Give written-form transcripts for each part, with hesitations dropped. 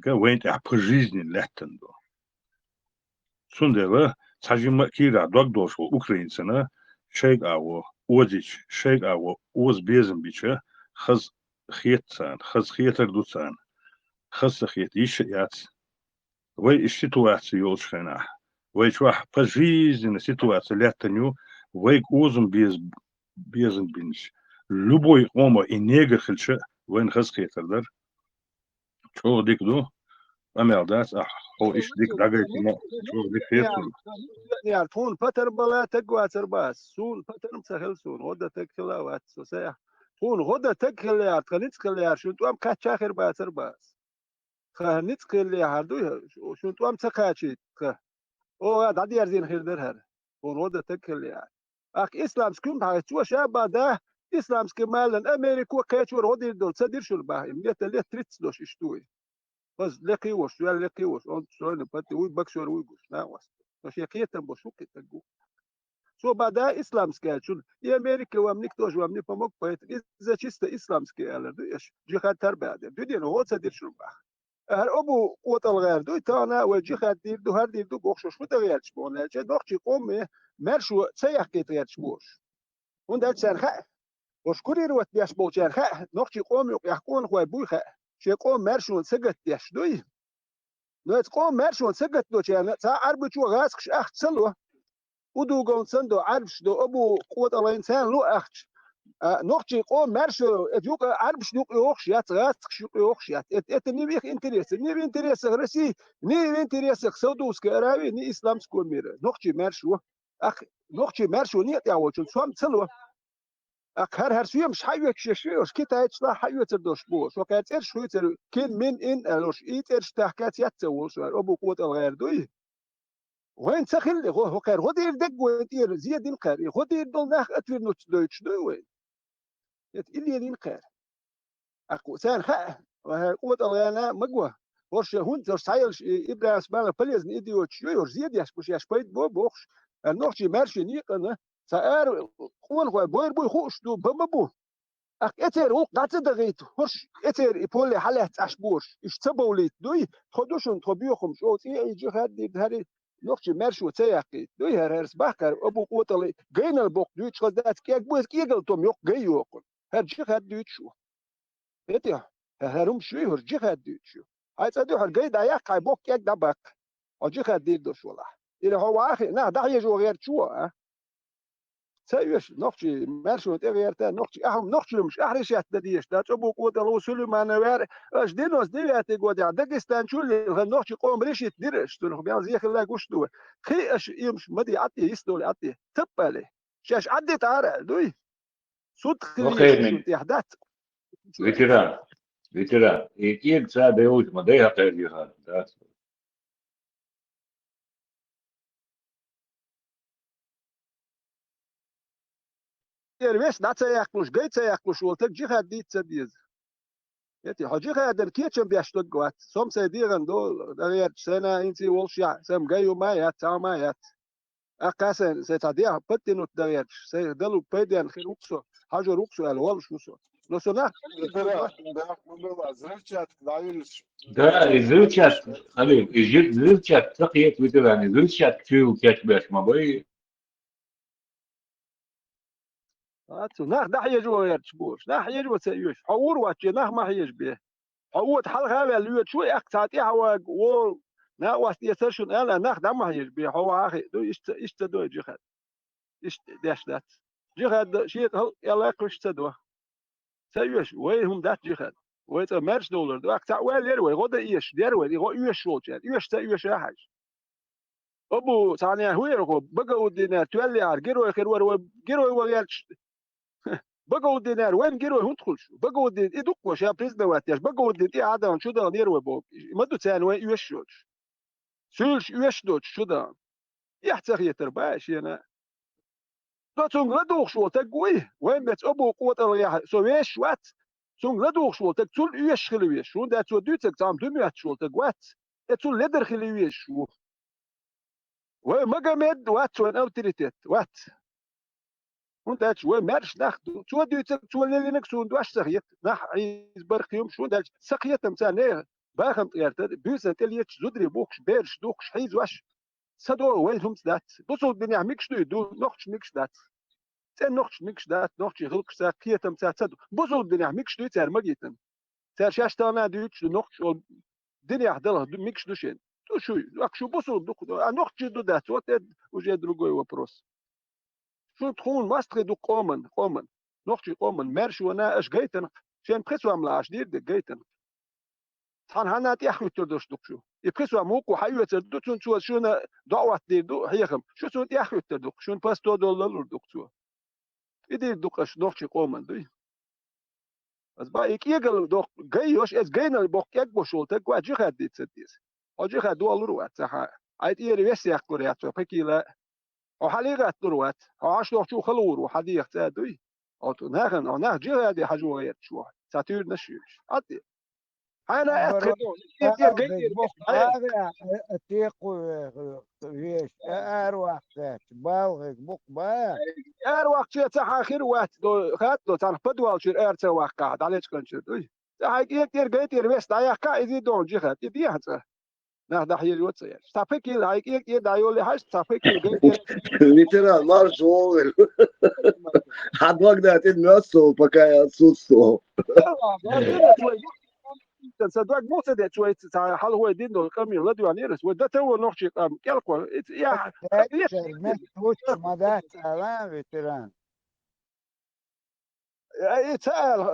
Америка وين أحبجيزن لحتندو سندوا تاجم كيرا دوغ أوكرين سنة شيء أو وزيش شيء أو وز بيزن بيشة خز خيتان خز خيتر دوتان خز خيت يات وي السيتواسيو يوشخنا وي شو أحبجيزن سيتواسيو لحتنيو وي أوزم بيزن بينش لبوي قومو إنيجر خلشة وين خز خيتر در شو ديك دو أمير داس هو إيش ديك دقيقة ما شو ديك خيتون يعني فون فتر بلا تقوى ترباس سون فتر مسخل سون غدا تكلا وات سوسيا فون غدا تكلا يا تخليت كلا يا شو توام كاتش آخر باس ترباس خنيت كلا يا هردو شو توام تكاتشي او هذا عادي يرزين خير درها فون غدا تكلا يا أك إسلام سكون بحاجة شو شابه ده إسلام سكمال أمريكا كاتشور غدا يدول تدير شو الباهي ميت اللي تريتس دوش إشتوي بس لقي وش يا لقي وش أنت شو نبتدي ويبكسر ويقول لا وس مش يقيتن بشوك تجو سو بعدها إسلام سكال شو أمريكا وامنك توش وامني فمك بيت إذا شست إسلام سكال دويش جهاد تربية دي هو تدير شو بح هر أبو قوت الغير دوي تانا وجهاد دير دو هر دير دو بوخش شو تغير شبون لا جد وقت يقوم مرشو سيح كيت غير شبوش وندل سرخة وشكوري روت بيش بوشان خة نقش يقوم يحكون خوي بوي خة شيقوم مرشو سجت يش دوي نوت قوم مرشون سجت دوشان تا عرب شو غاسكش أخت سلوه ودو قون سندو عربش دو أبو قوت الإنسان لو أختش نقطي قوم مرشو ادوك عربش دوك يوخش يات غاسكش يوخش يات ات نيبيخ انتريس غرسي ني انتريس سودوس كراوي ني إسلام سكون مير نقطي مرشو أخ نقطي مرشو نيت يا وجه سوام سلوه هر سوی مش حیوک شش كده يطلع حیوت الدوش بوش وكانت إيش شو يصير كين من إن ألوش إيش تحكات يتسووش أبو قوة الغير دوي وين سخل هو كان غدير دق ويدير زياد القاري غدير دول ناخ أتفر نوتش دويتش دوي وين إلي القار أكو سان خا قوة الغير مجوه ورش هون ترش سايلش إبراهيم سبحانه فليز نيدي وتش يور زياد يشبش يشبيت بوخش النوخش مارش نيقنا سأر قوة الغير بوي خوش دو بمبو اتر او قاعد دغيت هرش اتر يقول حالات اشبوش اشتبوليت دوي خدوشن طبيخم شو تي يجي هادي هاري نقش مرشو تياقي دوي هرس بحكر ابو قوتلي جين البوك دوي تشدات كيك بوس كيغل توم يوق جيو هرجي هاد دوي شو اتي هرم شوي هرجي هاد دوي شو هاي تصدق هرجي دا يقع بوك كيك دبك اجي هاد دوش والله الى هو اخي نا ده يجو غير شو سيش نقطي مرشو تغيرتا نقطي أهم نقطي مش أحرش يتديش ده تبو قوة الوصول ما نوار أش دينوس ديات قوة دقستان شو اللي نقطي قوم ريش يتدرش تنو بيان زيخ الله قش دو خي أش يمش مدي عطي يسدول عطي تبالي شاش عدي تعرى دوي صوت خليش شو تحدات فيتران إيه سابه يوش ما ده يحتاج يهاد ويش ده تياكلوش جاي تياكلوش ولتك جهاد دي تسديز يتي حاجي هذا كيتشن بيشتق قوات سوم سيديرن دول دغير سنة انتي والشيع سم جايو ما يات تا ما يات أقاسن ستاديها بدينو دغير سيدلو بيدين خير وكسو حاجة روكسو الوال شو سو لو سنا ده زلشات خليل يجي زلشات تقيت فيتران زلشات شو كاش باش ما بي هاتو ناخ ده يجوا غير تشبوش ناخ يجوا سيوش حور واتشي ناخ ما هيج بيه حوت حلقة هذا اللي شوي أقطعتي هوا و نا واست يسرشون أنا ناخ ده ما هيج بيه هو أخي دو إيش تدو جهاد إيش داش دات جهاد شيء هل يلا يقش تدو سيوش ويهم دات جهاد ويت مارش دولار دو أقطع وين يروي غدا إيش يروي يغو إيش شو يعني إيش تا إيش حاجة أبو ثانية هو يروي بقى ودينا تولي عار جرو خير ورو جرو ويالش بقى ودينار وين جرو هون تخلش بقى ودين إدوك وش يا بريز دواتيش بقى ودين إيه عادة شو ده نير وبوك مدو تاني وين يوشوش سولش يوشدوش شو ده يحتاج يترباش أنا ده تون لدوخ شو تقوي وين بيت أبو قوة الرياح سويش وات تون لدوخ شو تقول يوش خلويش شو ده تو دوتك تام دميات شو تقوات تون لدر خلويش شو وين ما جمد وات وين أوتريتيت وات وانت شو مارش ناخذ شو دي شو اللي نكسو واش سخيت نح عايز برخيوم شو ده سخيت مثلا باخم تيرتد بيسن تليتش زدري بوكش بيرش دوكش حيز واش سدو ويلهم دات بصوا الدنيا ميكش دو نوكش ميكش دات تن نوكش ميكش دات نوكش يخلق سا كيتم سا سدو بصوا الدنيا ميكش دو تر مجيتن تر شاش تانا دوتش نوكش الدنيا حدلها ميكش دوشين تو شو شو بصوا دوك نوكش دو دات وات وجه другой вопрос شو تخون ماستري دو قومن نوكش قومن مرش وانا اش جيتن شين بريسو املاش دير دي جيتن طبعا هنا تيحكي تردش دكشو يبكسوا موكو حيوة تردو شو شو دعوة ديردو هيخم شو سو تيحكي تردو شو باستو دولار دكتور يدير دكش نوخش قومن دوي بس بقى يكيجل دك جايوش اس جاينا بوك يك بوشولتك واجي خديت سديس اجي خدوا الروات صح عيد يري بس يحكوا يا بكي لا او حليقه الروات او عاش شو خلور وحديق تادوي او ناخن او ناخ جي هذه حاجه غير شو ساتير نشيش عدي انا بروح اتخذ يدير جيدير بوك هذا تيقو فيش أروح ذات بالغ بوك با وقت شيء صح اخر وقت دو خات دو تان بدوال شير ارت وقت قاعد عليه كان شير دوي صح يدير جيدير بس دايا كا يزيد دون جي خات يدي حتى نه ده هي الوقت يعني تفكي لايك يدير دايو لي هاش تفكي جيدير Ветеран, марш Оуэль. Адвок, да, ты мёртвый, пока я отсутствовал. صدق مو صدق شوي هل هو دين دو كم يولد يعني وده تو نوخشي كالكو يا شرمت وش مدات سلام فيتران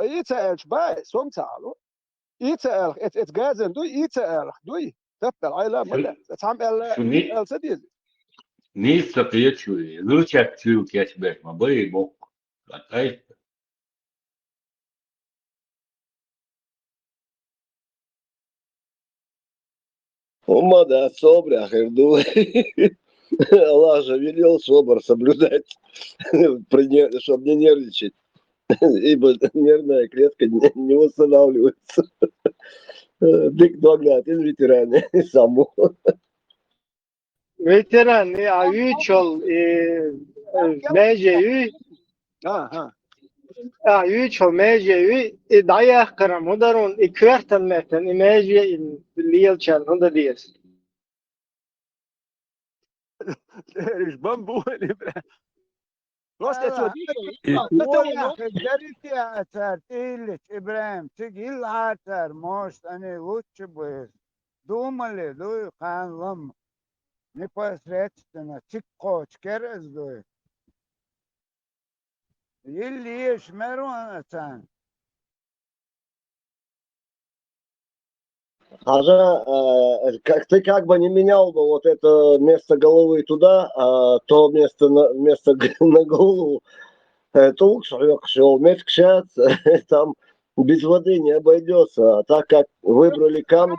يتسأل شباي سوم تعالوا يتسأل اتجازن دوي يتسأل دوي تبقى العيلة ملا تعمل شو ني السديد نيسا قيتشو زوجك تشو كاش باش ما بي بوك لقيت Ума, да, собрь, ахерду. Аллах же велел собор соблюдать, чтобы не нервничать, ибо нервная клетка не восстанавливается. Дик Догнат из ветераны само. Veteran ya 3 yıl meceyü ها ya 3 yıl meceyü dayak kıram udarun ikvertan meten mecey liyel çal hunda diyes. ايش بامبو راست ويا أخي جريت يا أثر تيلش إبراهيم تقيل أثر موش أنا وش بس دوملي دوي قان لم نباس ريتنا تيكوش كرز دوي يلي يشمرون أتان Ты как бы не менял бы вот это место головы туда, а то место на голову, то лучше шел метк там без воды не обойдется. А так как выбрали камни,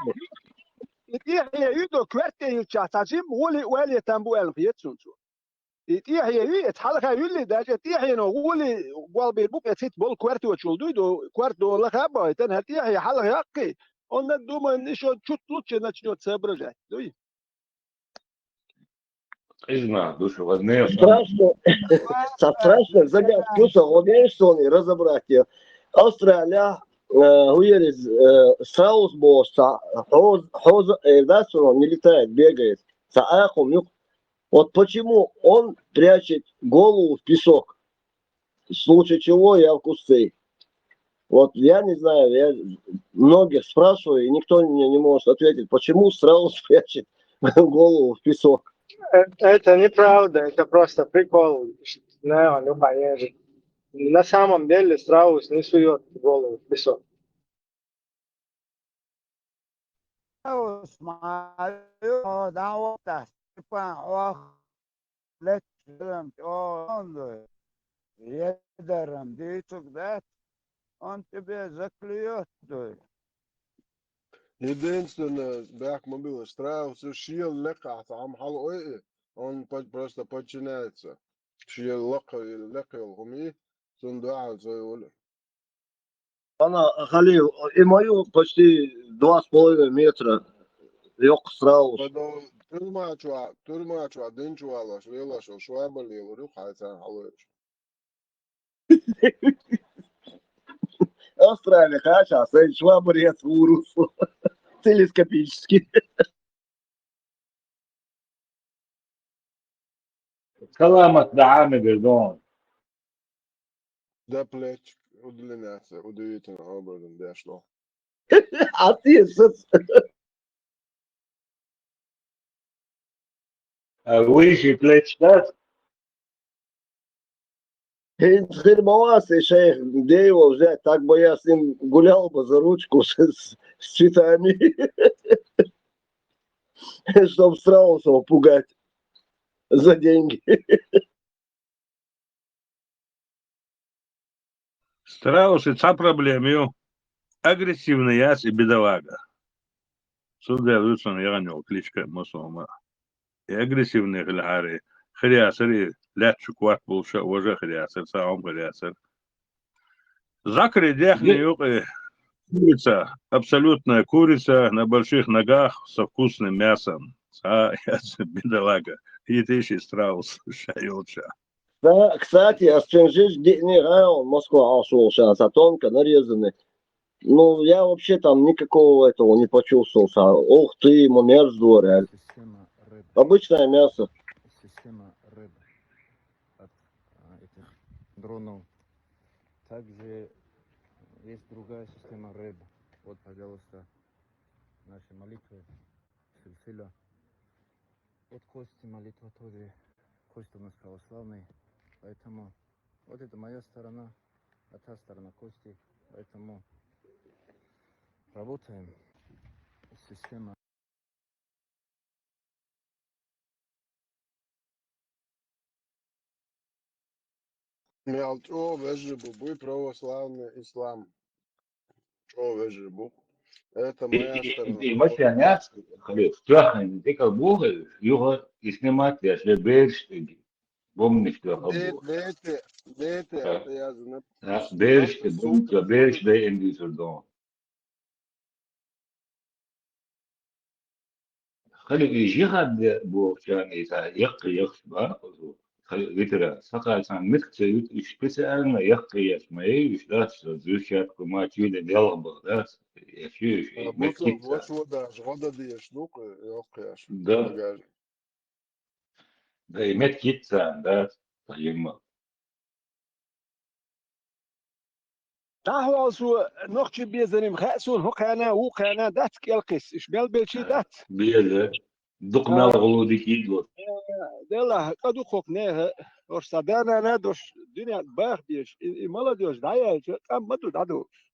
يتيح يدو كوارتي يتشاتاجيم ولي تنبو الفيتسونسو يتيح يتحلق يولي داج يتيح ينو ولي والبي بوك يتيت بول كوارتي وتشولدو دو كوارتو لخابا يتن هتيح يحلق يقي он думаю еще чуть лучше начнет соображать دوي изна душу возьмешь страшно загадку, умеешь, Сони, разобрать ее. Австралия, уерез, страус босса, хоз, да, он не летает, бегает. Вот почему он прячет голову в песок, в случае чего я в кусты. Вот я не знаю, я многих спрашиваю, и никто мне не может ответить, почему страус прячет голову в песок. Это неправда, это просто прикол. Не, ну конечно. На самом деле страус не сует голову в песок. اسمع دعوة تحسيبا واخ لا تسلم انظر يدرم ديتك ذات انت بذكليات Единственное, как мы было, страус шил леках, там халуэ, он просто подчиняется. Шил лекал хуми, сундуа зоюль. Она, Халил, и мою почти 2,5 метра yok страус. Turma dinçuala, şöyle şu baliyor, hayatın halı. Австралия, хорошо, швабрец урус. телескопически. Каламат дعامة бердон. Да плечик удлиняется, удивительным образом дошло. А ты Выше плеч, да? Хермовас и шейх, где его взять? Так бы я с ним гулял бы за ручку с цветами, чтобы страусов пугать за деньги. Страусы ца проблемию. Агрессивный яс и бедолага. Сюда лучше я не кличка масома. И агрессивный хляри. Хрясери лячу квart больше уже хрясер, сам хрясер. Закры дяхни курица, абсолютная курица на больших ногах со вкусным мясом. Яс бедолага. И ты еще страус шайолча. Да, кстати, астренжиш не район Москва ашел сейчас, а тонко нарезанный. Ну, я вообще там никакого этого не почувствовал. Ух ты, ему мерзло, реально. Система РЭБ. Обычное мясо. Система РЭБ от этих дронов. Также есть другая система РЭБ. Вот, пожалуйста, наши молитвы, сильсиля. Вот кости молитва тоже. Кость у нас православный. Поэтому вот это моя сторона, а та сторона кости. Поэтому работаем. Система. Мялчо вежибу, буй православный ислам. Чо вежибу. Это моя сторона. И вообще, не халиф, страхами, ты как Бога, его и снимать, я же берешь, помнишь, что Бога. Дете, это я знаю. Берешь, бумка, берешь, да и индустрдон. Халиф, и жихад Бог, это яхк, ба, литера, сахар, сам митцы, и специально яхк, мои, и что, звучат, мать, вида, белого, да, я чую, и Потом мекица. вода две штуки, и окаяш. Да, да, и мекица, да, понимаю. تعالوا سو نقش بيزنم خاسون هقانا وقانا دات كيلقس إش بلشي دات Biyede, dukmel gulu dikidlo. دلا قدو خوك نه اور صدانا نه دوش دنيا باخ بيش إمالا دوش دايا كم مدو دادوش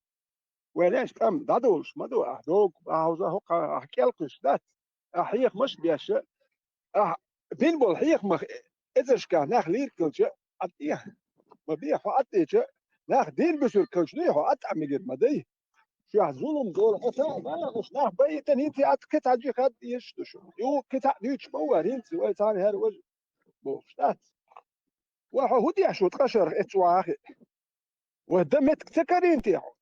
ولاش كم دادوش مدو أهدوك أهوزا هقا كيلقس دات أحيخ مش بيش بين بول حيخ مخ إذا كان نخ لير كلش أتيه ما بيه أتيه نخ دين بسر كلش ليه أتعمل مدي شو ظلم دول حتى ما مش نخ بيت نيتي أتكت عجي خد يشتشو يو كت نيتش بوار هنتي ويتاني هر وجه بوشتات وهودي شو تقشر اتوا أخي ودمت تكرين تيحو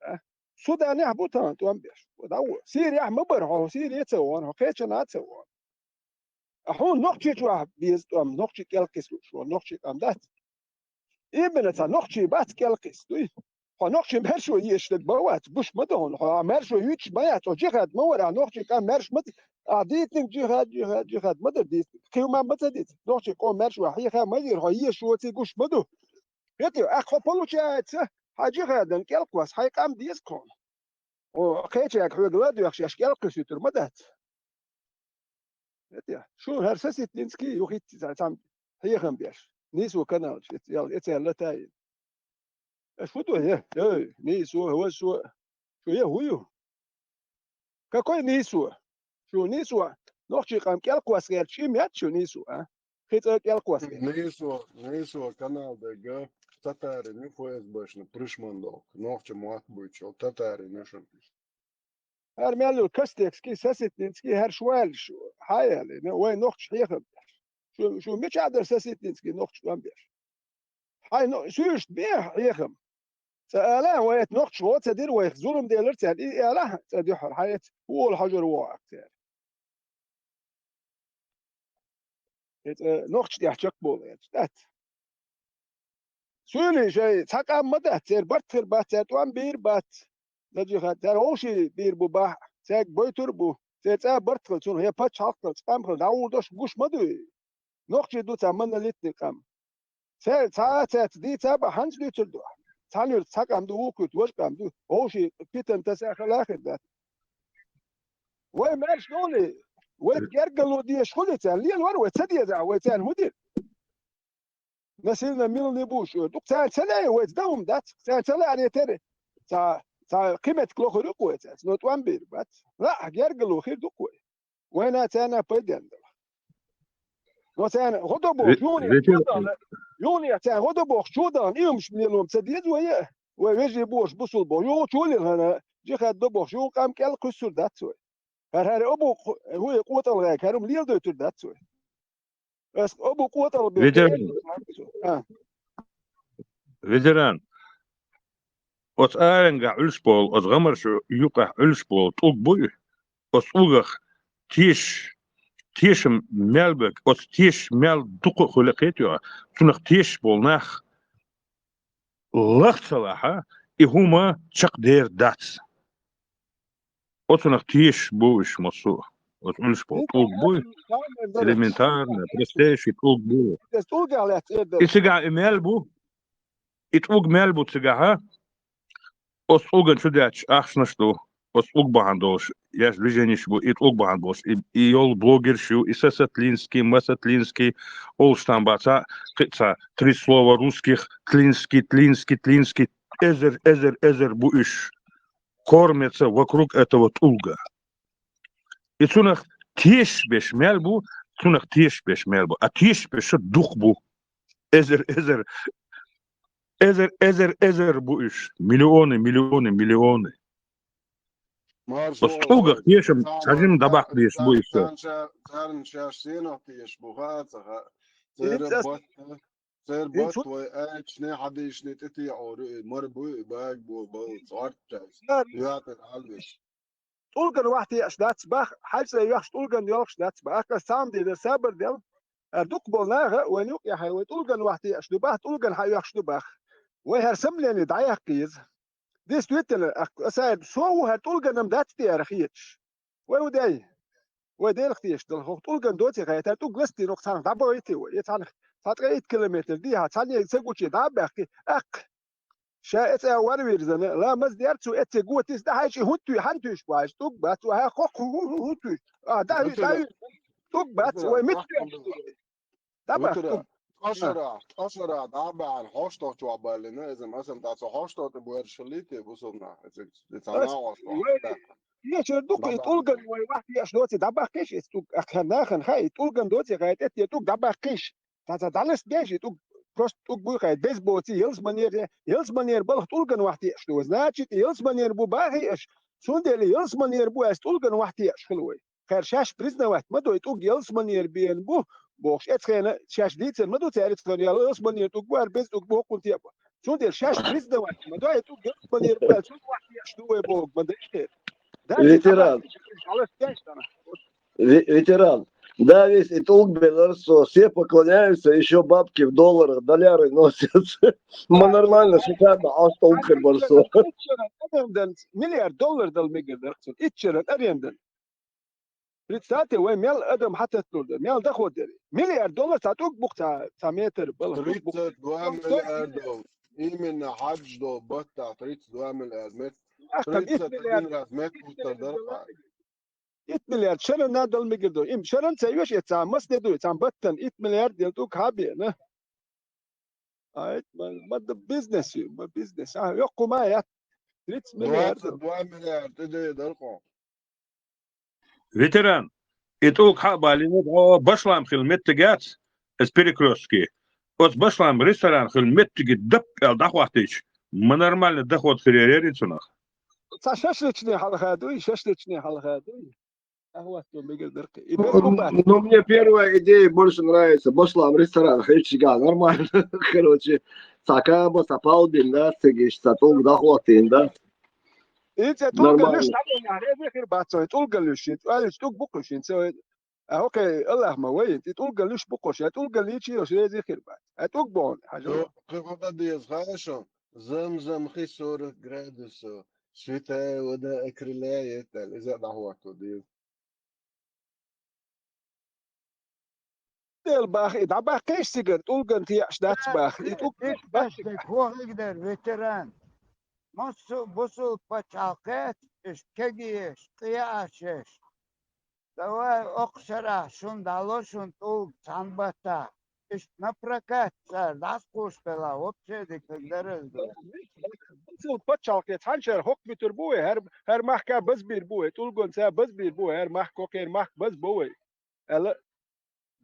سوداني هبوتان توامبيش ودو سيريا مبرحو سيريا تسوان هو كيتشنا تسوان أحون نقشي شو بيز توام نقشي كيلكس شو نقشي أم دات إبنتا نقشي بات كيلكس دوي ها نقشي مرشو يشتد بوات بوش مدهون ها مرشو يوتش بيات وجهاد مورا نقشي كان مرش مد عديتنك جهاد مدر ديت كيو ما متديت نقشي كون مرشو حيخا مدير ها يشو تيجوش مدو يتي أخو بلوشات حاجهادن كيلكواس حيقام ديس كون وكيتش يك حوغلادو يخشي كيلكس يتر مدات يتي شو هرسسي تلينسكي يوخيت تام هيخم بيش نيسو كانال يلا يتي تاي شو هي نيسو هو شو هو какой нису شو نيسو نوخشي قام كيلكواس غير شي ميات شو نيسو خيت كيلكواس Нису канал ДГ. Татари, не ФСБшный, пришмандок. Ногче мат бычел. Татари, не шампиш. هر مالو كاستكسكي ساسيتنسكي هر شوال شو حيالي وين نوخش هيخم شو مش عادر ساسيتنسكي نوخش قام بيش حي شوش بيه هيخم سألا ويت نقش وات تدير ويخ ظلم ديالر تال إلا تدي حر حياة هو الحجر واقع تال نقش دي حشك بول تات سولي شيء تاقا مدة تير بات تير بات تات وان بير بات نجي خات تار هوشي بير بباح ساق بيتربو ساق برتقل شنو هي باتش حقل قام داور دوش قوش مدوي نقشي دو تعملنا ليتني قام ساعات دي تابع هنج دي تردو ثاني ساق عم دو وكت وش قام دو هوشي بيتن تساخ الاخر ده وين مارش نولي وين جرجلو دي شغلة ليه الورو تسدي زع ويتان مدير نسينا ميل نبوش دوك تاع سلا ويتداوم دات تاع سلا على ترى تاع قيمة كلو خلق ويتات نوت وان بير بات لا جرجلو خير دوك وين انا بدل نوت انا غدو بوك يوني تاع غدو بوك شو دان يمش من اليوم تسديد ويا ويجي بوش بوصل بو يو شولي انا جي خد بوك شو قام كل كسر دات سوي هر ابو هو قوة الغاك هرم ليل دوتر دات سوي بس ابو قوة الغاك فيتران os arenga ulspol os gamersche yuka ulspol tuk boy os ugach tish melbek os tish mel duko khulaqet yo tunach tish bolnach lacht salaha i huma chaq der dats os tunach tish boish mosu os ulspol tuk boy elementarna prestation tuk boy بس توقع على isiga melbu itug melbu tsigaha os ugan chudach achna что os ugbahandosh я ж движение шбу ит ugbahandosh и ол блогер шу и Сатлинский Масатлинский ол штамбаца кица три слова русских тлинский эзер буиш кормятся вокруг этого тулга и цунах тиш бешмелбу а тиш беш духбу эзер буиш миллионы os tulga tiešām sažim dabak dies buis Cern شاشينه يشبهات سير بط وقاعد شنو حد يشني تتي عوري مربو باك بو صارت يات العلبش تولغن وحدي اشدات بخ حيث يخش تولغن يخش دات بخ سام دي سابر ديال دوك بولناغ ونوك يا حيوي تولغن وحدي اشدو بخ تولغن حي يخش بخ وهرسم لي دعيق قيز دي ستويتل اساد سو هتولغن دات دي رخيتش وداي اختيش دل تولغن دوتي غايت تو غستي نوك سان دابويتي ويتان 3 كيلومتر دي هتاني سغوتشي دابخ شاءت ورير زنا لا مزديرتو اتي غوتيس ده هايشي هوتو حنتوش باش توك بات وها خوخ هوتو دا توك بات ومت دابخ أسرع دابع الحوشتة وعبالنا إذا مثلا تاع حوشتة تبغى شليتي بوصلنا تتناول ليش دوك تولغن واحد يشلوتي دابخش توك اخناخن خاي تولغن دوتي غايت اتي توك دابخش تاع دالس بيجي توك просто тук буйхай бейсболти елс манер бал тулган вахти что значит елс манер бу бахиш сундели елс манер бу ас тулган вахти шхлой خرشاش признавать мадой тук елс манер бен бу бохш этхена шаш дитер маду царит хон елс манер тук бар без тук бу кунти сундел шаш признавать мадой тук елс манер бу тук вахти что бог мадыште ветеран. Да, весь и толк белорусо, все поклоняются, еще бабки в долларах, доллары носят. Мы нормально, шикарно, а что толк барсо. $1 مليار دل ميجر اتشرن اريندن ريتساتي وين ميل ادم حتى تلود ميل دخو ديري $1 تعطوك بوك تاع متر تريد 2 مليار دولار من حج دو بطة تريد 2 مليار متر تريد 30 متر وتدرق 1 مليار شرن نادل ميجدو ام شرن سيوش اتسام مسدو اتسام بطن 1 مليار ديال توك هابي نه ما بزنس يقو ما يا 3 مليار 2 مليار تدري درقو ветеран и тук хабалине башлам хилмет тегат es перекрестки os башлам ресторан хилмет тегит дап дахватич мы нормально доход херерицунах شاشلتني حلقة Ну, мне первая идея больше нравится. Башлам ресторан, хейчига, нормально. Короче, сакаба, сапалбин, да, цигиш, сатулг, дохватин, да. انت تلقى ليش تعمل يعني غير بعد تلقى ليش قال تلقى بقش انت اوكي الله ما وين تلقى ليش بقش تلقى ليش يا زي خير بعد تلقى بون حاجه كيف ديز خاشو زمزم خيسور جرادس شتاء وده أكريلاية إذا دعوته دي الباخ إذا باخيش سيجر تقول قنت يعشدات باخ يتوك باخ تكبشتك هو يقدر فيتران مصو بصو بچاقات اشتكيش قياشش دواء أقشرة شون دالو شون طول تنبتا اش نفركات سر داس قوش بلا وبشه دي تقدر بصل بچاقات هنشر حق بتر بوي هر محكا بس بير بوي تقول قنت بس بير بوي هر محكو كير محك بس بوي ألا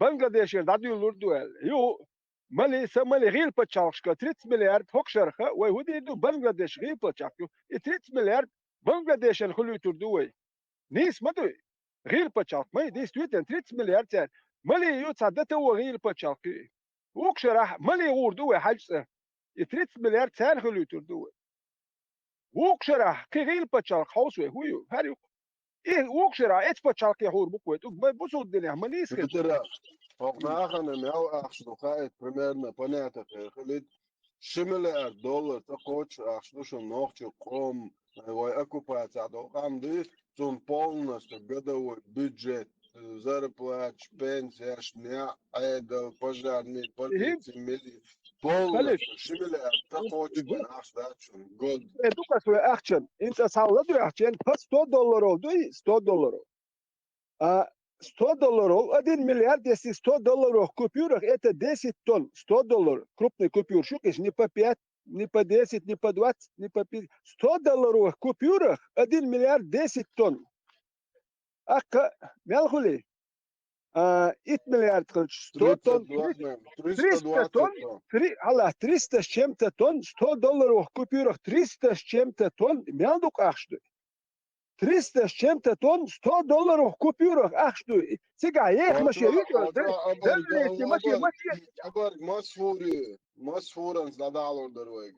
بنغلاديش دادو لوردو يو مالي سمالي غير بتشارشكا 3 مليار هوكشرخه ويهودي دو بنغلاديش غير بتشاركو 3 مليار بنغلاديش الخلو تردوي نيس مدوي غير بتشارك ما ديس تويتن 3 مليار تان مالي يو تصدته هو غير بتشاركي وكشرح مالي وردوي حاجه 3 مليار تان خلو تردوي وكشرح كي غير بتشارك حوسوي هو هاري ايه وكشرح اتش بتشاركي هور بكويت بوسو الدنيا ما نيس Peter, vandaag een heel erg het primêr понятно gelid $1 te coach zo'n nog kom wij occupatie dat gaan die zo'n полностью годовой бюджет зарплат пенсия шня айда пожарный полиция мили полностью $1 te coach год دوكا سوي اخشن انت ساولدو اخشن بس $100 oldu $100 $100 1 миллиард, если $100 купюрах, это 10 тонн. $100 крупный купюр, шукиш, не по 5, не по 10, не по 20, не по 50. $100 купюрах 1 миллиард 10 тонн. Ака, мелхули, 1 миллиард, 100 тонн, 300 тонн, 300 с чем-то тонн, $100 купюрах, 300 с чем-то тонн, мелдук ахшты. 300 с чем-то тонн, $100 в купюрах. Ах, что? Сега, я их машину видел. Masfoeren is dat al onderweg.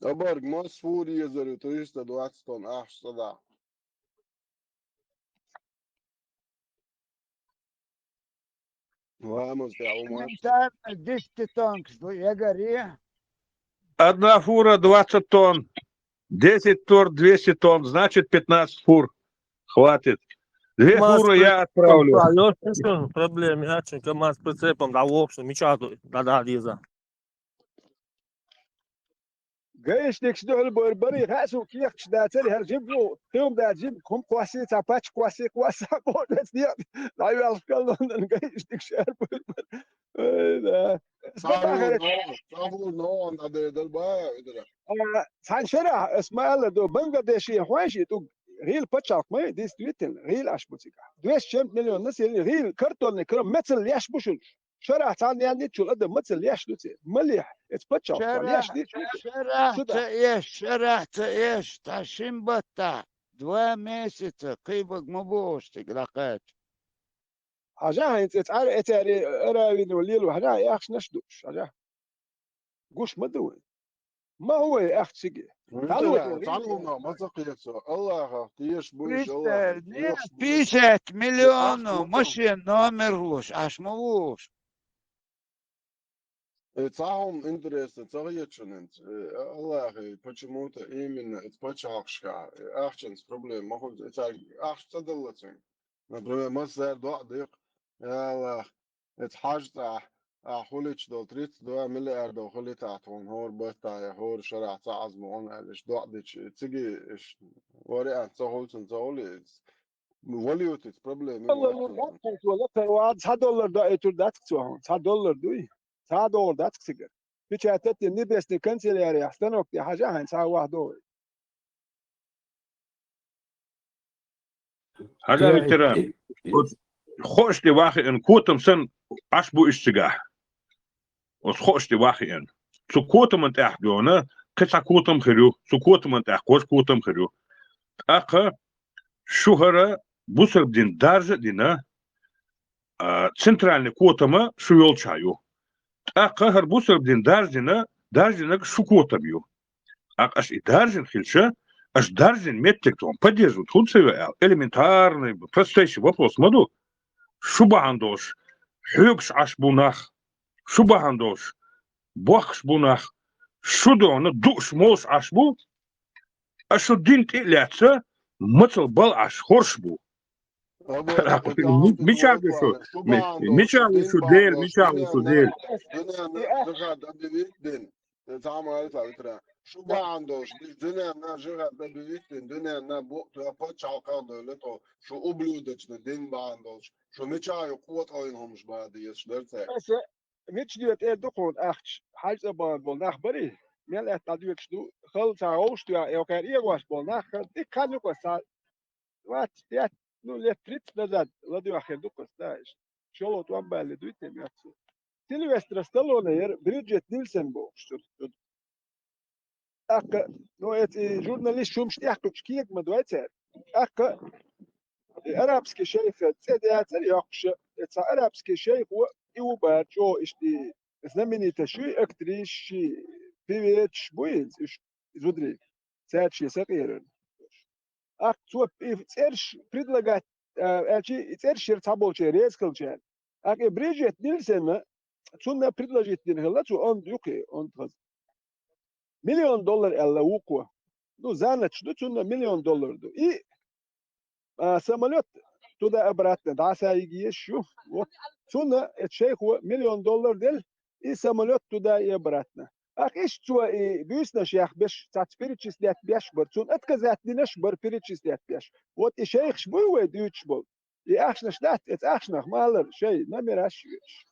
Abarg, Masfoeren is er 320 ton. Ach, zo dat. Vamos, ja, انت 10 тонн я говорю 1 фура 20 тонн. 10 тур 200 тонн, значит 15 фур. Хватит. 2 фуры я отправлю. Проблем, я КамАЗ с прицепом, да, в общем, мечатаю, да, Лиза. Gaes niks door Burberry, ga zo kiek dat er herjiblo. Film dat jib kom kwasi tapach kwasi ko dat niet. Nou wel kan dan gaes niks صافور نو عند البايع سانشرا اسماء دو بنغلاديشي حواجي تو غيل باتشاك ما ديس تويتن غيل اشبوتيكا 200 مليون ناس غيل كرتون كرم مثل ياش بوشل شرع تاع يعني تشو قدم مثل ياش دوتي مليح اتباتشاك ياش دي شرعت ايش تاشين بطا 2 месяца قيبك مبوش تقلقات حاجه انت تعرف اتاري اراوين وليل وحنا يا اخش نشدوش حاجه قوش مدوي ما هو يا اخ تسقي تعالوا ما تقيسوا الله تيش بوش الله 50 مليون ماشين номерлуш аж мовуш Цахом интересно, цахеченец. Allah, почему-то именно это почахшка. Ахченс проблем. Могут это ахча доллацин. Например, масса док. Allah, это хажта. حولش دول 32 مليار دول خلي تعطون هور بطايا هور شرع تعزمون علش دعدش تيجي ورقة تهولتن تهوليز وليوت problem والله $100 دا ايتور داتك تسوهم $100 دوي $100 داتك سيجر بيش هتتي نبيس نكنسل يا ريح استنوك دي حاجة هين ساعة واحد دوي حاجة بترى خوش دي واحد ان كوتم سن عشبو اشتقاح وخوش دي واحد ان سو كوتم انت احدونا كتا كوتم خريو سو كوتم انت احكوش كوتم خريو اقا شهرة بوسر دين دارجة دينا центральный котама шуел чаю. Ака харбусер дин даржина шу котамью. Аш и даржин хильша, аш даржин меттектом поддерживают худсевел элементарный простейший вопрос маду. Шубандош, хюкш аш бунах, Şu bahandoş. Bakış buna şu da onu duş mos aş bu. Aşu dint ilerse mıtıl bal aş hoş bu. Abi bir Miçağı şu. şu bağındoş, Miçağı din şu değil, bağındoş, miçağı şu değil. dünyanın zıgada büyüttün. Tamam tabii. Şu bağındoş, biz dünyanın zıgada büyüttün. Dünyanın bu tarafa çalkan devlet o. Şu ubludaçlı din bağındoş. Şu miçağı kuvvet oynamış bana diye söylerse. مش ديت ايه دقون اخش حاجه بول ناخ بري ميل ات ديك شنو خل تاوش تو يا كان ايه واش بول ناخ دي كان يكو سا وات يات نو لتريت نزاد لا دي اخر دوك ستاج شلو تو بالي دويت مياتسو سيلفستر ستالوني بريدجيت نيلسون بو اك نو ات جورناليست شو مش يحكوا كيك ما دويتر اك arabski şeyh tsediyatır yakşı etsa arabski şeyh o iuba ço işte знаменитый şu aktriş pevec bu iş zudri serçi sakırın ak ço serç предлагать elçi serç tabolçe rezkılçe ak Bridget Nielsen çunna предложить din hela ço on yok on $1,000,000 ella uko ну занят что çunna $1,000,000 и самолет туда обратно, да, саиги еще. Вот. Цуна, это $1 миллион дел, и самолет туда и обратно. Ах, что и бюсно шех беш, цат перечислять беш бар. Цун отказать не наш бар перечислять беш. Вот и шейх шбуй дюч был. И ахшна штат, это ахшна малер, шей, номер ашвиш.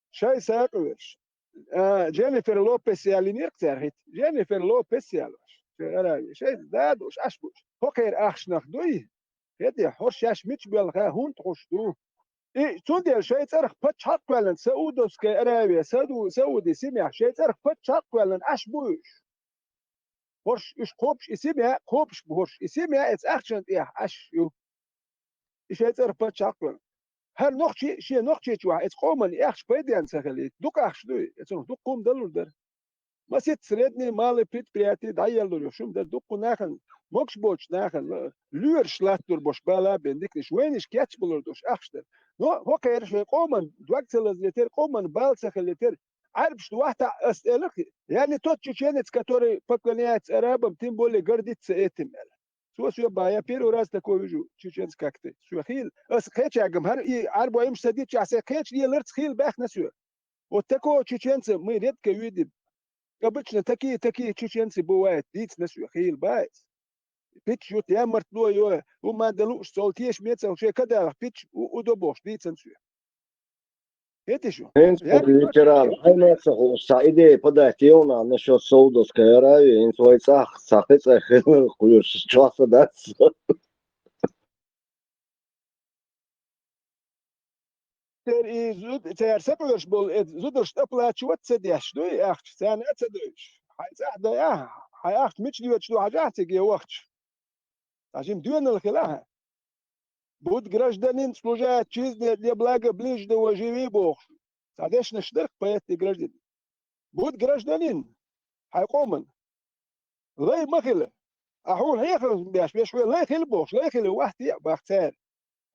Шей саковиш. Дженнифер Лопес и Алинир церхит. Дженнифер Лопес и Алваш. Шей, да, душ, ашбуш. Хокер ахшнах дуй. هدي حرش مش بالغا هون تخشتو إيه تودي شيء ترخ فتح قلن سعودوس كأرابيا سعودي سمع شيء ترخ فتح قلن أشبوش حرش إيش خوبش اسمع خوبش بحرش اسمع إتس أخشن إيه أش يو شيء ترخ فتح قلن هر نقطة شيء نقطة شو إتس قومن أخش بدي أنسخلي دوك أخش دوي إتس دوك قوم دلور در ما سيت سردني مالي предприятие دايلور شو در دوك ناخن Moks boç nachen lür schlattur boş bala bendik nicht wenig ketch bulur durch achster no hoker shwe qoman dwaktsel leter qoman balsakh leter عارف что واحدة أسألك يعني тот чеченец который поклоняется арабам тем более гордится этим شو я первый раз такой вижу чеченец как ты شو خيل أس خيش يا جمهر إيه عربو يمش سديت عسى خيش ليه لرت خيل بأخنا شو вот такого чеченца мы редко видим обычно такие чеченцы бывают дить на шو خيل баец pitch jut jamart no jo uma dalu stoltieš mjeca uče kada pitch u doboš licencu. Видишь? ветеран, айнеца саиде податиона насчет Саудовской Аравии, инфлуенсах сахеца хуюш часа да. Ter sepulers bol zuder staplat wat sedеш do echt sen et sedеш. Hay zahda ya hay acht mit die wat hajat ge waqt. عشان دون الخلاها بود гражданин служит честь для блага ближнего живи Бог. Садешь на штык поэт гражданин. بود гражданин حيقومن لا مخله أحول هيخل بيش لا يخل بوش لا يخل واحد بختار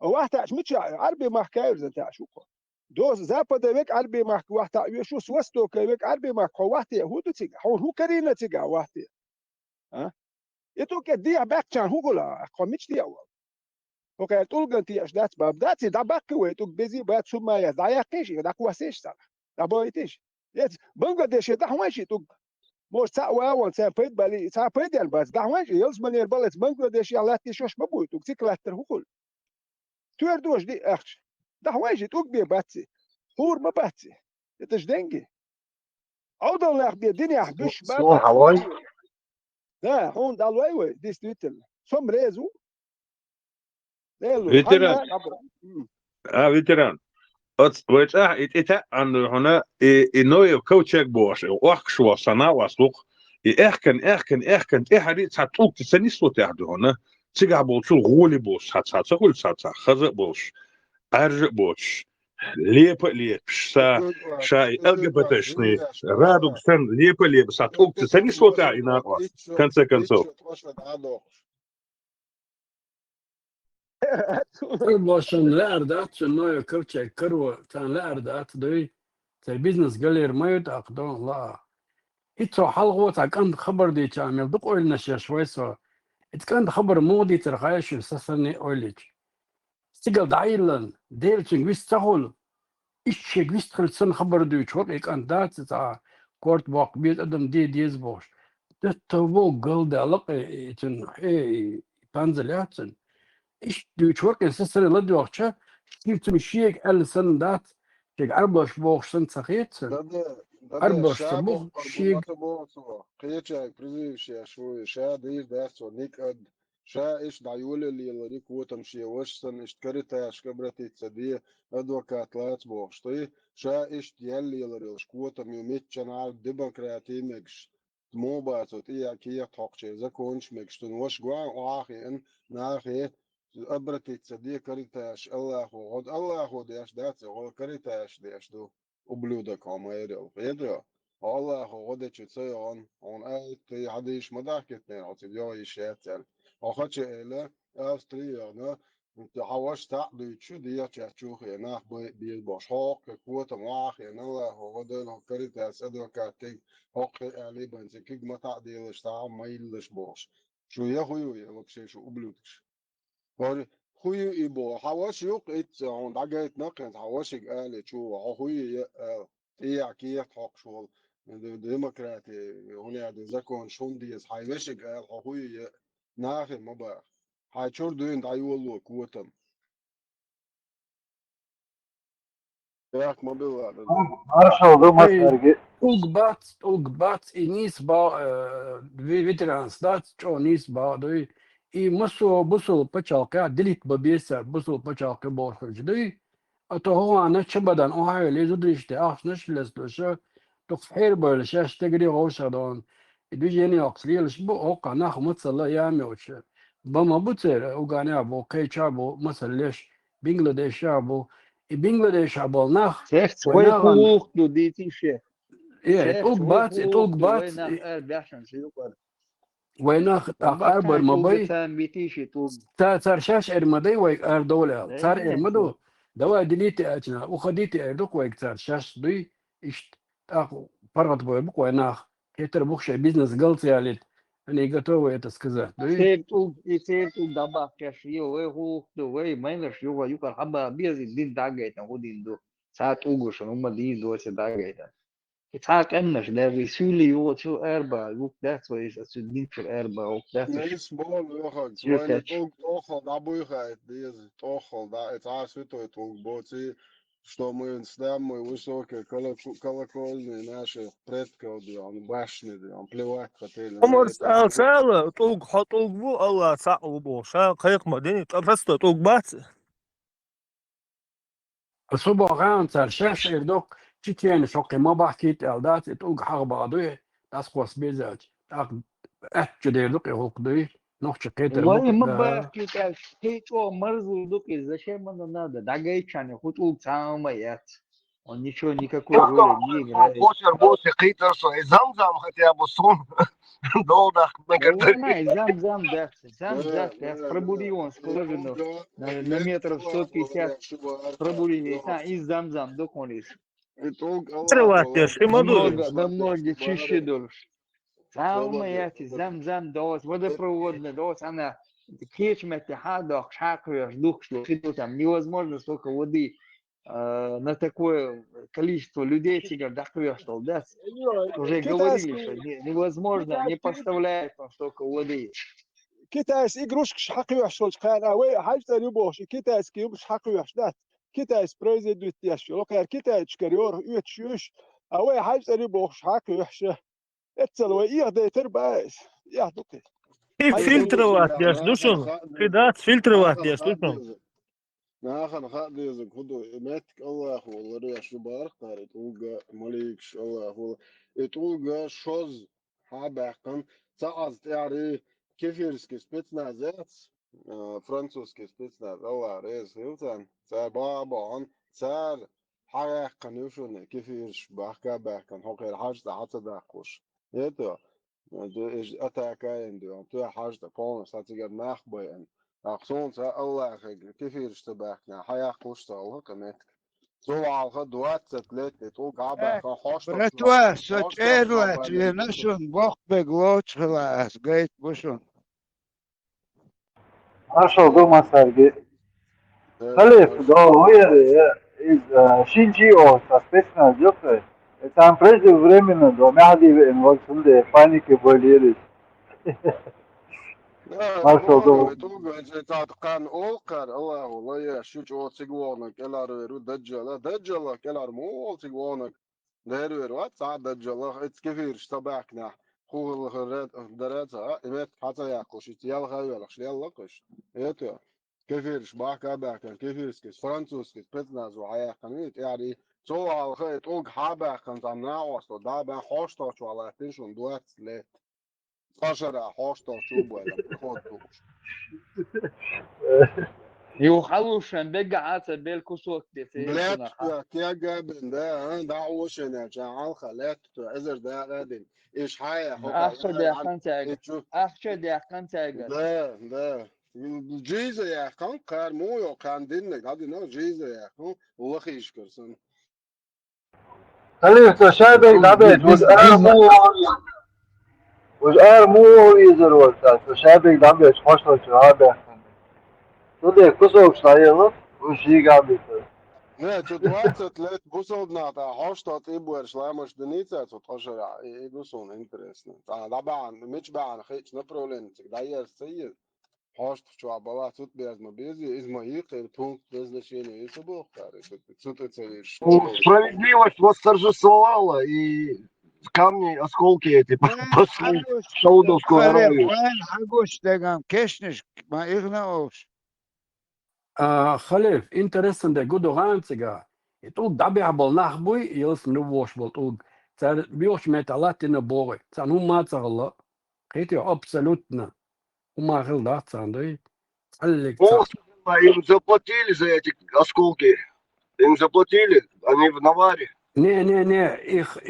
واحد مش عربي محكاير زي تعشوقه دوز زابد ويك عربي محك واحد يشو سوستو كويك عربي محك واحد هو تيجا هو كرينا تيجا واحد ها يتوك دي باكشان هوغلا قمتش دي اول اوكي تولغنتي اش دات باب داتي دا باكوي توك بيزي بات سوما يا دايا قيشي دا كواسيش صار دا بويتيش يت بنغلاديش دا حواشي توك موش تا واول تا بيد بالي تا بيد الباس دا حواشي يلز منير بالت بنغلاديش يلاتي شوش مبوي توك تيكلاتر هوغل توردوش دي اخش دا حواشي توك بي باتسي هور ما باتسي يتش دنجي عودن لاخ بي الدنيا حبش سو هواي Да, он дал войвой, действительно. Сом резу. Ветеран. Ветеран. Вот это هنا إنه كوتشك بوش وأخشوا صناع وسوق إحكن إحدى تطوق تسنيس وتحده هنا تيجي بوش الغولي بوش هتقول خزق بوش أرج بوش ليب شاي LGBT رادو سن ليب ساتوق تسنيس وتعينا كنسو Boston lärde att så när jag coachar kurva tan lärde att det البيزنس قال لي رميت أقدون لا إتو حلقة عند خبر دي تعمل دق أولنا شوي سوا إتكان خبر مودي ترخايش سسرني أوليك استقل دعيلن ديرتشن ويستهول إيش ويستخل خبر دي شوك إك أن دات تاع كورت باق بيت أدم ديز بوش تتبو قل ده لقي إتن بانزلياتن إيش دي شوك سسرني لدي وقتها كيف تمشيك ألسن دات كيك أربعش بوخشن سخيتسن ده أربعش شاب تبوخ شيك أرجومات بوصو قيتشا بريزيش شوي شا دير داس ونيك أد شا إيش دعيول اللي يلريك وتمشي وشسن إيش كرتا إيش كبرتي تصديه أدوكات لات بوشتي شا إيش ديالي يلريش كوتم يوميتشن عارف ديمقراطي مكش مو باتوت إيا كيا توقشي زكونش مكشتن وش قوان وآخي إن ناخي أبرتي تصديه كرتاش الله خود الله خود إيش داتس هو كرتاش ديش دو ублюдок амайрел. Ведро. Allah hodečи ce on te hadiš madaketne, od jo i šetel. Hoće ele Austrija, ne? Havaš ta duču dia čačuhe na bi boš hok kvota mach en Allah hodel karitas advokatig hok ali banse kig mata deel sta mailish boš. Şu ya huyu ya вообще şu ублюдок. Var huyu ibo havaş yok et on dagayt nakent havaş قال شو huyu إيه كي حق شغل ديمقراطي هنا زكون شون ديز هاي وشك أخوي ناخي ما بقى هاي شور دوين دايولو كوتم ياك ما بيلا Marshall do mas Hey, vergi. Ugbat inis ba veterans dat čo nis ba doi I musu busul pachalka dilit babiyser busul pachalka borxuj doi ato ho ana çabadan o hayli zudrişte ahsnış lesdöşe تقفير بالشاش تجري غوشة دون يدوجيني أقصليش بو أوقع ناخ متصلا يامي وش بما بتصير أوقعني أبو كي شابو مثلا ليش بنغلاديش شابو بنغلاديش أبو ناخ Sechs zwei وناغن hoch du die Tische. إيه Sechs zwei إتوق hoch du بات nach Bärchen super. ويناخ Dann أربر bakkan tu مباي getan wie Tische tu. صار شاش إرمدي ويك أردولا صار Ne so. إرمدو دوا دليتي أجنا وخديتي أردوك ويك صار شاش دوي إيش أخو فرقت بوي بوك ويناخ كتر بوخش بيزنس قلت ياليت أنا قطو ويتسكزا دوي Zählt tu da bakkash yo we hoch du we meiner yo yo kan haba bizi din dagaytan hodin du. Saat ugu schon die do se dagaytan. يتحرك أنش ده بيسولي يو شو أربعة يوك ده كويس أسودين في الأربعة وك ده نيس بول يوخك شو وين كاتش توخل دا بويخة ديز توخل دا اتعاس فيتو توخ بوتي что мы самые высокие колокольные наши предков, он башни, он плевать хотели на عمر это. سأل طوق حطوق بو الله سأل بو شا قيق مدينة تفست طوق بات الصبح غان صار شاش إردوك تشتين شوقي ما بحكيت ألدات إتوق حق بعضوي تاسقوس بيزاج أحكي إردوك يهوك دوي نوخش كيتر بوك والله ما بحكي كاش كيتو مرزو دوكي зачем оно надо дагайчане хоть улцам маят он ничего никакой роли не играет Boşver boş kıytır so. Zamzam хотя бы сон. Долда да накатır. ладно зам да зам я пробуди он сколовину на метров 150 пробуди и зам доконис الله تروات يا والله شي مدوري намного чище дольше صبر ياتي زم دوس водопроводный دوس она كيش اتحاد шакаешь дух что там невозможно столько воды на такое количество людей тебе дохуя что да уже говорили что невозможно не поставляет он столько воды كتاس إجروش حقي وحشولش كان أوي حاجة ريبوش كتاس كيوبش حقي وحشدات كتاس بريزيدنت ياشو لو كان كتاس كريور يتشوش أوي حاجة ريبوش حقي وحشة اتسلوا إيه ده ترباس يا دوكي كيف حاجة فلتروات يا ناخن دوشن خاديزك كدات فلتروات ناخن يا دوشن خاديزك ناخن خاديزك هدو إماتك الله والله ريش بارك تاري توقع مليكش الله والله توقع شوز حابقن تعز تعري كيفيرسكي спецназец فرانسوسكي спецназ الله ريس هيوتان تار بابان تار حقن يوشون كيفيرش بحكن حقير حاجة حتى داخوش يتو du is attacka en du om tu has de pollen staat ik er nacht bij en ach soms Allah kif hier is te back na haya kustal hoor met صوالها 20 لتر تو قابع كان حاشتا برتوا سوچ حاشتا ايرلت بالين بسو نشون بوخ بگلوچ خلاص قيت بوشون Marshall Thomas sergi. Халев, да, из Шинджио со спецназ ёпта. Там преждевременно до мяди инвалсунде паники болели. Marshall مورو Thomas. توغا جيتات قان اولقر الله والله يا شوش او سيغوانك الارو دجالا دجالا كلار مو سيغوانك ديرو وات ساعة دجالا اتس كفير شتباكنا خوغل غرات دراتها امت حتى ياكل شي تيال غايل شي يلا قش ايتو كفير شباك باك كفير سكس فرانسوس كس بتناز وعيا قنيت يعني سو على خيط اوغ حابا كان زمنا واسطو دابا خوشتا شو على تنشون دوات ليت 10 حوشتا شوب ولا بخوتوش يوحوشن بقعات بالكسوك دي في بلاد سنة كيا جابن ده ده وشن يا جماعة خلات ازر ده غادن ايش حاجة هوكا أخشى دي يا عم أخان تاجر تشوف أخشى دي أخان تاجر ده جيزة يا كان قار مو يو كان دينك هذه نو جيزة يا كان وخيش كرسن Халев, то шайбек дабет, وش مو يزر وقتا. تو شایبek دابet, خوشتا چه هابه. تو ده کسوک شایلو, وش يقابل. نه تو 20 let بوصلنا تا هاشتات إبوار شلامش دنيتا تو تشرع إيجوسون إنترسنا تا طبعا مش بقى خيش نبرولين تقدر سيد هاشت شو عبارة توت بيز ما بيزي إز ما يقل بونت بيزلشيني يسبوق تاري توت تسير Справедливость восторжествовала, и камни, осколки эти وين пошли حقوش в Саудовскую خليف Аравию. وين حقوش دقام كشنش ما يغنوش خليف interesting de gudo ganziga. Et ook daarbij habal nachboy, ils nu wash bol ook. Tsar bioch met alat in de boy. Tsan hoe maat zalla. Geet je absoluut. Hoe maar geld dat zijn, doei. Allik tsa. Им заплатили за эти осколки. Им заплатили, они в наваре. Не,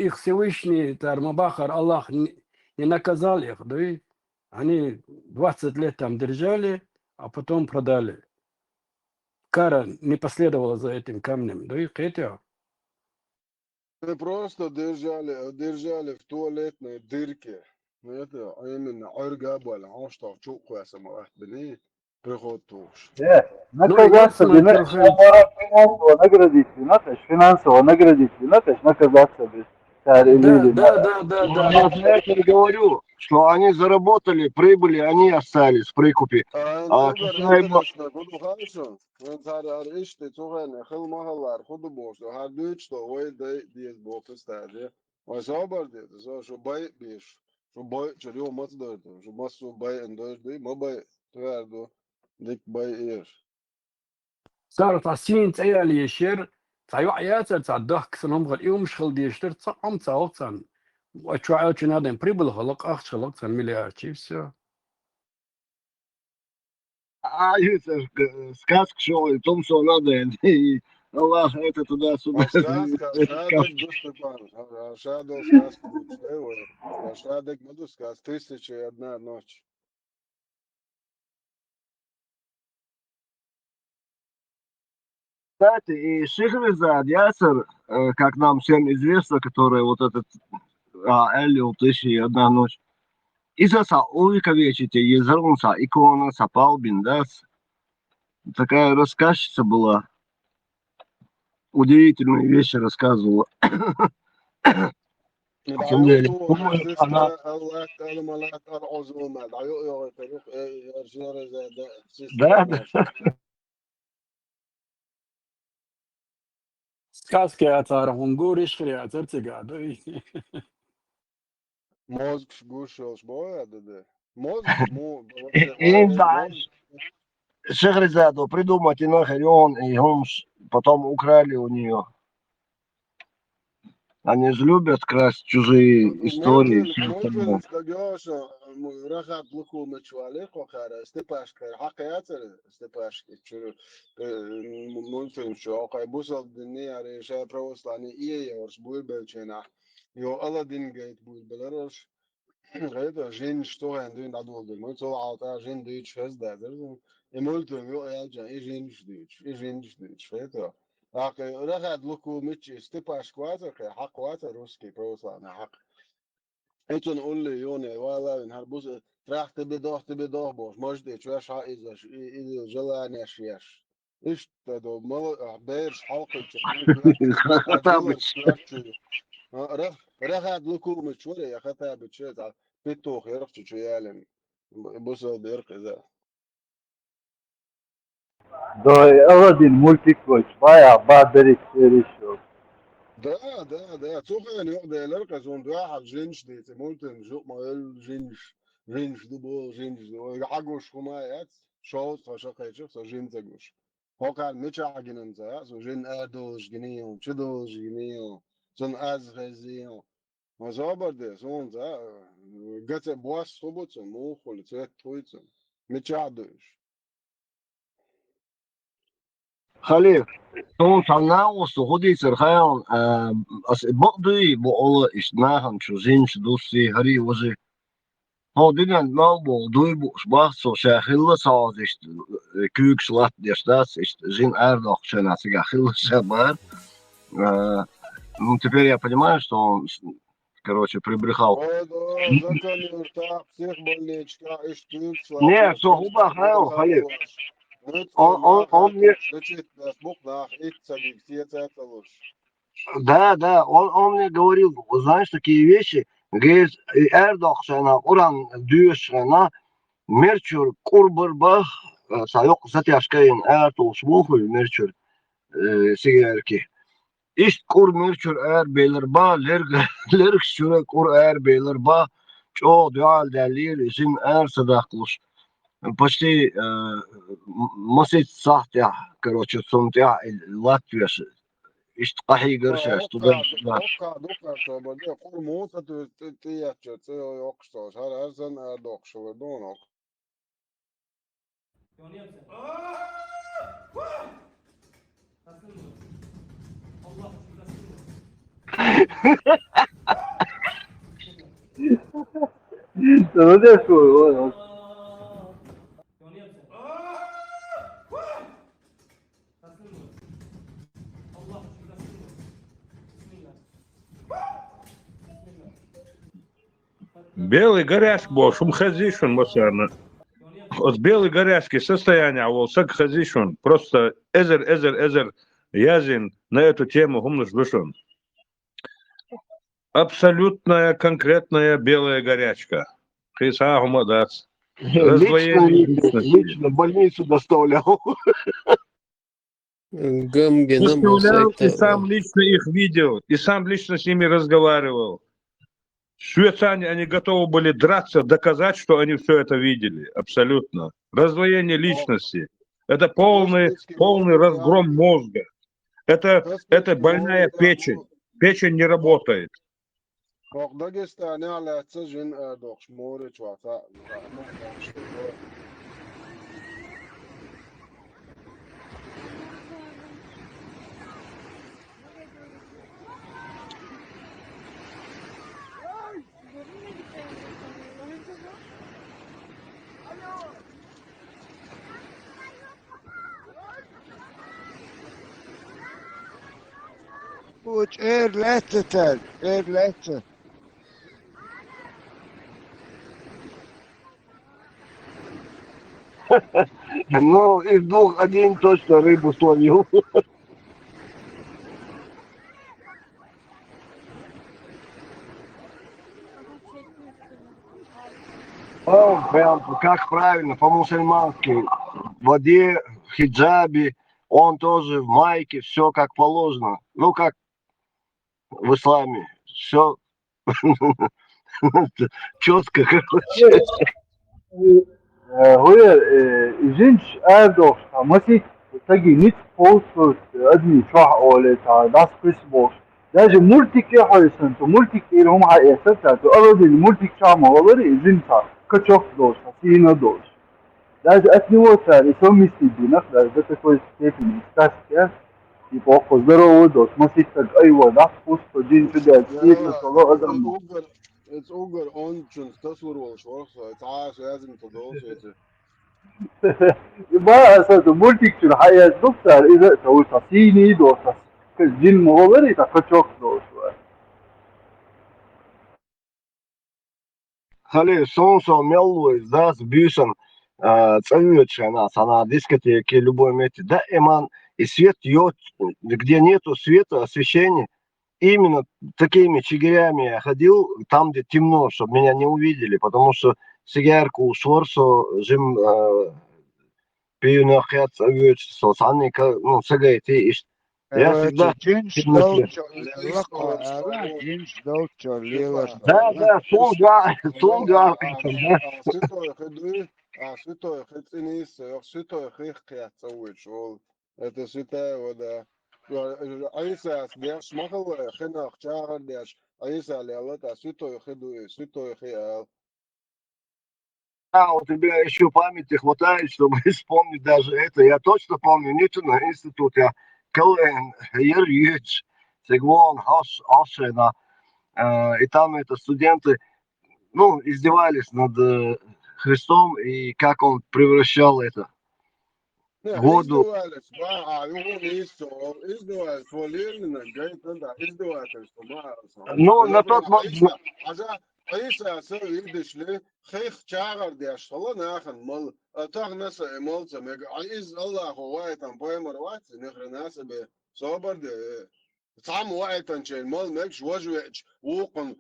их Всевышний, Тармабахар, Аллах не наказал их, да? Они 20 лет там держали, а потом продали. Кара не последовала за этим камнем, да? Хотя, просто держали в туалетной дырке. Это именно оргаб ولا عاشتا شو كويس ما واحد بني приходуш. ну Наказаться ясно, бы, Терхель. финансово наградить, финансово наградить, наказаться бы. Да. Я за это и говорю, что они заработали прибыли, они остались в прикупе. А انتوغر Шайба, انترست خودو خالصون انت هر اشت توغن خل محلار خودو بوش هر دوچ تو وای دیز بوفس تاده و صابر دید شو بای بیش شو بای چریو مت دارد شو بس شو بای انداز دی ما بای تردو ديك باي ايش صارت عسين تعيا لي يشير تعيو عياتر تعدوح كسنهم غل يوم شغل دي يشتر تصعم تعوقتن وشو عيوش نادن بريبل غلق أخ شغلقتن مليار تشيفسيو. это сказка шоу, Томсо надо, и Аллах, это туда-сюда, сказка это шадек сказка. доступан шадо сказку шадек буду сказ 1001 ночь. Кстати, и Шихризад Ясер, как нам всем известно, который вот этот Эллиот 1001 ночь, Изаса увековечите, Езерунса, икона Сапалбин, да, такая рассказчица была, удивительные вещи рассказывала. Тем دعيو более, تو думаю, она سيستا الله الملاك العظومة دعيو يا تاريخ ارشار سيستا да, نوش Сказки о царах Унгури шхря, царцега, мозг шгушил шбоя да мозг шму и да, Шехризаду придумать и нахер он и Гомс потом украли у нее. Они же любят красть чужие истории. Все ممكن остальное. استجاش رخب لكو متشواليق وخارا استباش كار حقيقة استباش كتشرو ممكن شو أوكي بوصل الدنيا ريشة بروسلاني إيه يورش بول بلشنا يو الله دين جيت بول بلرش غير جين شتو عندين عدول دول مو تو عطا جين ديتش هز ده يمولتو يو يالجا إيه جين شديتش إيه جين شديتش فيتو رغد لكو متشي استباش كواتر حق واتر روسكي بروسلانا حق انتون قول لي يوني ولا نهار بوز تراح تبي دوه بوش مجدي شويش إذا جلاني شيش إيش تدو مل بيرش حلقة خطابة رغد لكو متشوري يا خطا بتشيت بيتوخ يرفت شو يالن بوز بيرق إذا داي أغدي المولتيكوش بايع بعد ذلك سيريشو ده توخن يقدر يلقى زون واحد جنش دي ممكن جو ما جنش دو بو جنش دو يعجوش خمايات شوط فشقة يشوف جين تجوش هو كان مش عاجن زي سو جين أدوش جنيو شدوش جنيو زون أز خزيو ما زابر ده زون زي جت بواس صوبت مو خلص تويت مش عادوش خليل طون تناو سهودي سرخيان أس بقضي بقول إسمعهم شو زين شدوسي هري وزي هو دينا ما بقضي بقصبح سو شاخلة ساز إشت كيك سلات ديستاس إشت زين أردوخ شنا سيغاخلة شبار ну теперь я понимаю, что он, короче, прибрехал. Закон уртак, всех больничка, и штук, Не, все, губа охранял, Халил. Он мне... Да, он мне говорил, знаешь, такие вещи, говорит, Эрдохшена, Уран Дюшена, Мерчур, Курбарбах, Сайок, Затяшкаин, Эртул, Смухуль, Мерчур, Сигарки. İşt kur mürçür eğer belirba, lerg şüre kur eğer belirba, ço dual delir isim eğer sadaklus. Почти مسيت صح تاع короче ثم تاع لاتفيا إيش تقحي قرشة استودنت دوكا شو بدي أقول موت تياتش تيو يوكستوش هذا أرزن دوك شو بدونك Sana da yapıyor. Белый горяшки, шум хазишун, мосяна. Вот белый горяшки состояние, а вот сак хазишун, просто эзер, язин на эту тему гумнуш душон. Абсолютная конкретная белая горячка. Хиса гумадац. Лично больницу доставлял. Доставлял и сам лично их видел, и сам лично с ними разговаривал. Швейцане, они готовы были драться, доказать, что они все это видели. Абсолютно. Раздвоение личности. Это полный разгром мозга. Это больная печень. Печень не работает. Uç erletteter, erlette. Ну, из двух один точно рыбу словил. Прям как правильно, по-мусульмански. В воде, в хиджабе, он тоже в майке, все как положено. Ну, как в исламе. Все четко, короче. هو جنش أردوش مسيت تجي نت فوسوس أدمي شوح أولي تا داس كريسبوش داجي مولتيك يحرسن تو مولتيك إيرهم هاي أساسا تو أرد المولتيك شاما ولري جنسا كتشوف دوش سينا دوش داجي أتني وصار يسومي سيدي نفلا داتا كويس تيبي مستاسكا يبقى قدروا دوش مسيت تج أيوة داس فوسو جنش دا سيد لطلاء أدم Het is ook weer onjuist, dat is wel schorst. Het is lازم تدوس. ما أساس مولتك في الحياة دكتور إذا سويت صيني دوسة كالجن مغبري تكتشوك دوسة Хали, солнце меллует, да, с бюсом, царючая она дискотеки любой месте. Да, эман, и свет йод, где нету света, освещения. Именно такими чигирями я ходил, там, где темно, чтобы меня не увидели, потому что сигарку шворсо, жим, пьюнахят, сосаны, ну, сигареты, я всегда в جنس темноте. دوتشو لقوا جنس دوتشو ليلة شوفها Да, إيش сунга, да. سيتو يخدوي سيتو يخد إنيس سيتو يخيخ قيات سوي شغل это сюда вода айса деш махал хена хчагар деш айса лелата сюто йхеду сюто йхеал У тебя еще памяти хватает, чтобы вспомнить даже это. Я точно помню, Ньютона институт, я Кэлен, Ерьюч, Сегвон, Ашена, и там это студенты, ну, издевались над Христом и как он превращал это не воду. издевались ба его место издевались волелина гайт да издевались ба Ну, на например тот момент, айса со идишле хех чагар деш фала нахен мал атаг наса эмал замег айз аллах вайтан поэмар вайт нехренаса бе собар де طعم وقت انشين مال ماكش وجوج وقن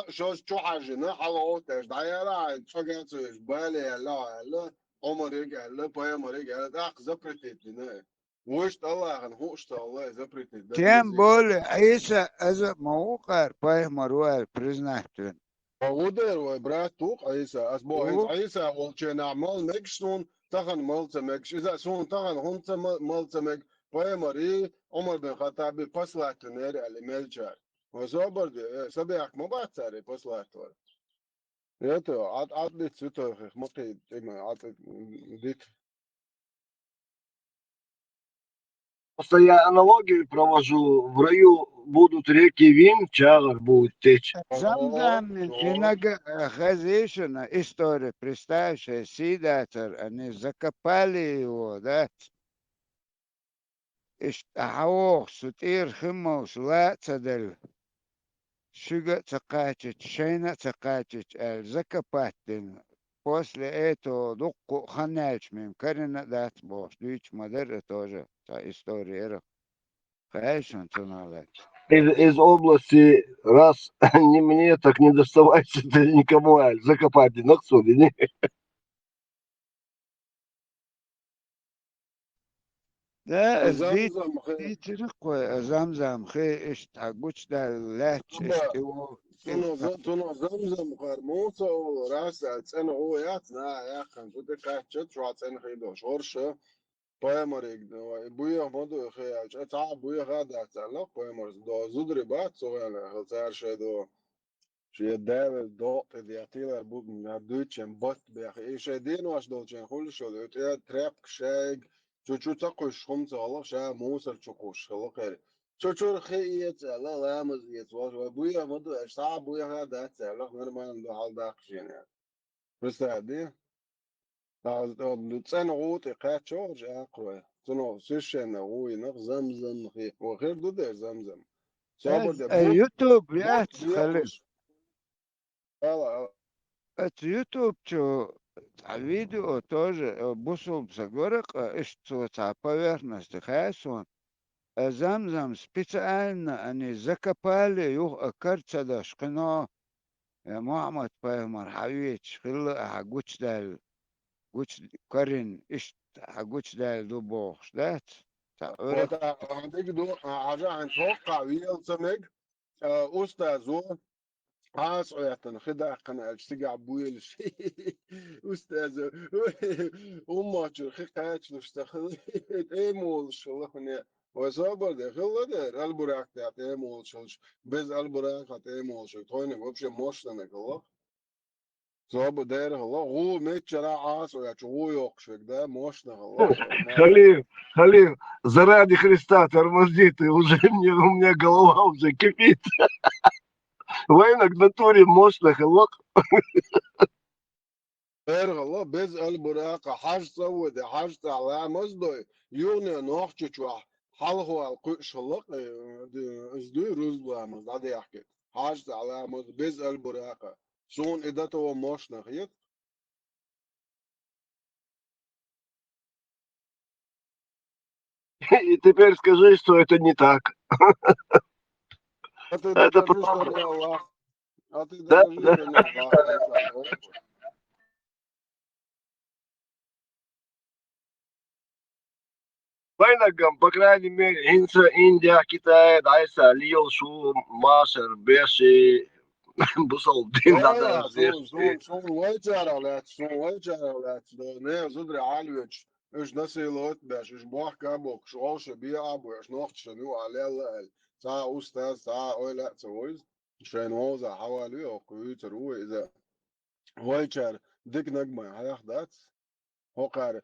شوش تحجنا على اوتش دايرا تفقات بالي لا عمر يجي لا باي عمر يجي لا اخ زبرتت لنا وش طلع هنوش الله زبرتت ده كان بيزي بول عيسى أزا موقر باي مروال بريزناكتون ودر وبرات توق عيسى اسبوع هنز عيسى والشين اعمال مكشون تخن مالتا مكش اذا سون تخن هونتا مالتا مك باي مري عمر بن الخطاب بسلات نير على ملجار وزوبر سبيعك ما بعد ساري بسلات это от цветов их моки има от дик просто я аналогию провожу, в раю будут реки вин, чагар будет течь. زمزم إنك خزيشنا история представившая сидатор они закопали его да اشتحوه ستير خموس لا تدل شجع تقاتش شينا تقاتش الزكباتن после этого духу ханяльч мим карина дат бос дич мадер тоже та история конечно то надо Из области, раз не мне, так не доставайся ты никому, закопать на суде, не? ده الزيت زمزم زيت رقوة زمزم خي اشت عقوش ده لاتش اشتوه تونو زمزم قرموطة وراس أنا هو ياتنا يا خن شو تكاتشت شو عتنا خيدو شورشة بايمريك بويا مدو خيال تا بويا غادا تلا بايمرز دو زودري بات سو يعني هلتار شدو شي داvel dort die atila buden na deutschen bot ber ich den was deutschen hol scho der trap gscheig çu takoş şumza Allah şa musar çukuş Allah kare çu khiyet Allah lamaz yet var bu ya modu sa bu ya da Allah normal da halda akşene bس دي لسان غوت قاعد شورج اقوى تنو سيشن وينق زمزم وغير ضد زمزم صابر ده يوتيوب بوت يات خلي بيخش اه يوتيوب شو الفيديو тоже бусул загорок что поверхность хайсон زمزم специально они закопали их карца да шкино محمد بايمر حبيبي خلق حقوش دال قوش كارين إيش حقوش دال دو بوخش دات تعرف وده عندك دو عجا نتوقع ويل سمج أستاذ عاصعية خدع قناة تقع بويلش أستاذ أمك خقاتش نشتغل إيه مولش الله هنا وصابر ده خلا ده البراق ده إيه مولش بس البراق ده إيه مولش توينه وبشي موشنا الله صابر ده الله هو متشرع عاصعية هو يوقش ده موشنا الله Халил, заради Христа, тормози ты, уже мне, у меня голова уже кипит. Война к натуре мощных, الله بز البراقة حاج صود حاج على مصدوي يوني نوحش واح حلقوا القش خلق ازدوي روز بلامز هذا يحكي حاج على مص بز البراقة شون إدته وموش نخيط И теперь скажи, что это не так. А ты Это докажи, что правда. не Аллах. А ты Да, докажи, да. что не Аллах. بينكم по крайней мере إنسا إنديا كتاي دايسا ليو شو ماسر بيسي بوصل دين دادا Ja, زيرتي zo'n leidzaaraulet, ne, zudri alvič, iš nasilot, beš, iš boh kabok, šolše bija abu, iš nochtše nu alel, sa ustaz, sa oilet, sa oiz, šen oza, hawali, o kuyut ruwe, iza, leidzaar, dik nagma, hayach dat, hokar,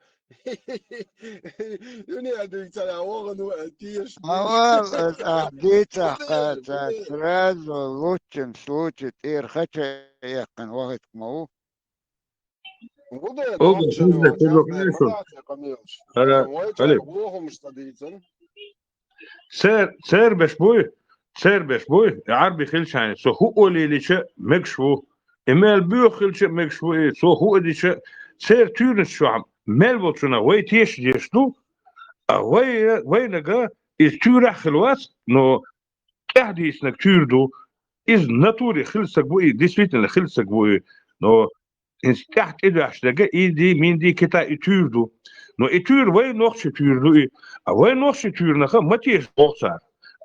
Juni adik tsara ogen nu etiers, أول أحديث قاتل تراز ولوتشن سوتش تير خشة يقن وقت مو Bude Oga, nochtše nu, to čas je der nešto. malace kamilš, also leidzaar, wohom stadicen, سير بش بوي عربي خلش يعني سو هو قولي لي شيء مكشفو إمال بيو خلش مكشفو إيه سو هو دي شيء سير تونس شو عم مال بوتشنا وي تيش ديشتو وي نجا إز تورح خلواس نو أهدي إسنك تيردو إز ناتوري خلصك بوي دي سويتن خلصك بوي نو إنس تحت إدو أشتاقة إيدي مين دي كتا إتيردو نو إتير وي نوخش تيردو إيه وي نوخش تيرنخا ما تيش بوخسار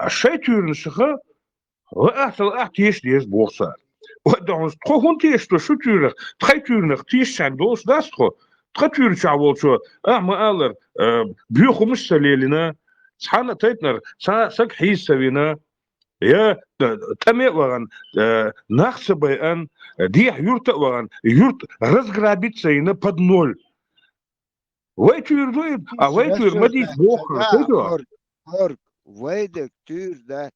الشي تيرنشخا وأحسن تيش ديش بوخسار ودعونس تخو هون تيش تو شو تيرنخ تخي تيرنخ تيش شان دوس داستخو تخي تير شعبول شو ما ألر بيوخو مش سليلنا سحانا تيتنر ساك حيس سوينا يا تمي وغن ناخس بيان ديح يورت وغن يورت رزق سينا بد نول ويتير دويد ويتير رسول مديش ذات بوخر سجاع تيتو فرق ويدك تير ذات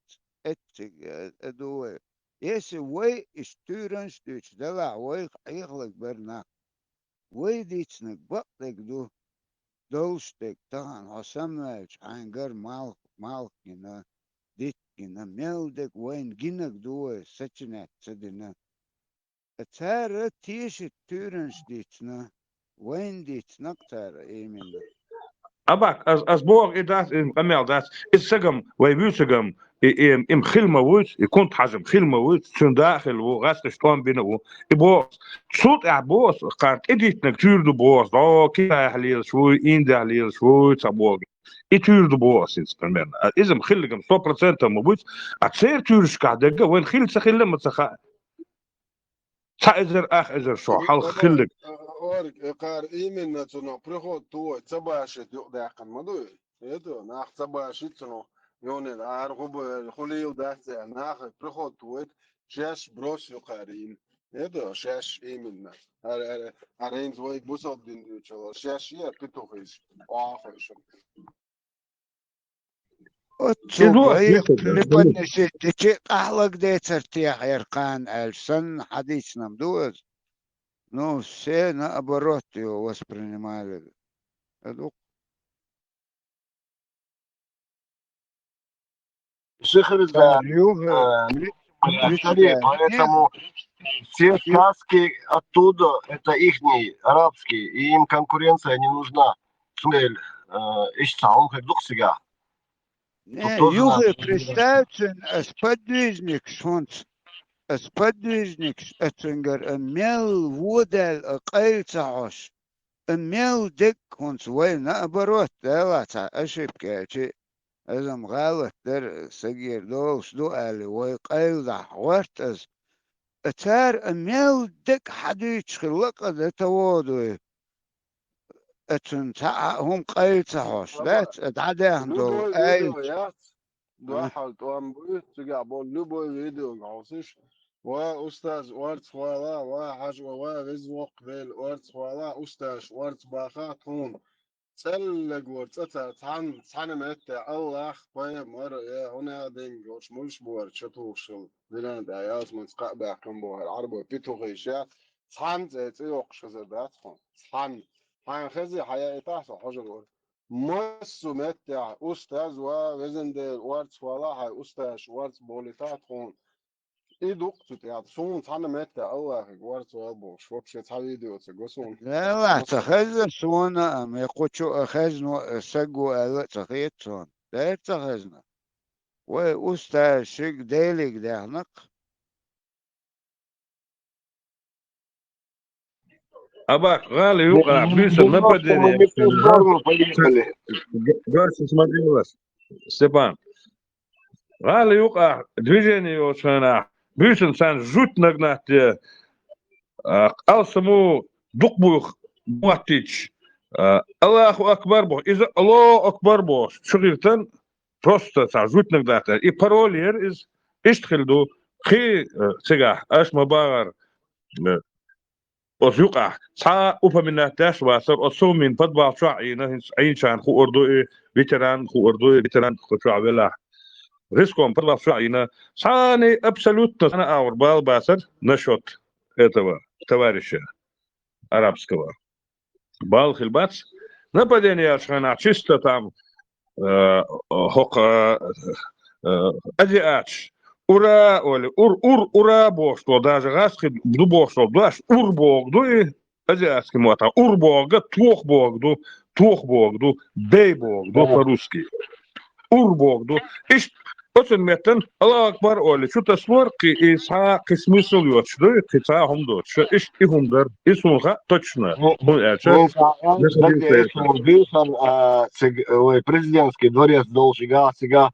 ادوه يسي وي اشتورن ستوش دلع وي يخلق برنا وي ديتسنك بطلق دو دولشتك طبعا عصمناش عنقر مالكنا ديتكنا ميلدك وين جنك دوه سچنات سدنا تارة تيش تورنش ديتنا وين ديتنا تارة ايمنا أباك از بوغ إداس إم قميل داس السجم ويبيوسجم إم خلمة ويت يكون حجم خلمة ويت شن داخل وغاس شلون بينه يبوغ صوت عبوس قارت إديت نكتير دو بوغ أو كده حليل شوي إن ده حليل شوي تبوغ إتير دو بوغ سينسبرمن إذا مخلقم 100% مبوت أتصير تيرش قاعدة وين خيل سخيل لما تسخا إذا إذا شو حال خلق Ork, kar imin nacional prihod to cabašit jo dekan madu. Eto, nach cabašit no jonen ar hobe holil dachte nach prihod to šeš bros jo karin. Eto, šeš imin na. Ar eens wo ik busop din chalo šeš je pitochis. Afes. اتسوبا يقلبن ستة قهلق دي ترتيح يرقان السن حديثنا مدوز نو سينا أبروتي واسبرينيمالي أدوك شيخ كان يوغ Скорее, поэтому все сказки оттуда, это ихний, арабский, и им конкуренция не нужна. Сумель, ищца, как дух сега. Тут тоже يوغ надо. بريستاتن اسبادويزنك شونت اسبادويزنك اتنجر اميل وودل اقايل تعوش اميل ديك كونت وين أبروت لا اشيب كاتي ازم غالت در سجير دوس دو الي ويقايل دح ورتز اتار اميل ديك حديث خلق ده توادوي اتن هم قايل تعوش لا اتعداهم دول Любой ايل видео я دوحل توام بوي تجا بول любой видеو غوصيش وأستاذ ورد خوالا وحاج ورزوق بيل ورد خوالا أستاذ ورد باخات هون تسلق ورد تحن متى الله خويا مرة يا هنا دين وش مش بور شتوشل دينا دايات من تقبع كم بور عربو بيتو غيشات цан цэцэок шазадат хон цан хан хази хаятас хожор مسو متع أستاذ وزند وارتس ولا هاي أستاذ وارتس بوليتات خون إيه دكتور يعني سون ثانا متع الله وارتس وابو شو بشي تحوي ديو تجوسون لا تخزن سونا أم يقولوا أخزنوا سجوا ألا تخيتون لا تخزنا وأستاذ شق ديلك دهنق Абак, Гали, Юка, Бюсен, нападение. Не в ту сторону поехали. Дальше смотри вас, Степан. Гали, Юка, движение очень. Бюсен сан жуть нагнать. Алсаму дукбух Буатич. Аллаху Акбар бо. Из Аллаху Акбар бо. Шуриртан просто сан жуть нагнать. И паролер из Иштхилду. Хи сега аш мабагар. وثيقة صا أفهمنا تاش واسر أصومين بدبع شعينا عين شان خو أردو فيتران خو أردو فيتران خو شعب الله رزقهم بدبع شعينا صاني أبسولوتно أنا أور بال باسر насчет этого товарища арабского бал хильбац нападение шхана чисто там хок азиач Ура, Оля, ура, бог, что даже гаски, бог, что дашь, бог, и азиатский мата, бога, бог, бей бог, по-русски. Бог, и очень метен, Аллах Акбар, Оля, что-то сворки, и смысл есть, что и цахом дочь, что и хумдар, и сунха, точно. Президентский дворец Долшига, сега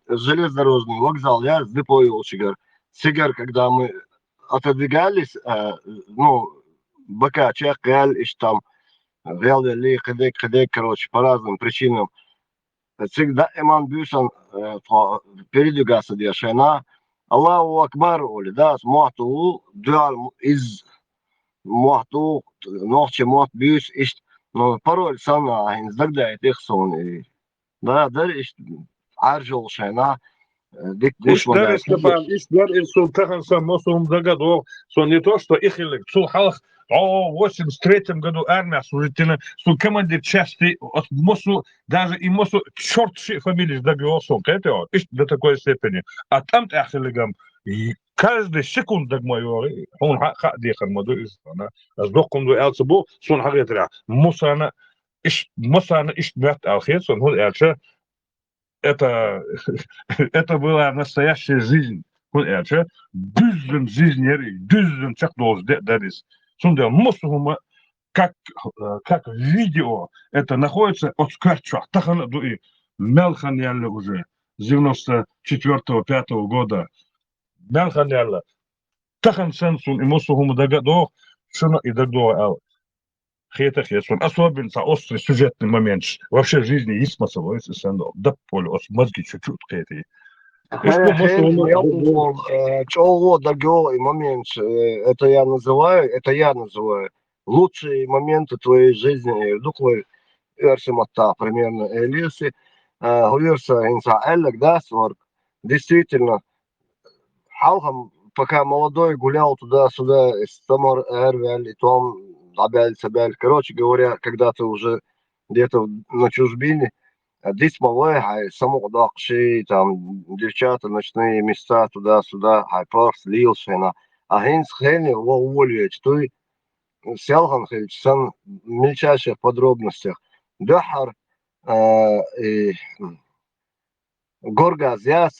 железнодорожный вокзал, я с депо Волчигар. Сигар, когда мы отодвигались, ну, бока чекал, и там вялили, ходек, короче, по разным причинам. Всегда Иман Бюшан передвигался дешена. Аллаху Акбар, Оли, да, с Муату, дуал из Муату, ночи Муат Бюш, и пароль сана, издагдает их сон. Да, عرجل شينا ديك إيش دار استبان إيش دار إنسان تخن سام مسوم دقدو سو не то что их или су халах 83 году армия служительная су командир части от мосу даже и мосу черт фамилии дагиосом это иш до такой степени а там ахилигам и каждый секунд дагмаю он хади хармаду из она аздоком до элцбу сун хагетра мусана иш бят алхет он элча это была настоящая жизнь. Düzgün жизнь, düzgün чакдоз дадис. Сунда мосума как видео это находится от скача. Тахана дуи Мелхан ялла уже 94-5 года. Мелхан ялла. Тахан сенсун и мосума дагадо шуна и дагдо ал. Особенно острый сюжетный момент. Вообще в жизни есть смысл, если сендо. Да, поле, мозги чуть-чуть какие-то. Чего дагё момент, это я называю лучшие моменты твоей жизни. Духлый Эрсимата примерно Элиси. Гуверса инса Элек, да, сворк. Действительно, Халхам, пока молодой, гулял туда-сюда, из Тамар Эрвель, и там Абель. Короче говоря, когда ты уже где-то на чужбине, дисмовой, саму дакши, там девчата, ночные места, туда-сюда, парс, лилшина. А хинс хени во уволить, что и сялхан хельч, сан мельчайших подробностях. Дахар, Горгазяс,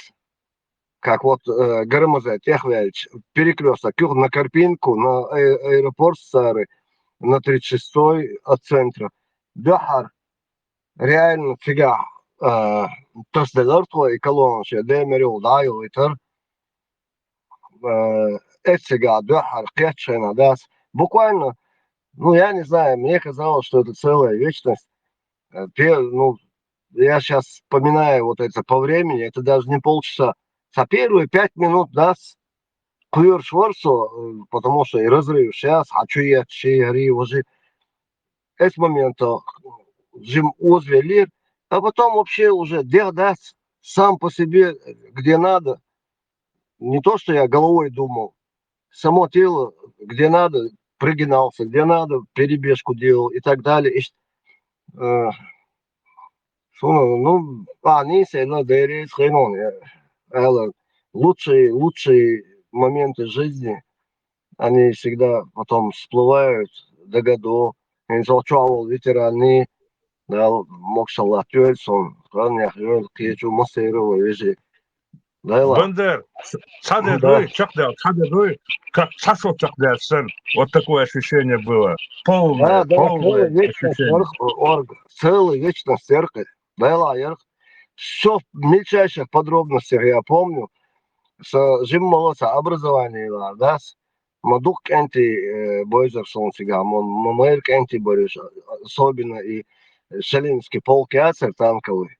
как вот Гармазе, Техвельч, перекресток, на Карпинку, на аэропорт Сары, на 36-й от центра. Дахар реально фига тасделартва и колонче демерил даю литр эцега дахар кетчена дас. Буквально, ну я не знаю, мне казалось, что это целая вечность. Ну, я сейчас вспоминаю вот это по времени, это даже не полчаса. За первые 5 минут даст Куер Шварцу, потому что и разрыв сейчас, хочу я чьи уже. С момента Джим Озвелир, а потом вообще уже даст сам по себе, где надо. Не то, что я головой думал, само тело где надо, пригинался, где надо, перебежку делал и так далее. Ну, они все равно доверяют лучшие моменты жизни, они всегда потом всплывают до годов. Инжалчуал ветераны, да, мокшал ответсон, ранних жил, кечу массировал, вижу. Да, Бандер, саде да. дуй, чакдал, саде дуй, как сашо чакдал сын. Вот такое ощущение было. Да, Полное ощущение. целый вечность церковь. Да, все в мельчайших подробностях я помню. С жиммолоса образование, да, Мадук энти бойзерсон сега, мамаэльк энти борюш, особенно и Шалинский полк яцер танковый.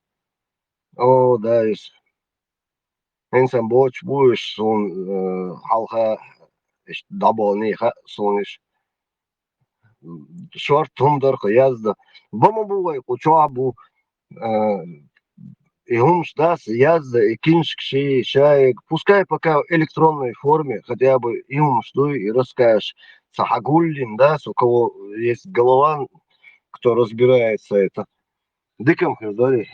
О, да, есть. Инсан боч буш, сон халха, даболниха, сон иш. Шорт тумдорка язда. Бома бувай, кучуабу, и гумштас, язда, и киншкши, шаек. Пускай пока в электронной форме, хотя бы и гумштуй, и расскажешь. Сахагуллин, да, у кого есть голова, кто разбирается это. Диком хердали.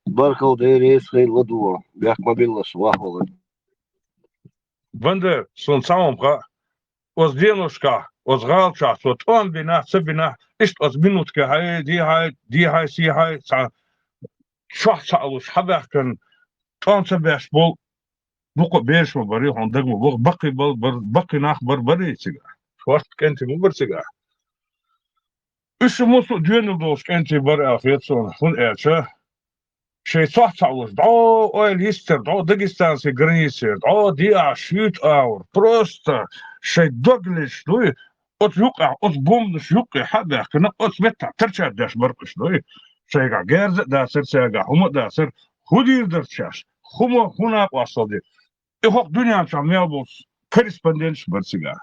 Баркал дейрес хей ладуа. Бях мобилла швахвала. Бандер, сон самом оз денушка, оз галча, вот он бина, сабина, ишт оз минутка, хай, ди хай, си хай, шах саалуш, хабахкан, он сабяш бол, буко беш мо бари, он дагмо, буко баки бол, баки нах бari siga. Шварт кенти му бар siga. Üç musu düğünü dost kenti bar afiyet son, hun elçe. Şey sahçalış, da o el ister, da Dagestanski границы, да, dia, şüt avur, просто, şey dogliş, duy, ot yuka, ot bomdış yuka, hada, kına, ot metta, terçer daş barkış, duy, şeyga gerze dasır, şeyga humu dasır, hudirdir çaş, humu hunak asıldı. Hok dünya çam ne bols, korespondent barsiga.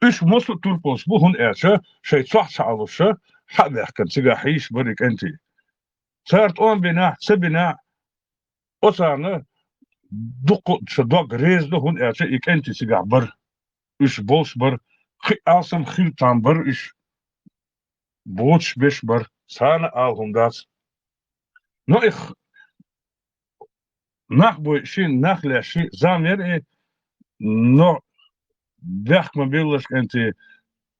Üç musu turpos bu hun elçe, şey sahçalışı, hada, kın siga hiç barik enti. Sert on bina, sebina, osanı dog rezde hun elçe ikenti siga bar. Üç boş bar. Alsam khiltan bar üç boş beş bar. Sana al hundas. No ich nach bu şin nachle şi zamer no dach mobiles enti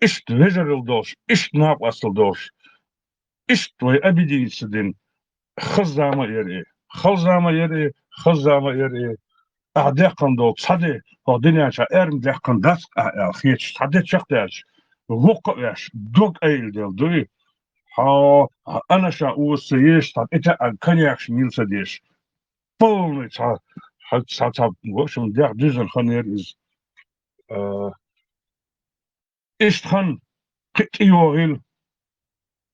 ist visual dos, ist nap asıl dos. Ist ve abidilsidin khazama yeri. Khazama yeri. دهقان دو صدي هو دنيا شا ارم دهقان داس خيش صدي شقداش وقعش دوق ايل دل دوي ها انا شا اوسيش طب اتا كنياكش ميلسديش полный تا в общем der diesen خنير is اشتخن قيوريل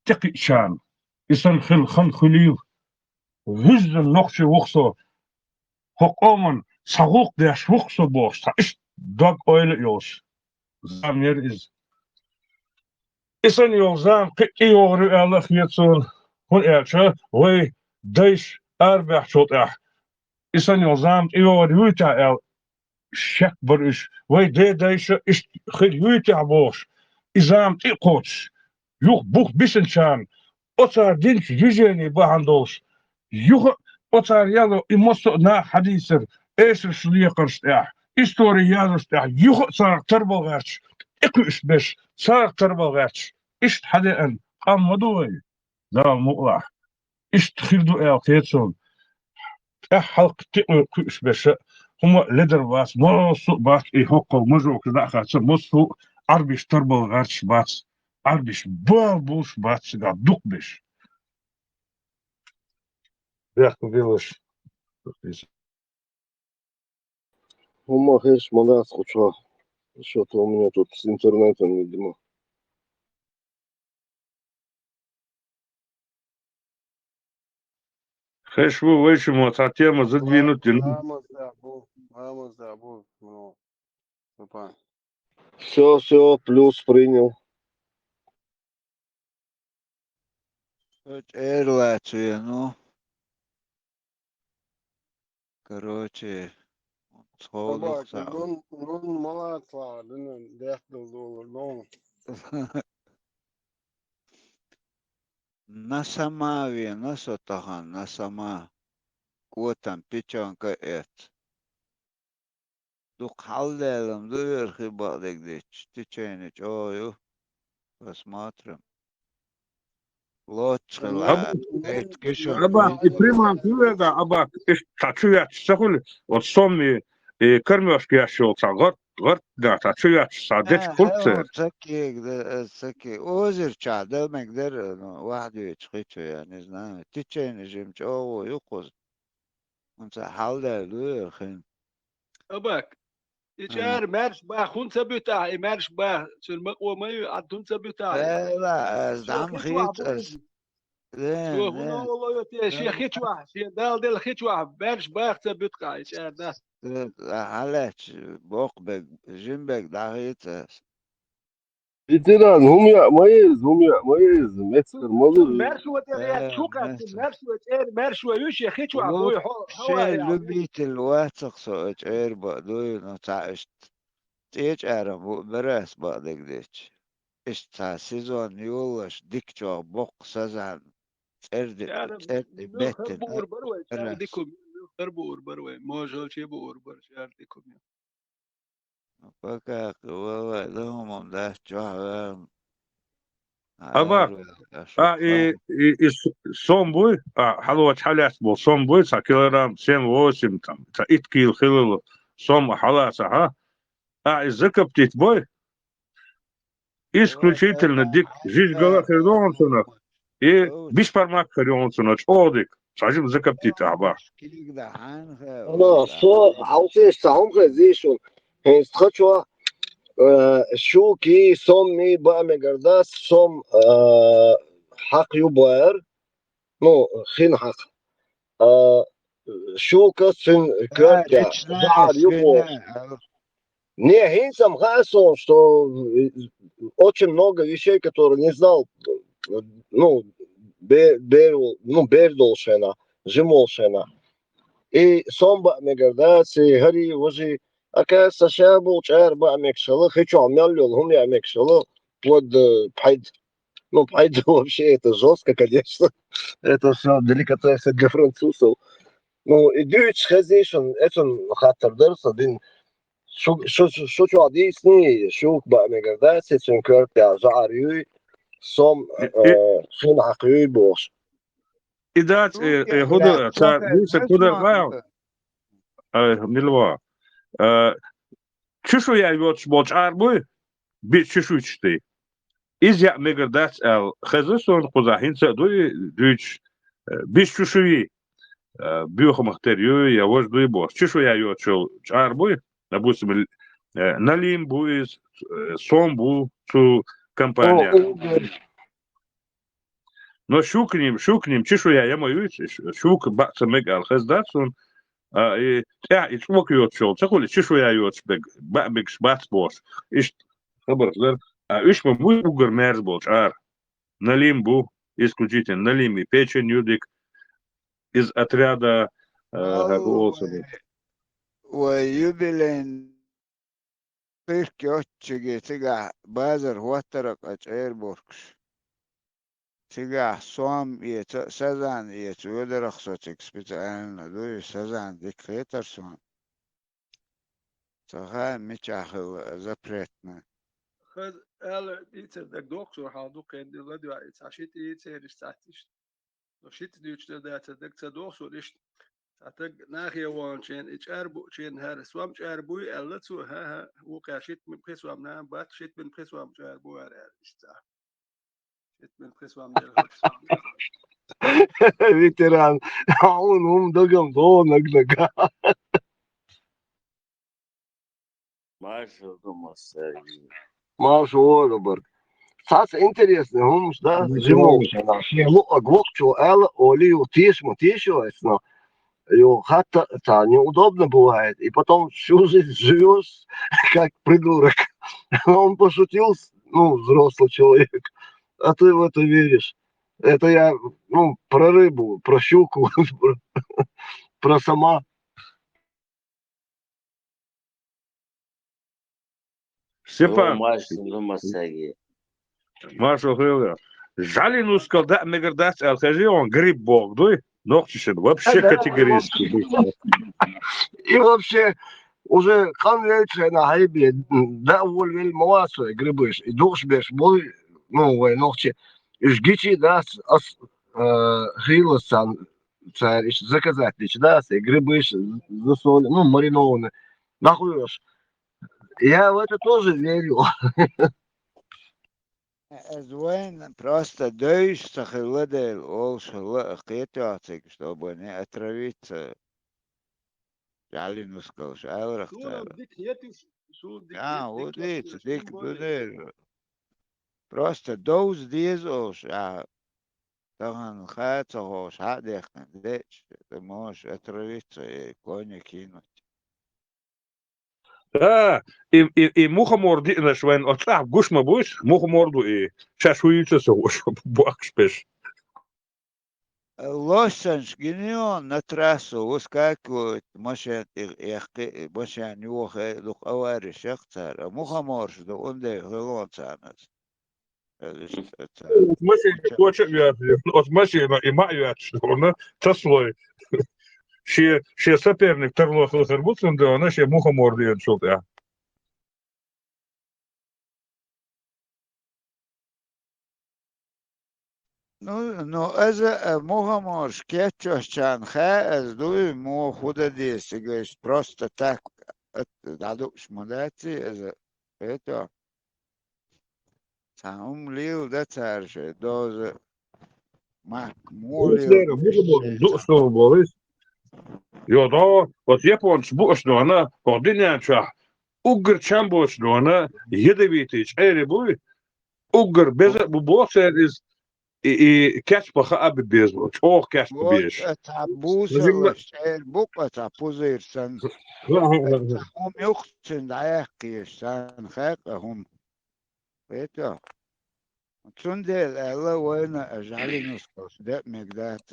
تقي شان اسن خن خليل وزن نقش وخصو حقومن ساقوق داش وخصو بوش تا اش دوق ايل يوش Zamir is. Isen yolzam peki yoğru Allah yetsun. Hun elçe ve deş arbeh çot Isen yolzam yoğru yuta el şek bir iş. Ve deş iş khil yuta boş. İzam koç. Yok buh bisin çan. Otar dinç yüzeni bahandoş. Yok otar yalı imosto na hadisir. Eşir şliye karşıya. İstori yazıştı. Yok sarak terbalgaç. 2-3-5 sarak terbalgaç. İşt hadeen qammadoy. Da muqla. İşt khildu el qetson. Halk tiqu 2-3-5 huma leder bas. Mosu bas hoqqo mujok da khatsa mosu arbiş terbalgaç bas. Arbiş bal boş bas da dukbiş. Як билош? Ума хеш манас куча. Что-то у меня тут с интернетом, видимо. Хэшву вычему, а тема задвинуть. Мама забыл. Ну, Все, плюс принял. Эрлачи, ну, короче, Abak, sağlık. nun malatlar, nun dehtel olur, nun. Nasamavi, nasotahan, nasama. Kuotan pichonka et. Duk hallelim, duyur hibalık diç. Tiçeniç, oyu. Посмотрим. Лочхила, эткишон Абак, и примам тювега, абак, иш тачуяч, сахули, вот сомми, и кормёшки ящелца, год, да, тачуяч, садеч هون курцер. سكي اوزر چادل مقدر واحد يتخيطه يعني زنا تيتشين جيمش او يقص انت حال ده خين أباك إيشار مارش با خون سبيتا مارش با شو المقوى ما يعدون سبيتا لا شو دعم خيتوا خيط عبوزي شو زين هنا زين والله يا شيخ خيتوا شيخ دال خيتوا مارش با سبيتا إيشار ده حالات بوق جنبك دعيت Bitiren, هم يا ميز متر مضر. مارش وتريات شو كات مارش وتر مارش ويوش يا خيتوا لوك عبوي هو شيء يعني لبيت الواتق سوت عير بقدوي نتعشت تيج عرب براس بقدك ديش اشتا سيزون يولش ديكتو بوق سزان شعر ترد من بيتن خربور بروي شعر براس ديكم من خربور بروي موجود شي بور بر شعر ديكم فكاك والله لهم ده جوه Абак, عارف اشوف فاهم и сомбуй, халуач халяс был сомбуй, са килограмм 7-8, там, са иткил хилил, сом халаса, и закоптить бой, исключительно дик, жизнь гала хридонсона, и бишпармак хридонсона, одик, сажим закоптить, абак. كيك ده حانخة أنا صو عاوزين ساهم غزيشون هنستخدشوا شو كي صومي بقى مقرداس صوم حق يبوار نو خين حق شو كسن كرتا اتشنا زعر يبو سفينة Не, Хинсам Хасон, что очень много вещей, которые не знал, ну, Бердолшена, Жимолшена. И Сомба Мегардаци, Хари, Вожи, оказывается, Шабул, Чар, Бамекшала, хочу Амялил, Хум я Мекшала, под Пайд. Ну, Пайд вообще это жестко, конечно. Это все деликатесы для французов. Ну, и Дюйч Хазишн, это хаттер дерс, один شو عديسني شو بقى مجرداسي سنكرت يا زعريوي صم خين عقيوي بوش إذا شوك يا هدى كوكا ديسا كده نسمع ما نلوا чушу я вот боч арбуй би чушу чти из я мегардас эл хазусон кузахинца дуй дюч би чушуи биохомахтерию я вож дуй бош чушу я ё чол арбуй допустим налим буиз сом бу цу компания но шукним чушу я мою шук баца мегал хаздатсон и и чмок ё чол цахули чушу я ё бег бег бац бош иш خبر إيش мы угор мерз болч налим бу исключительно налим и печень юдик из отряда голоса. ويبلن بيركي أتشجي تجع بازر وترك أشعير بوركش تجع صوم سزان يتودر أخصتك سبتان دوي سزان ديك خيتر صوم تخا متشاخل زبرتنا خد ال ديت دك دكتور حاضو كان دي غدو عشيت يتسير استاتيش لو شيت ديوش ده دك تدوخ ليش تعتق ناخي وانشين اتشاربو شين هار سوام شاربو التسو ها وقع شيت من قسوام نام بات شيت من قسوام شاربو هار اشتا شيت من قسوام ديال فيتران عون هم دقم دو نقنقا ما شو هذا برد Sas interesantno, mums da živošana, šie глокчу эл олию тишмо, ее хата та неудобно бывает, и потом всю жизнь живешь как придурок. Он пошутил, ну, взрослый человек, а ты в это веришь. Это я, ну, про рыбу, про щуку, про сама. Степан, ماشي مساجي Маша говорила, жалину сказал, да, мне говорят, алхажи, он гриб бог, да? Ногчишин, вообще Да, категорически. и вообще уже конвенция на грибе, да, уволили мовацию, грибыш, и душ беш, бой, ну, вы ногчи, и жгичи, да, грилосан, царь, заказать, да, грибыш, засоли, ну, маринованные, нахуй. Я в это тоже верю. وين просто дойш сахилада олшала қиятатик чтобы не отравиться жалину сказал шаврахтара вот видите дик дунер просто доз диз ош طبعا خاطر هوش حديق ليش مش отравиться коня кинуть Да, и мухомор, знаешь, вен, гуш ма будешь, мухоморду и шашуица соуш, бакшпеш. лошадь генион на трассу выскакивают машин машин юха дух аварий шахтар мухомор что он да голод цанас От машины точно вят, от машины и ма вят, что она таслой. Ще соперник тарлох лохербуцен, да она ще мухомор диет шут, я. Ну, это мухомор, кетчу чанха, сдуй му худа дес, и говоришь, просто так, дадут шмудати, это, сам лил, да царше, доза, мак, молил, Что болит? Jo, da, wat Japans boosno, ana, ordinatja, Ugger chambosno, ana, jedevitisch, boy, Ugger bezet bu boser is, catchbacha abbezno, toch catchbabish. تعبوسة والشعر بقى تعبوزير سن هم يقصن دعاقي سن خاقهم بيتا تندل الله وانا اجعلي نسقص ده مقدات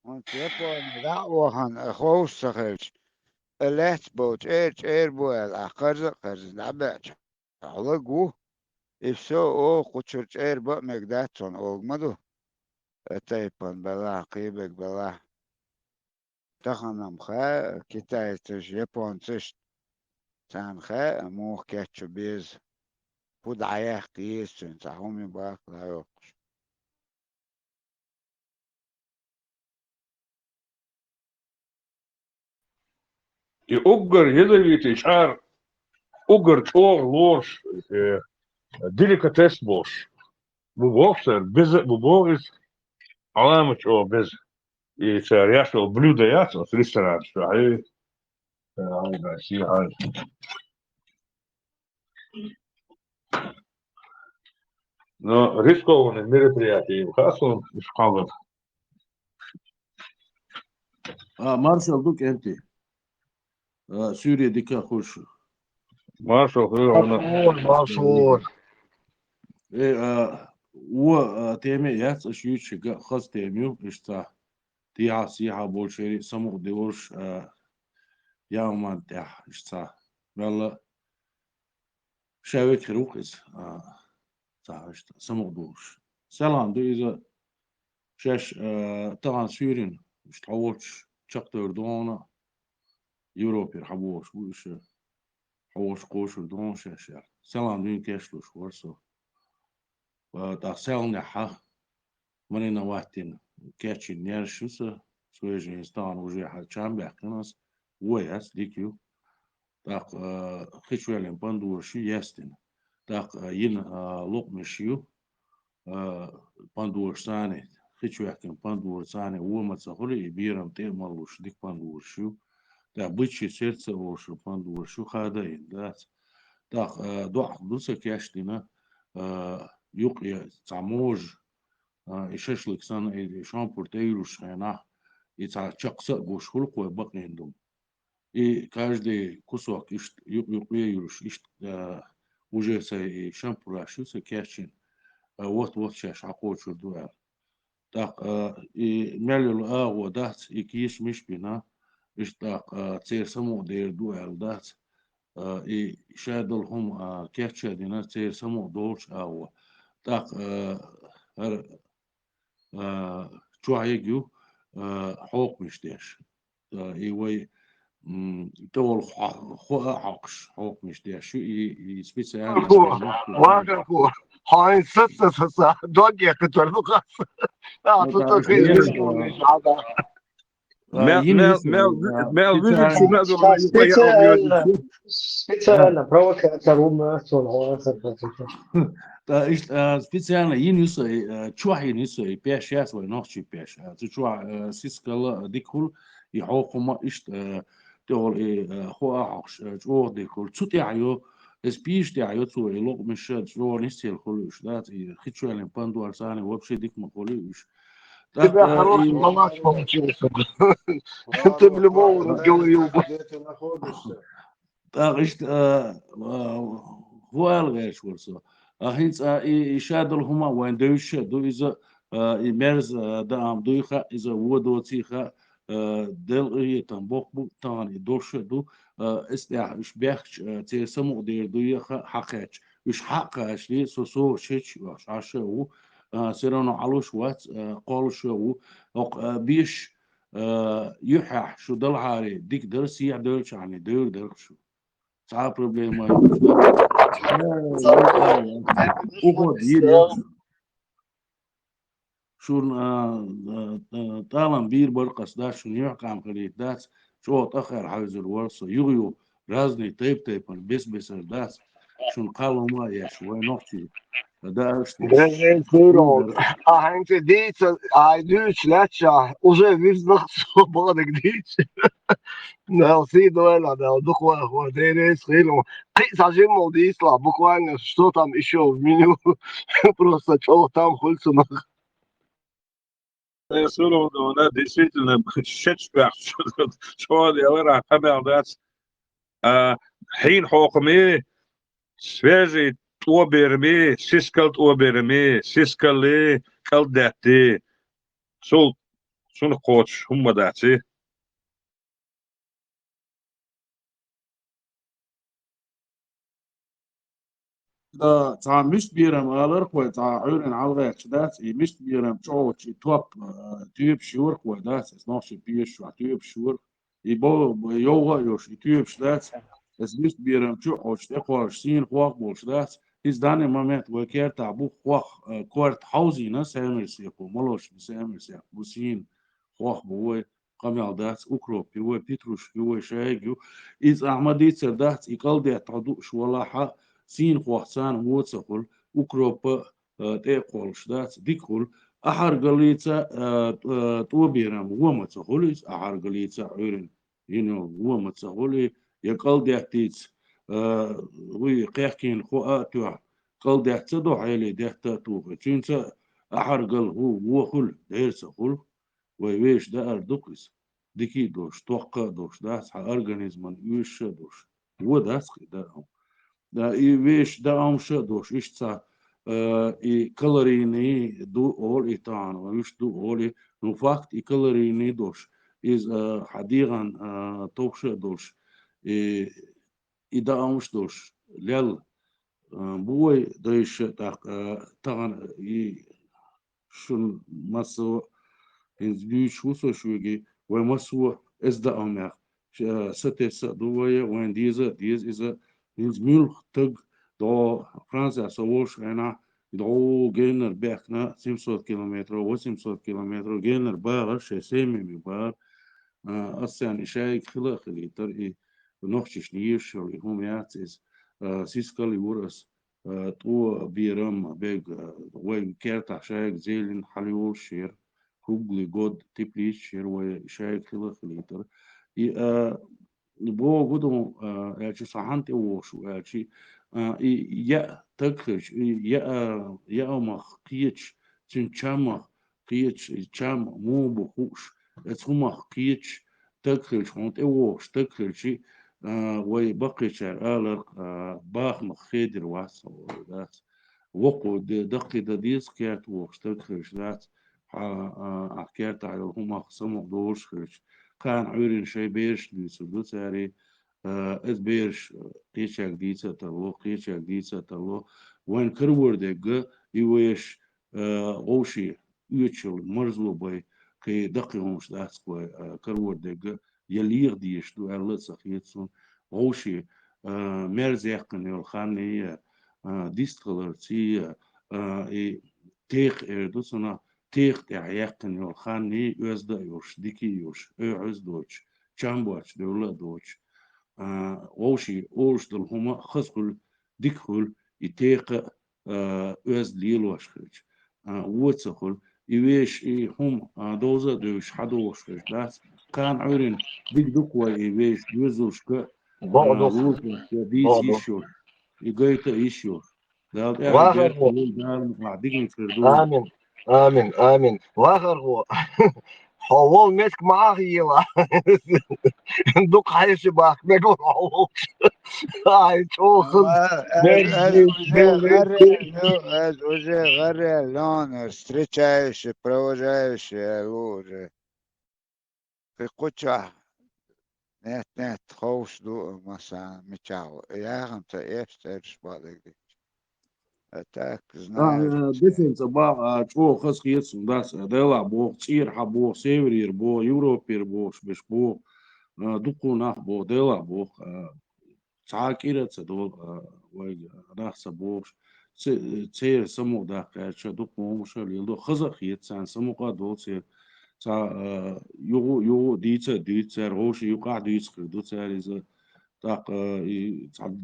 وانت يبقى دعوهن اخوش سخيش اللات بوت اير بوال اخرز قرز لعبات على جو إفسو أو قطشرش إير بق مقداتون أولمدو تايبان بلا قيبك بلا تخنم خا كتاي تش يابون تش تان خا موخ كاتشو بيز بود عياق قيسون تاهومي باك لا يوقش I Ugger jedevitisch, Ugger toch los, delicatessbos. Bu boser, bezet bu boris, alamach o bez. И царяшел блюдо ясно с ресторана, что но рискованные мероприятия в Хаслом и в Халлах. Marshall Duke Enti. Suriye'deki hoş. Маршал, Мансур. و تيمي ياس شيوش خاص تيميو إشتا تيا سيها بولشري سمو ديوش يوما تيا إشتا ولا شاوك روكس تا إشتا سمو دوش سلام دو إذا شاش طبعا سورين إشتعوش شقتر دونا يوروبير حبوش وش حوش قوش دون شاش سلام دو كاشلوش ورسو وتحصلنا حق مننا وقتين كاتشي نيرشوسا سويجي إنسان وجه حالشام بيحكناس وياس ديكيو تاق خشوالين بندور شو يستين تاق ين لوق مشيو بندور ثاني خشوالين بندور ثاني وما تسهولي يبيرم تيمالوش ديك بندور شو تاق بيتشي سيرتسا وش بندور شو خادين دات تاق دوح دوسا كاشتينا يقيا تعموج يششلك سنة شامبور تيروش هنا يتعشقسا بوش خلق وبقيندم каждый кусок юقيروش уже سي شامبور شو سكاشين вот شاش عقوش الدوال так и мялил ودات يكيش مش بنا اشتاق تير سمو دير دو الدات اي شادلهم كيف شادينا تير سمو دولش او تاق هر شو هيجيو حوق مشتاش اي وي دول حقش حوق مشتاش شو اي سبيسيال واقع هاي ستة دوجي كتر نقص أعطيته خير مش هذا Mel vizit şu ne zaman yukarıya alıyor. Специально провокация умная сон. специально ينسى شو ينسى بيش ياس ونحشي بيش شو سيسكال ديكول يحوق ما إشت تقول هو عش شو ديكول شو تعيو سبيش تعيو تو لوق مش شو نسيل كلش ده خد شو يعني باندو أرساني وبشي ديك ما كلش تبقى حروش ملاش فمتشوف انت بالمور الجو يوم إشت هو الغير شو رسوا هنس يشادل هما وين دوش دو إذا يمرز دام دويخا إذا هو دوتيخا دل يتنبوك بو تاني دوش دو استيح إش بيخش تيسمو دير دويخا حقاش إش حقاش لي سوسو شيش واش عشو سيرانو علوش وات قولش و بيش يحح شو دل هاري ديك درسي يعدلش يعني دير درشو صعب problema يوش وقود يدي شون طالما بير برقص دا شون يحكم خليت داس شو تأخر حوز الورصة يغيو رازني طيب بس داس شون قالوا ما يشوي نوتي دا اشتي خيرون انت ديت اي دوش لاتشا وزي فيز نقص بعدك ديت نالسي دولا دا دخوا هو ديريس خيرون قيس عجيم موديس لا بوكوان شتو там еще меню просто что там хульцу Solo ona действительно شتش بحث شو هذا ورا خبر داس حين حكمي свежий оберми сискалт оберми сискали калдати сол сону коч хуммадати دا تا مش بيرم آلر كوي تا عورن عالغير شدات مش بيرم شوش توب تيوب شور كوي دات اس نوش بيش شو تيوب شور يبو يوغا يوش تيوب شدات اس مش بيرم شوش تقوش سين خواق بوش دات إز داني مامت وكير تعبو خواق كورت حوزي ناس هامر سيكو ملوش بسامر سيكو بسين خواق بوي قميل دات أكرو بيوي بيتروش بيوي شايجو إز أحمدي تردات إقال دي تعدو شوالحا سين خوحسان موتسقل أكروبا تيقول شدات ديكول أحر قليتا توبيرام ومتسقليس أحر قليتا عيرن ومتسقلي يقال ديحتيت وي قيحكين خواتوا قال ديحتا دو حيلي ديحتا توخي تشينتا أحر قل هو خل ديرسقل ويويش دا أردوكس ديكي دوش توقع دوش داس ح أرغانيزمان يوش دوش وداس دا دا ويش دا أمش دوش إشتا كالوريني دو أول إتان ويش دو أول نفاقت كالوريني دوش إز حديغان توش دوش إدا أمش دوش ليل بوي دوش تاغن شن مسو إنز بيش وسو شوغي ومسو إز دا أمر ستة دوية وين ديز إذا إنز ميل تج دو فرنسا سووش أنا دو جينر بيحنا 700 كيلومتر و 800 كيلومتر جينر بار شيء بار أصلا إشايك خلي ترى نوحش نيش اللي هم يعتز سيسكالي ورس تو بيرم بيج وين كيرتا شايك زيلين حليول شير كوبلي جود تبليش شير وشايك خلي ترى بو غدو يعني صحنتي وشو يعني يا تكش يا مخ قيتش تنشام قيتش تشام مو بخوش اسمه قيتش تكش هونت وش تكش وي بقي شعر باخ مخيدر واس وقو دقي ديس كيات وش تكش ذات حكيت على هما خصموا دوش خش كان عورين شي بيرش ديسو دوتاري از بيرش قيشاك ديسا تلو قيشاك ديسا تلو وين كرور دقة يويش غوشي يوتشل مرزلو باي كي دقيهمش داسكو كرور دقة يليغ ديش دو أرلت سخيتسون غوشي مرزيقن يلخاني ديستغلر تي تيخ إردوسنا تيخ تعيقن يلخاني يوزدا يوش ديكي يوش أعز دوش چامبوش دولة دوش غوشي أوش دل هما خسكل ديكهل يتيق أعز ليلوش خيج ووتسخل يويش هم دوزا دوش حدوش خيج بس كان عورين ديك دكوا يويش يوزوش ك بعض روز ديس بعض يشور يقيت يشور دال يعني واخر بيرت هو دول دال معديك فردوس آمين آمين آمين واخر هو حوال مسك معاه يلا دوك حيش باك بقول حوال هاي شوخز уже горел, он встречающий, провожающий, лужи. في قطعة نت خوش دو مثلا متعو يا أنت إيش بالك دي أتاك زناير ديفنس با شو خس خيس داس دلا بو تصير حبو سيفرير بو يوروبير بو بش بو دقونا بو دلا بو تعاكيرت دول واي راس بو تصير سمو دا كاش دقو مش ليلو خز خيت سان سمو قادو تصير تا يو ديتا روش يقع ديت خدو تاريز تاق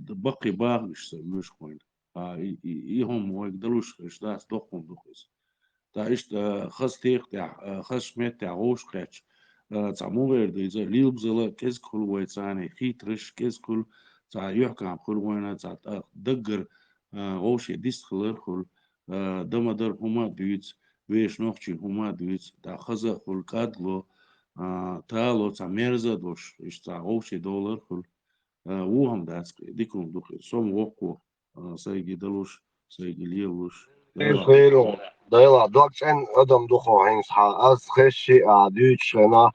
بقي باغش مش خوين يهم هو يقدروش اشتاس دقهم دقيس تا إيش خس تيق تاع خس مت تاع روش قاتش تعمو غير ديزا ليل بزلا كيز كل ويتاني خيترش كيز كل تا يحكم كل وينا تا دقر روش يديست خلر كل دمدر هما ديت ويش نوخشي هما ديت تا خزا كل كادلو تالو تا مرزا دوش إيش تا روش دولار كل وهم داس ديكم دقي سوم وقو سيجي دلوش سيجي ليلوش خيرو دايلا دوكس ان ادم духо хинсха аз хэши дючена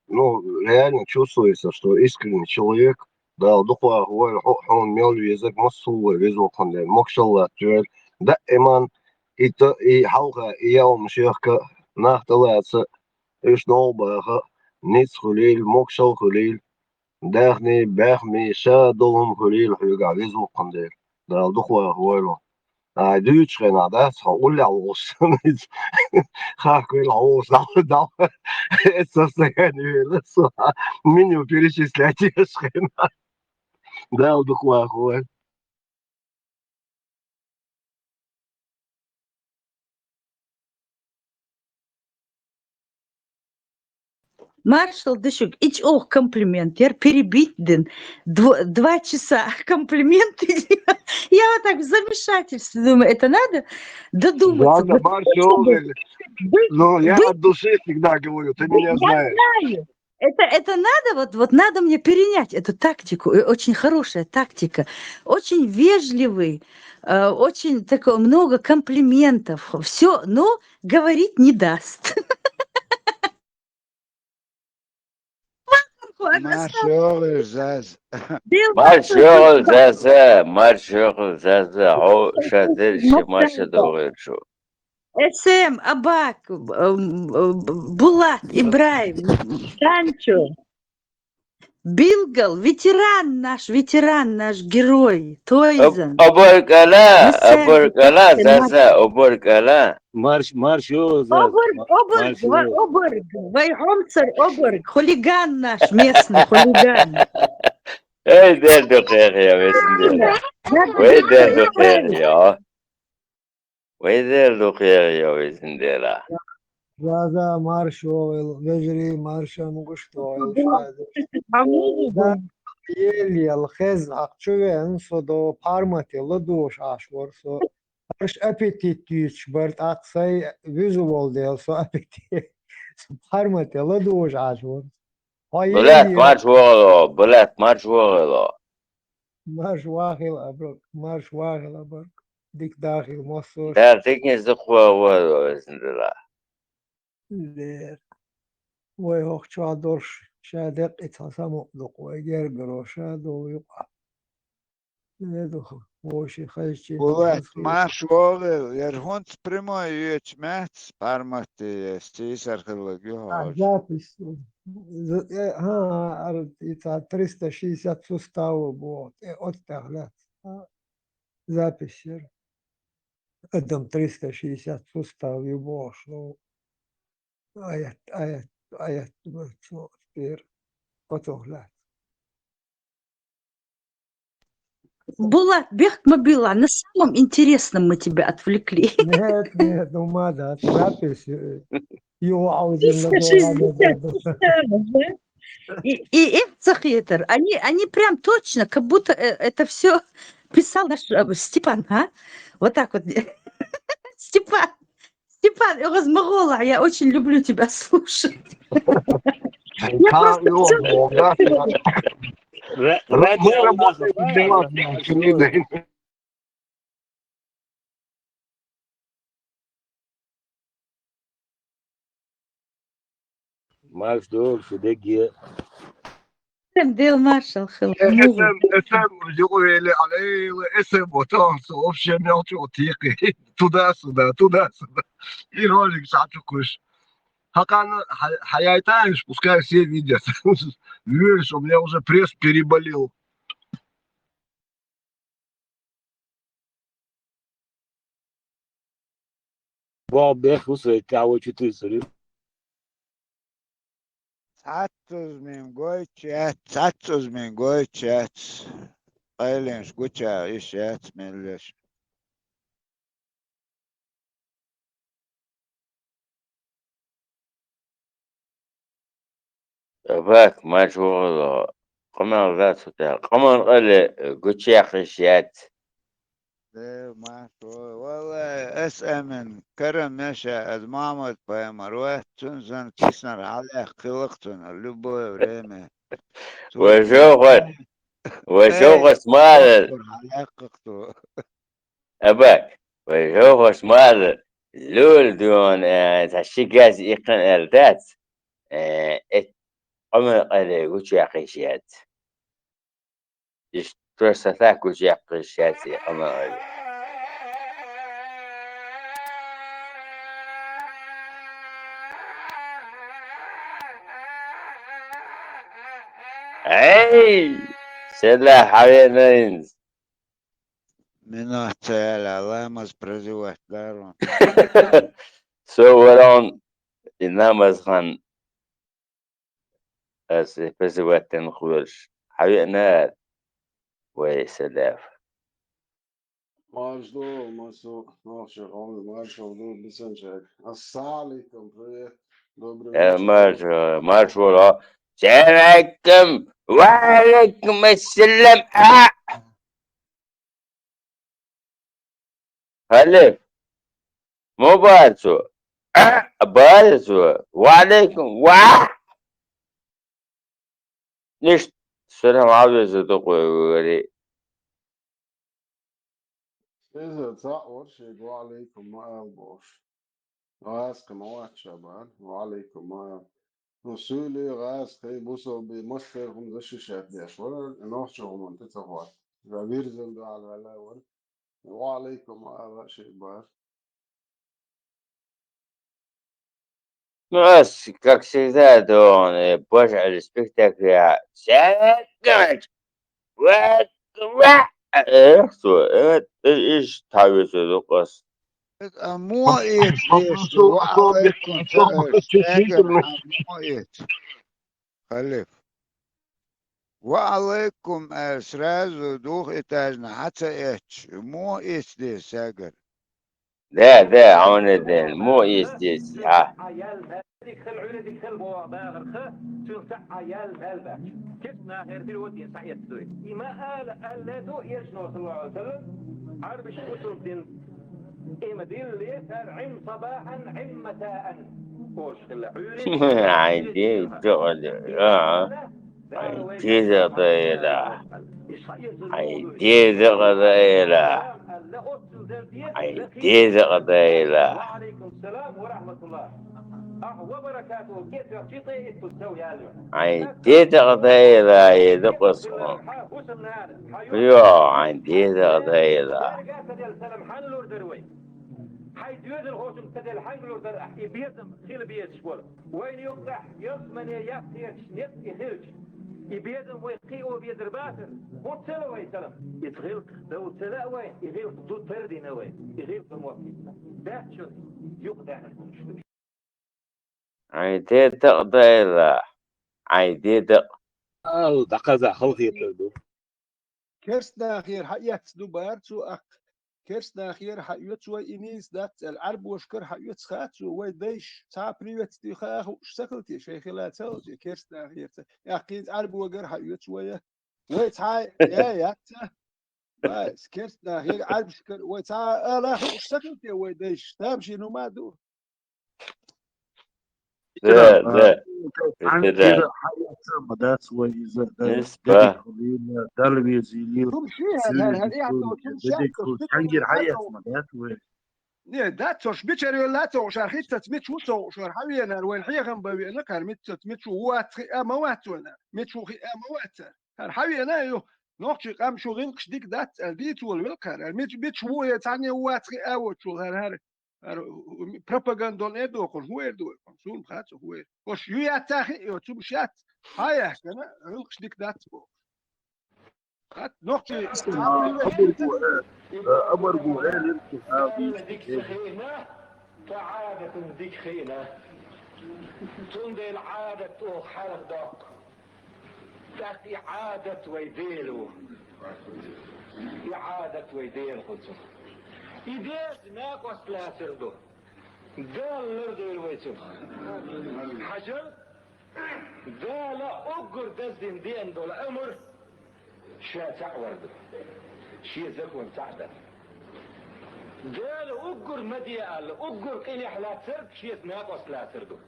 ну реально чувствуется что искренний человек да духо هو он мел язык мосул везу конде мокшалла тюр да эман и хауга يوم شيخك نахталаца ايش نوبه نيت خليل مokшal خليل داخني باخمي شادهم خليل حيقع ويزو قنديل دا دخوا هو Duitsland, dat is gewoon los. Ga ik weer los. Nou, это состояние лица. Меню перечислять ешхена. Да, духуахуэ. Маршал Дышук, ич ох комплимент, я перебить дын, 2 часа комплименты. Я вот так в замешательстве думаю, это надо додуматься. Да, маршал, ну я от души всегда говорю, ты меня знаешь. Я знаю. Это надо, вот надо мне перенять эту тактику, очень хорошая тактика, очень вежливый, очень такое много комплиментов, все, но говорить не даст. Маршал Заз. Маршал Заза, Маршал Заза, о шадельши Маша Довырчу. СМ, Абак, Булат, Ибраим, Санчо, Билгал, ветеран наш герой, Тойзен. Оборгала, Заза, оборгала. Маршал Заза. Оборг, Вайхомцер, Оборг, хулиган наш, местный хулиган. Эй, дерду кэрия, весендера. Эй, дерду кэрия. ويدير خير ويسنديرا هذا مارشال بجري مارشا مقشطويل يلي الخز أقشوين صدو بارمتي لدوش عشور سو أرش أبيتيتيش برد أقصي فيزوال ديل سو أبيتي بارمتي لدوش عشور بلات مارش وغلو مارش واغل أبرك ديك داخل مصر دار تكني زخوا وسنديرا ويهوخ شادورش شادق اتحسمو دقوا يجربرو شادو يقع يدخل وشي خيشي Bullet, تخص خيش maš volil, jer huns primoji već mec, parmati, stisar hljogio. запись ها это 360 суставов вот оттягнуть запись قدم 360 суставов вошло آيات كتير потоглят. Булат, бег мобила, на самом интересном мы тебя отвлекли. Нет, ну надо, запись его аудио 360 суставов, да? И Цахетер, они прям точно, как будто это все писал наш Степан, а? Вот так вот. Степан, Розмагола, я очень люблю тебя слушать. Я просто Мы работаем для вас, Лида. Max dog şu degi. ديال مارشال خلق اسم يقول عليه اسم وتونس اوبشن يعطي تيقي تدا يرولك ساعته كوش Хакан Хаяйтаевич, пускай все видят. Видишь, у меня уже пресс переболел. Bob Bechus кого 4 Satsuz min goichets. Ailins gucha ishets millish. باك ما شغل قمر ذات ستار قمر قال قلت يا أخي شيات ما والله اسأمن كرم مشا ادمامت بامروه تنزن تسنر على خلقتن اللبو وريمه وشوف مال أباك وشوف مال لول دون تشيكاز يقن اردات قمر قال قلت يا أخي شيات ترسلت قلت يا أخي شيات قمر قال Hey, سلاح حبيبي من تعالى الله مز برزوه دارون صورون النماز خان برزوات نخرج حبيبنا وسلاف Majdo, maso, naše ovdje mlače ovdje bisančak. Assalamualaikum, privet. Dobro večer. مرحبا السلام عليكم وعليكم السلام هلف مو بارسو بارسو وعليكم ليش السلام عليكم تقولي إذا تصور شيء وعليكم ما أبوش. غاز كموات شبان وعليكم ما نسولي غاز كي بوسو بمصر هم ذا الشاشات ديش ولا نوحشو هم تتصور. غبير دو على الأول وعليكم ما شيء بار. بس как всегда он больше спектакля сядь что это إيش تعبت القص مو إيت ليش وعليكم ساقر مو إيت خليف وعليكم أسراز ودوخ إتاجنا حتى إيتش مو إيت ليش ساقر ده عون الدين مو يستيس ديك خل عيوني ديك خل بوا باغر خ تنسع عيال مالباك كيفنا غير في الودي ينسع يتدوي إما آل دو يشنو صلى الله عليه وسلم عرب شكوتو الدين إما دين اللي عم صباحا عم مساء وش خل عيوني عندي تقعد عندي طيلة عندي قضيلة عندي قضيلة وعليكم السلام ورحمة الله وبركاته كيف يعطي تسوي هذا عندي تغذية يدقصهم يو عندي تغذية حيث يدل خوش مستدل حنقلور در يبيزم خيل بيز شوال وين يقطع يصمن يفتيش نت يخلج يبيزم ويقي وبيدر باتر هو تسلا وين سلام يتغلق لو تسلا وين يغلق ضد فردي نوين يغلق الموقف ده شو يقطع عندي تغذية عندي دقزة خلقي تردو كرسنا خير حيات دوبار سو كرسنا خير حيوت سو إنيس دات العرب وشكر حيوت خات سو ويديش تا بريوت دي خاخ وشتكلتي شيخ لا تلجي كرسنا خير يقين عرب وقر حيوت سويا ويتعاي يا بس كرسنا خير عرب شكر ويتعاي لا وشتكلتي ويديش تمشي نو ما دو لا عن كده حياة مدات وإذا نسبة دالبيزيليو تمشي سوري هل يعطوا ديكو حنجر حياة مدات نه داتوش بيتشري ولا تو شرخيت تتمت شو تو شو حبي انا وين حي غن بابي انا كان مت تتمت شو وات اموات ولا مت شو اموات كان حبي انا يو نوقش قام شو غين قشديك دات البيت والكار مت بيت شو يتعني وات او شو هر بروباغاندون ادو كون هو ادو كون خاطر هو وش يو ياتاخي يو تمشات هاي انا غين قشديك دات خاط نوقش أبرقوا غير ديك سخينة كعادة ديك خينة تندي العادة حالة دق تأتي عادة ويديلو إعادة ويديل خلصو إديز ناقص لا سردو قال لردو الويتو حجر قال أقر دزن دين دول أمر شاتع وردو شي زكون تعدل قال أقر مدي قال أقر قيلي حلا سرد شي ناقص لا سردو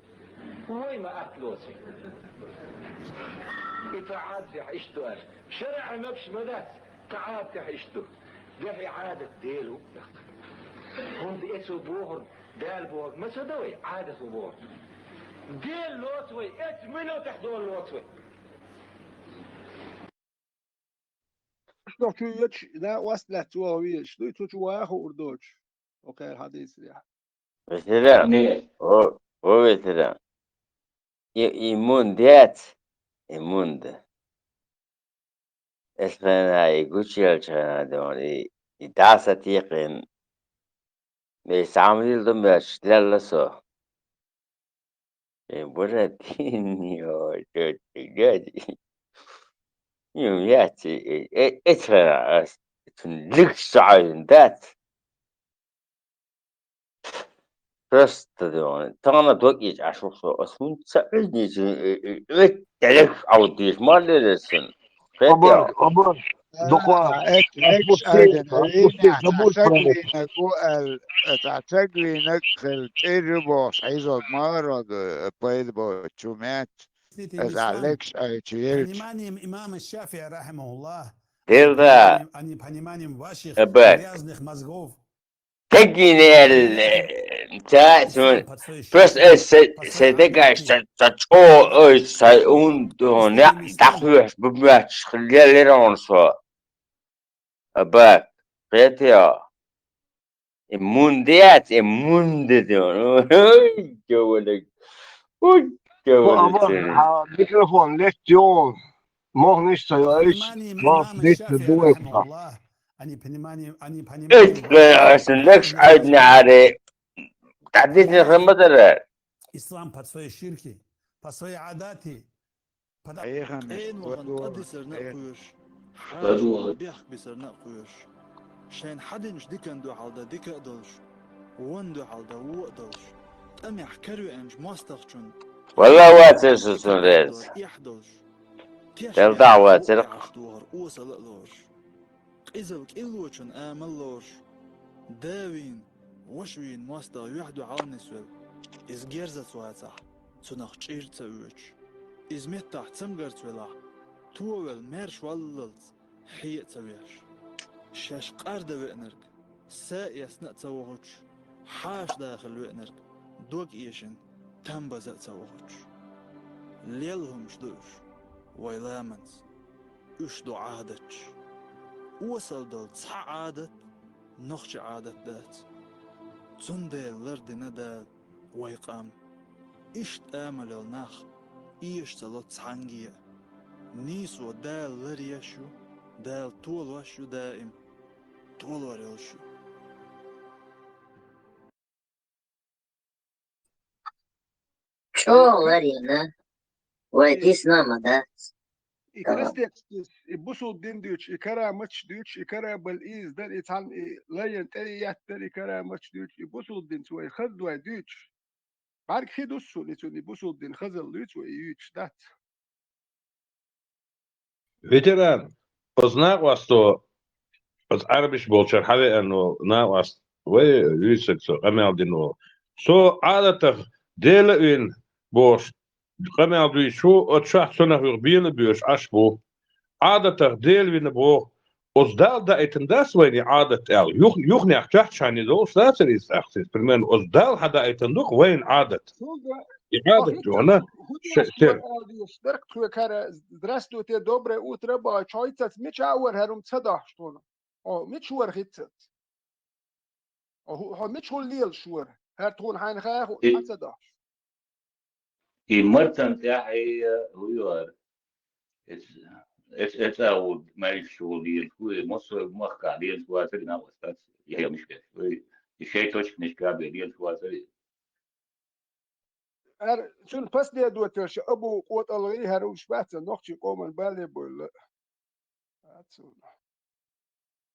وين ما أكلوسي إتعاد في حيشتو قال شرع مبش مدات تعاد في حيشتو ده إعادة ديلو هم بيسو بوهر دال بوهر ما سدوي عادة بوهر ديل لوتوي إت منو تحضور لوتوي شو يتش لا وصلت تو ويش دو تو واخو اردوش اوكي الحديث يا مثلا هو مثلا يمونديات يموند اسمها يقولش الشنا دوني يدعس تيقن بيسامل دم باشتغل لسه بردين يو تجدي يوم ياتي اتفرع تنلقش عندات Просто да, тана докич ашуксо осмун саидни ветелек аудиш малересен. Петя. أبر دقوا ليش أدري تعتقلينك وقال تعتقلينك الرباص عايزك مرة بيد بوتشومات أزعلكش أيتشيلش إمام الشافعي رحمه الله Дерда. они пониманием ваших Эбек. грязных мозгов تجيني بتاع بس سيدك تشو سيون دون دخوش بماتش خليها ليرون سوا أباك بيتيا المونديات دون جولك أبر ميكروفون ليكتيون مغنيش سيعيش ما بديت الدول رحمه الله они пониманием لكش عدنا على تعديتني خمدر إسلام под свои ширки, под свои عاداتي أين وقد سرنا قيوش حاجة بيح بسرنا قيوش شين حد مش ديكن دو حالدا ديك أدوش وون دو حالدا وو أدوش أم يحكروا أنج ماستخشن والله واتس سونريز تل دعوة تلق إذا إلوشن آملوش داوين وشوين ماستا يحدو عاونسول إز جيرزة سواتح سنخ تشير تسويش إز متح تسمجر تولح توول ميرش والللت حيق تسويش شاش قارد وإنرك ساء يسنق تسوهوش حاش داخل وإنرك دوك إيشن تنبزت سوغش ليلهم شدوش ويلامنس اشدو عادتش وصل دول صح عادت نخش عادت دات تندل لرد ندال ويقام اشت امل الناخ ايش تلوت صحنجية نيسو دال لريشو دال طول وشو دائم طول وريشو شو ورينا ويديس نامدا كريستيكس يبصوا الدين ديوتش يكرا ماتش ديوتش يكرا بالإيز ده يتعلم لا ينتهي يحتري يكرا ماتش ديوتش يبصوا الدين سوى خذوا ديوتش بعد كده السو لتون يبصوا الدين خذل ديوتش ويوتش ده Veteran, oznak was to az Arabisch bolcher habe ano na was we yusek so amel dino. So عادة dele in bosh قمع دو شو اتشح سنة غربيل بيش عشبو عادة ديل وين بو أصدال دا اتنداس وين عادة ال يخني احتاج شاني دو سلاسل يس احسس برمان أصدال هذا اتندوخ وين عادة عادة جوانا شئتر درك تو كara здравствуй те доброе утро ба чойцат мичауэр харум цадахштон о мичуэр хитцат о мичул лил шуэр хартун хайн хах цадах مرتن تاعي هو it's out ما شغل ديال مصر مخ ديال سواسر ناوستات هي مشكلة الشيء توش نشكا ديال سواسر هر شون بس دي دوتش ابو قوت الغي هرو شبات نوختي قومن بالي بول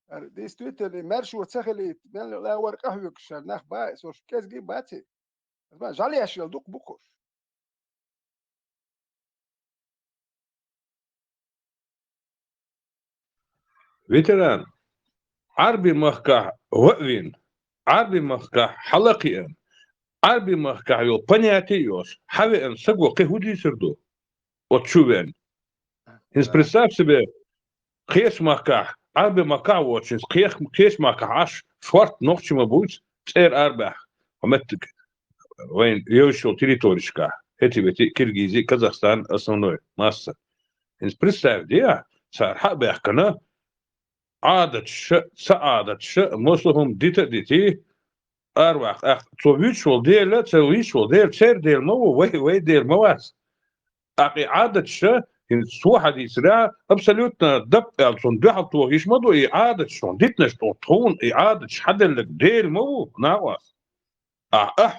هر دي ستويتر مرش وتسخلي لا ورقه يكشر نخ با سوش كاس جي باتي ما جالي اشيل دوك بوكوش فيتران عربي مخكع وقوين عربي مخكع حلقيا عربي مخكع يو понятиёс حاوي ان سقو قهودي سردو وتشوفين هنس представь себе خيش مخكع عربي مخكع وتشيس خيش مخكع عش شوارت نوخشما بوز تير اربح ومتك وين يوشو تريتوريشكا هتي بيتي كيرغيزي كازاخستان основной масса هنس представь دي صار حق بيحكنا عادة سعادة مسلهم ديتي أرواح تويش والديل تويش والديل سير ديل مو وي ديل مواس أقي عادة إن سوحة يسرع أبسلوتنا دب ألسون دوحة توهيش مدو إعادة شون ديتنش تون إعادة حد لك ديل مو ناواس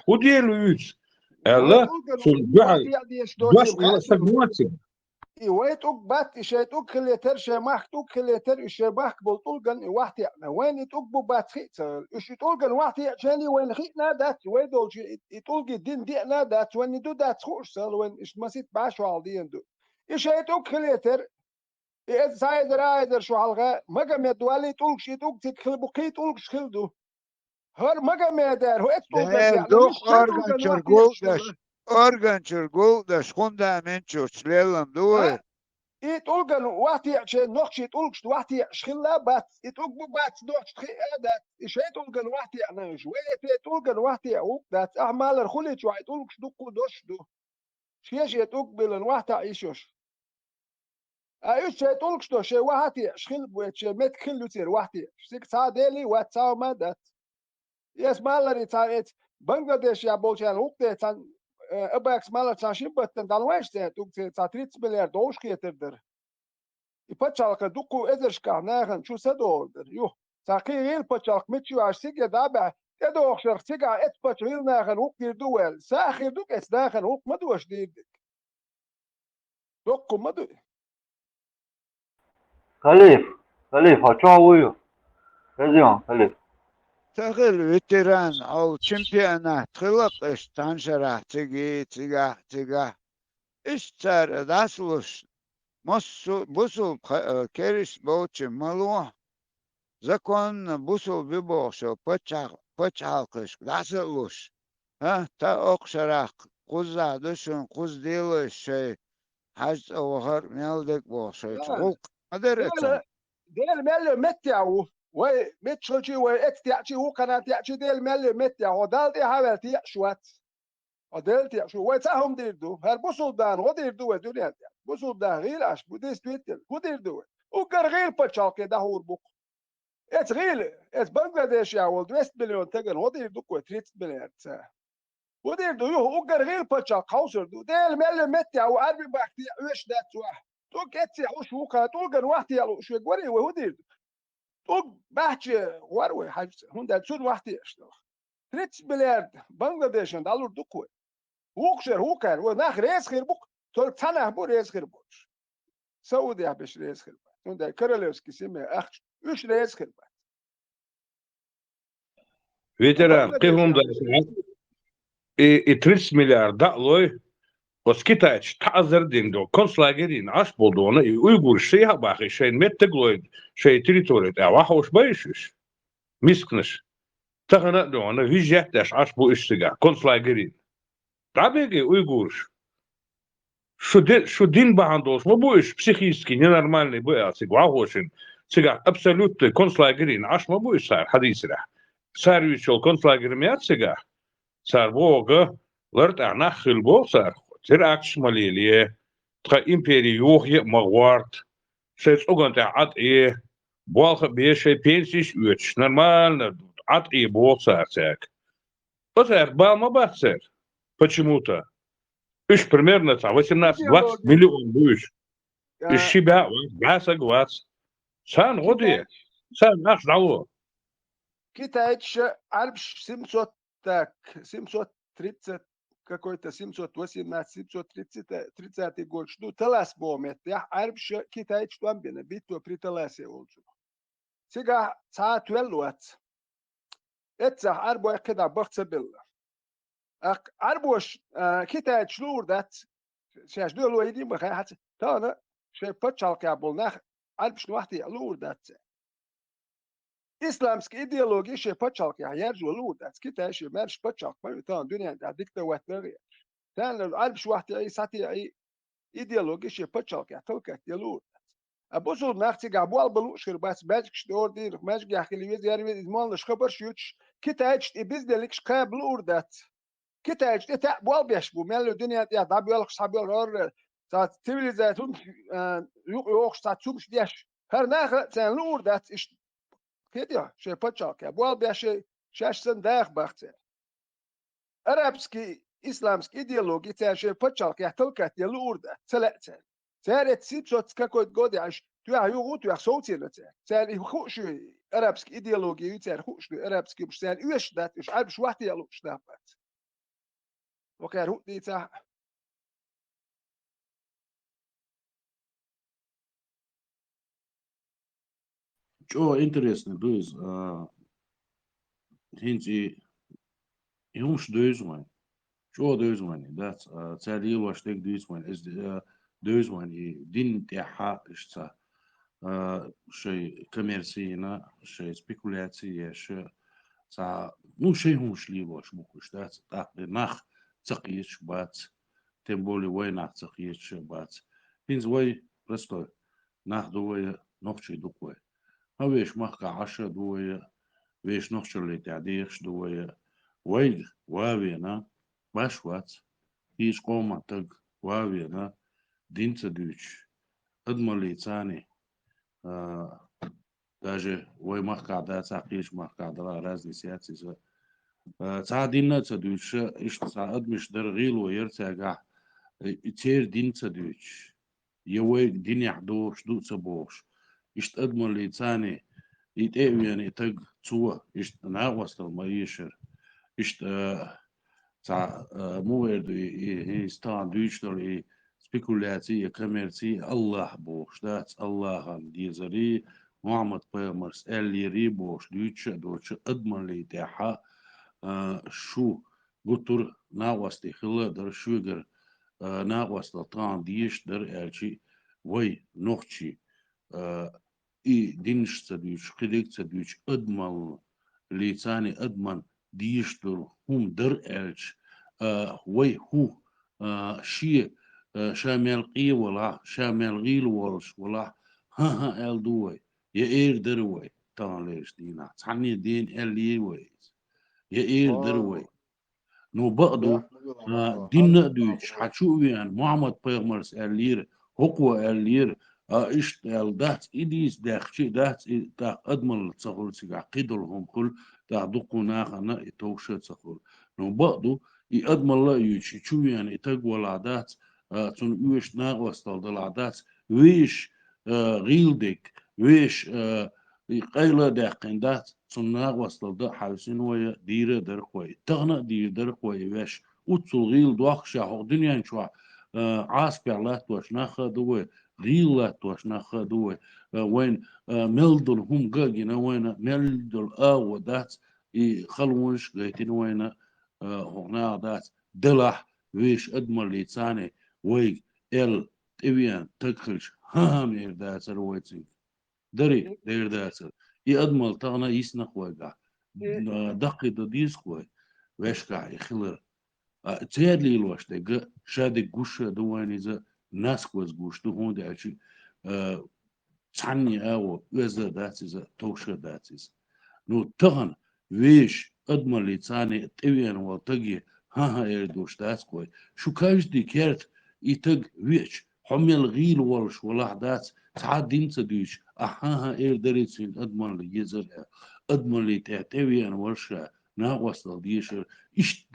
وديل ويش ألا سون دوحة دوش على سجمواتي ويت اوك بات اشيت اوك خليتر شماخت اوك خليتر اشباخ بولطولغن واحد يعني وين توك بو بات خيت اش تولغن واحد يعني وين خيتنا دات ويدول تولغي دين دينا دات وين دو دات خوشل وين اش مسيت باشو علدين دو اشيت اوك خليتر اذ سايد رايدر شو حلقه مقام يدوالي تولغ شي توك تخل بقي تولغ خلدو هر مقام يدار هو اتولغ يعني دوخ organ çurgul da şkunda men çurçlelam duwe it olgan waqti عشان نوخشي تولكش وقتي شخلا بات اتوك بات نوخش هذا شيت olgan وقتي انا شويه تولغن وقتي او دات اعمال الخلي شو تولكش دق دوش دو شيش يتوك بلن وقت ايشوش ايش شيت تولكش دو شي وقتي شخل بوت مت خلو تير وقتي سيك صادلي واتساو مدت يس مالري تايت بنغلاديش يا بولشان وقت أباكس مالا تشاشين بتن دالويش دوك تاتريت مليار دوش كيتردر يبتشالك دوكو إذرشكا ناخن شو سدولدر يو تاقيل بتشالك متشو عشتيك دابع تدوخ شرختيكا اتبتشويل ناخن وق دول ساخر دوك اسناخن وق مدوش ديدك دوكو مدو خليف هتشاويو هزيان خليف تغل veteran او çempiyonat خلق استانشرا تيجا اشتر داسلوش مصو بوسو كيرش بوچ مالو закон бусу бибошо почалкыш дасылуш та окшарак куза душун куз делыш хаж огар мелдек бошо чук мадереча ديل مل متعو وي متشوشي وي اتياتشي هو كانت ياتشي ديل مل متعو دال دي حاولت يشوات عدلت شو ويتهم ديردو هر بوصل دان وديردو ودنيا بوصل دان غير عش بوديس تويتل وديردو وقر غير بتشال كده هو البوك ات غير ات بنغلاديش يا ولد 2 مليون تجن وديردو كو 30 مليار ساعه وديردو يو وقر غير بتشال قوسر دو ديل مل متي او اربي باختي وش دات واحد تو كتي وش وقا تو قر واحد يلو شو غوري وديردو تو بحكي وروي حاجه هون ده شو واحد اشتغل 30 مليار بنغلاديش دولار دوكو وكشر هوكر وناخ رئيس خير بوك تول تنه بو رئيس خير بوش سعودي يا بش رئيس خير بوك ده كرلوسكي سمي اخ ايش رئيس خير بوك Veteran qihum da 30 milyar da'loy oskitaç ta'zir dindo konslagerin aş bulduğunu Uygur şey bakı şey mettegloy şey teritoriyet ya hoş bayışış miskniş tahana doğana vijyataş aş bu iştiga konslagerin tabii ki Uygur şu din bahandos mu bu iş psihiski nenormalni bu ya sigwa hoşin siga absolut konslagerin aş mı bu iş sar hadisira sarviçol konslagerin ya siga sar boga lart ana khilbo sar ترعكش ماليليه تخا إمبيري يوخي مغوارت شيء أوغان تعاد إيه بالخ بيشي بينسيش ويتش نورمال عاد إيه بوصار تاك بصير با ما بصير почему-то إيش примерно 18-20 مليون بوش الشباب جاسق واس سان غدي سان ناس دعوه كيتايتش عارف سيمسوت так 730 какой-то 718, 730 год, что талас бомет, я арбш китай что бина, биту при таласе олчу. Сега цаа твелуат. Этса арбо кеда бахца билла. Ак арбош китай шлур дат, شاش دول ويدين بخير حتى تانا شيء فتشال كابل نخ арбш وقتي لور دات. İslamski ideoloji şey paçalk ya yer jolu da skita şey merş paçalk mı tamam dünyada diktatörleri. Sen alp şu vakti ay sati ay ideoloji şey paçalk ya tolkat yolu. Abusul naxti gabu albalu şir bas belki işte ordi mecgi yakili yer ve izmanlı xabar şuç kitayç biz delik kabul urdat. Kitayç ta bu albeş bu mel dünyada ya da böyle sabil or saat sivilizasyon yok saçmış diye her ne sen urdat işte كده شيء بتشاك يا بوال بيشي شاشسن داخ بختي أرابسكي إسلامسكي إيديولوجي تاع شيء بتشاك يا تلقت يا لوردا سلأت سارت سيبسوت كاكوت جودي عش توا يوغو توا صوتي لتا سار يخوش أرابسكي إيديولوجي تاع خوش أرابسكي مش سار يوش دات مش عارف شو واحد يلوش دافت وكان هو دي تاع Что интересно, то есть, хинти, юмш дözман, что дözман, да, царил ваш так дözман, дözман и дин тяха, что شيء коммерцийно, شيء спекуляция, شيء ну شيء humш ли ваш букуш, да, так нах цакиеш бац, тем более вой нах цакиеш бац, хинз вой просто нах дуе нохчи дукве. هويش مخكا 10 دوية ويش نخشر اللي تعديخش دوية ويد وابينا باشوات هيش قوما تق وابينا دين تدوش ادمالي تاني даже وي مخكا دا تاقيش مخكا دا رازني سياتي تا دين تدوش ايش تا ادمش درغيل ويرتاقع تير دين تدوش يوي دين يحدوش دو تبوش إشت أدمر ليتاني يتأويني تق توا إشت ناقوست المعيشر إشت تاع موردو يستان دوشتر سبيكولاتي كميرتي الله بوش دات الله عن ديزري محمد بيمرس اللي ريبوش دوش أدمر ليتاحا شو قطر ناقوستي خلادر شوغر ناقوست طان ديشتر ألشي وي نوخشي и динш цадуч, хидик цадуч, адмал, лицани адман, диштур, хум дар элч, вай ху, ши, шамел قي ولا شامل غيل ورش ولا ها ال دوي يا اير دروي طان ليش دينا تعني دين اللي وي يا اير دروي نو بقدو دين دوش حتشوفيان محمد بيغمرس اللير هقوة اللير إيش دات إديس داخشي دات دا أدمل تصخل سيقع قيدلهم كل دا دقو ناخنا إتوشة تصخل نو بقدو أدمل لا يوشي شوفيان إتقوى العادات تون ويش ناغوستال دالعادات ويش غيلدك ويش قيلة داقين دات تون ناغوستال دا حاوسين ويا ديرة درقوي تغنى دير درقوي ويش وتصل غيل دوخ شاحو دنيا شوا عاسكر لا توش ناخا دوي غيل لا توش ناخا دوي وين ملدل هم قاقنا وين ملدل ودات خلونش غيتين وين هنا دات دلح ويش أدمر ليتساني ويك تبيان تكخلش هام إرداسر ويتسين دري إرداسر أدمر تغنى يسنق ويقع دقي ديس خوي ويشكع يخلر تيادلي الوش دقة شادق قوشة دواني إذا ناس كوز قوش دو هون دي أشي تعني آوه ويزا داتيزا توشة داتيز نو تغن ويش أدمر لي تاني تبين والتقي ها إردوش دات كوي شو كاش دي كيرت يتق ويش حمل غيل والش ولا دات تعاد دين تدوش أها إردريتين أدمر لي يزر أدمر لي تبين والشا ناقوصل ديشر إشت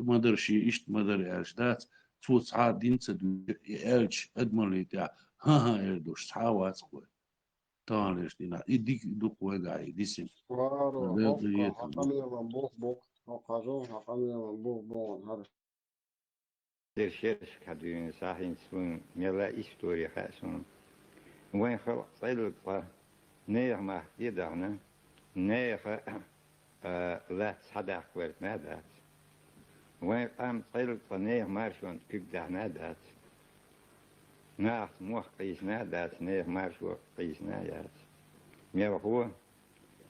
مدر إرش دات تو تعاد دين تدوش إرش أدمر لي تا ها إردوش تعاوات كوي تانش دينا يديك دوك وقاعي ديسم Claro, hokka hakamiyama bok hokazo hakamiyama bok hada. Dershers kadın sahin sun mela история хаsun. Вен хал цайлк па нейма дидана нейха لا صدق ورد ندات وين قام طيل طنيه مارشون كبدا ندات ناس موخ قيس ندات نيه مارشو قيس ندات ميرهو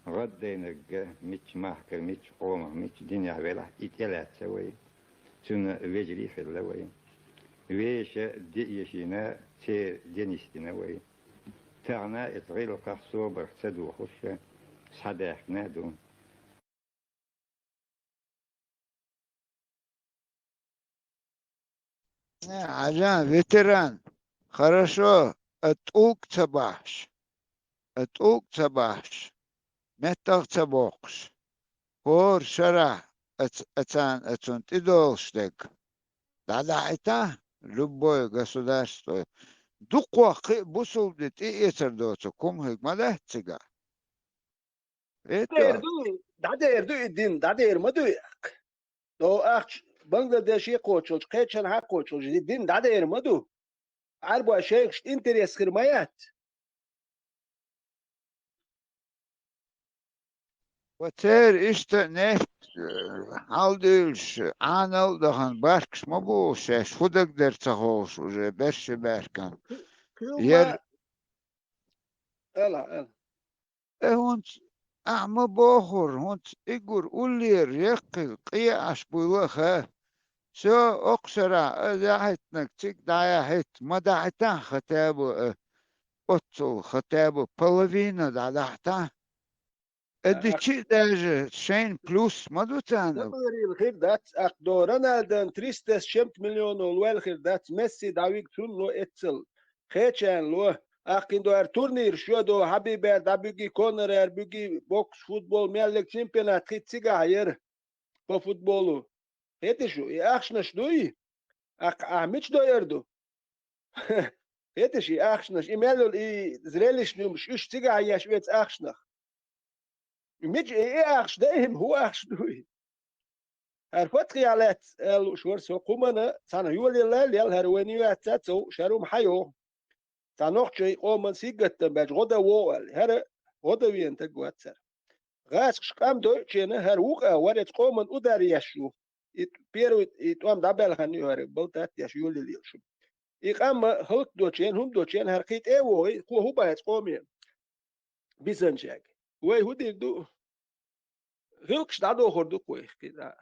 غدين ميتش ماحكر ميتش قومه ميتش دنيا ولا إتلات سوي تون وجري في اللوي ويش ديشينا تي دينيستنا وي تاعنا إتغيلو قصوبر تدو خش صدق نادون عجان ветеран. Хорошо. Отук цабаш. Отук цабаш. Метах цабокш. Хор шара. Отцан ты должник. Да, это любое государство. Дуква бусулдит и эцердоцу. Кум хикмада цыга. Это. دادير الدين دادير ما دويك دو أخش بنغلاديشي قوتشوش قيتشان ها قوتشوش الدين دادير ما دو عربو أشيكش انتريس خرمايات وتر إشت نفت هالديلش عانل دهان باركش ما بوشش خودك در تهوش وجه برش بركن ير ألا هونت أعمى بوخر هونت إيجور أولير يقل قياش بوخه سو أقصرا داعتنك تيك داعت ما داعتان ختابو أطل ختابو половина داعتان أديشي داجة شين بلوس ما دوتان نبري الخير دات أقدو رونالدن 300 مليون والخير دات ميسي داويك تون لو إتسل خيتشان لو أكيد دو تورنير شو دو حبيبي دابيجي كونر بيجي بوكس فوتبول ملك شامبيونات خيت سيجاير بفوتبولو هيت شو أخشنش دوي أعمش دو يردو هيت شو أخشنش إمالو إزرائيلش نمش إيش سيجاير شويت أخشنخ مش إيه أخش دايم هو أخش دوي هرفتقي على الشورس قومنا سنة يولي لا الهروانيات تاتو شروم حيو تنوخشي قومن سيجت باج غدا وول هر غدا وين تقواتر غاش قام دو تشينا هروقا ورت قومن ودار يشو بيرو يتوام دبل خني هر بلتات يش يولي ليشو يقام هلك دو تشين هم دو تشين هرقيت ايوه هو بايت قومي بيزنجاك وي هودي دو هلكش دادو خردو كوي كده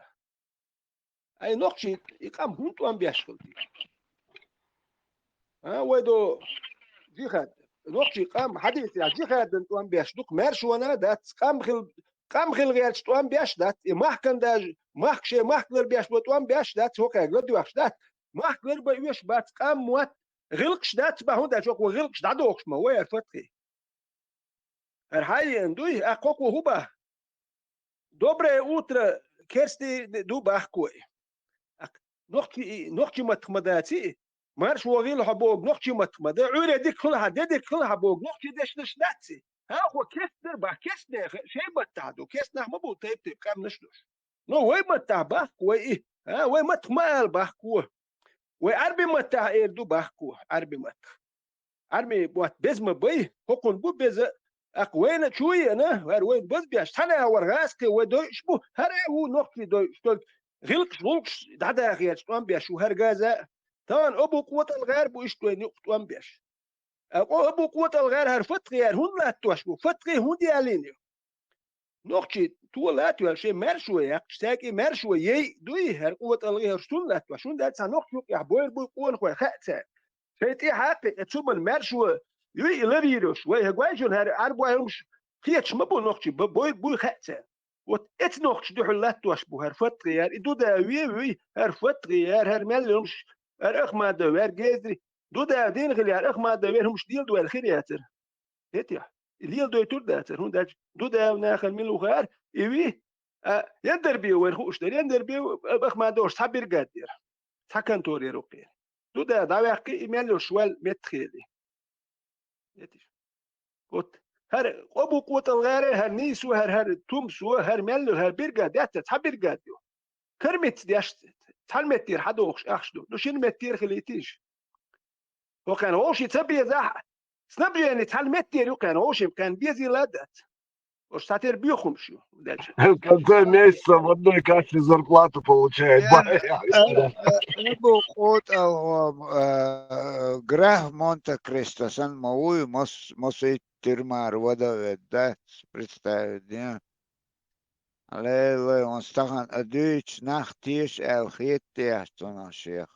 اي نوخشي يقام هونتو ام بيشغل ويدو جيخاد نوخشي قام حديث يا جيخاد انتو ام بيشدوك مارش وانا دات قام خل قام خلقت توام بيشدت محكن داج محكشة محكلر بيشدت توام بيشدت هو كأجل دوخشدت محكلر بيش بات قام موت غلقش دات بهون داج وقو غلقش دادوخش ما وير فتقي الحي اندوي أقوى هوبا دوبره اوتر كرستي دو باخكوي نوختي متخمداتي مارش وغيل حبوب نوختي متخمدا عوري ديك كلها ديك كلها حبوب نوختي دش ناتسي ها هو كيس با كيس شيء بتاعدو كيس ما بو تيب كام نشلوش نو وي متاع باخكوي ها وي متخمال باخكو وي عربي متاع ايردو باخكو عربي مت عربي بوت بزم بي هكون بو بز أقوين شوي أنا وين بس بيش هنا ورغاسك ودوش بو هنا هو نقطة دوش غلقش دادا غير شتوان بيش وهرجازة طبعا أبو قوة الغير بو إشتوين يقطوان بيش أبو قوة الغير هرفت غير هون لا توش بو فتقي هون ديالينيو نقطة طولات ولا شيء مرشوي يقشتاكي مرشوي يي دوي هر قوة الغير شتون لا توش شون دات نقطة يحبوير بو قوة خوي خاتسا شيء حقيقة تشوف المرشوي يوي لبيروش وي هجواجون هر أربعة يومش خيتش ما بو نقطة بوي خاتسا وات ات نقطة دو حلات توش بو هر فتقي يار إدو دا وي هر فتقي يار هر مليومش هر أخما دو هر جيزري دو دا دين غلي هر أخما دو هر همش ديل دو الخير ياتر هتيا اليل دو يتور داتر هون داج دو دا ناخل ملو غار إيوي يندر بيو ورخوش در يندر بيو أخما دوش صبر قادر سكن توري روقي دو دا داوقي إيميلو شوال متخيلي قلت هر أبو قوة الغير هر نيسو هر تومسو هر ملو هر برقاد ياتت حبرقاد يو كرمت ديشت تحلمت تير حدوخش أخشدو دوشين متير خليتيش وكان هوشي تبي زح سنبجي يعني تحلمت تير وكان هوشي كان بيزي لادات وش تاتير بيخم شو В конце месяца в одной кассе зарплату получает. أبو قوت грах Монте-Кристо сан мою мосы тюрьмар вода да представить не але он стахан адыч нахтиш элхит тяжто наших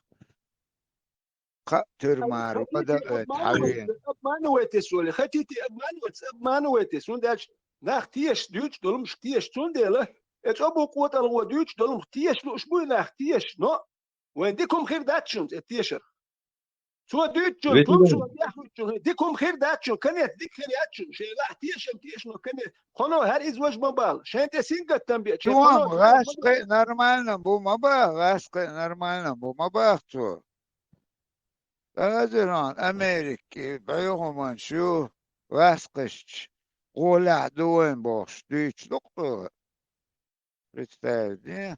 тюрьмар вода حبيبي أبمانويت سولي خاتيتي أبمانويت سون داش ناختيش دوتش دولمش تيش سون ديله ات أبو قوة الغو دوتش دولم تيش لو شبوي ناختيش نو وين ديكم خير داتشون التيشر سو دوتشون توم شو دياخدشون ديكم خير داتشون كنيت ديك خيراتشون شي لا تيش نو كنيت خنو هر إزواج مبال شانت سينجا تنبيه شو غاسق نورمально بو مبا غاسق نورمально بو مبا تو أدران أمريكي بعيهم شو غاسقش قولع دوين бош دويش دكتور представь не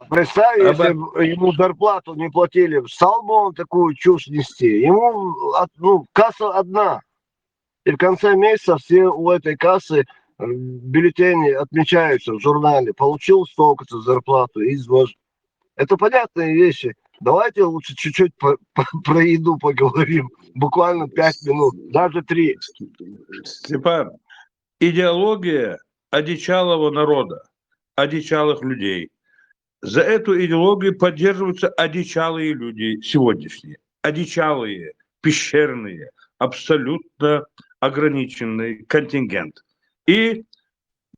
Представь, если бы ему зарплату не платили, стал бы он такую чушь нести. Ему касса одна. И в конце месяца все у этой кассы бюллетени отмечаются в журнале. Получил столько-то зарплату, извоз. Это понятные вещи. Давайте лучше чуть-чуть про еду поговорим. Буквально 5 минут, даже 3. Степан, идеология одичалого народа, одичалых людей. За эту идеологию поддерживаются одичалые люди сегодняшние. Одичалые, пещерные, абсолютно ограниченный контингент. И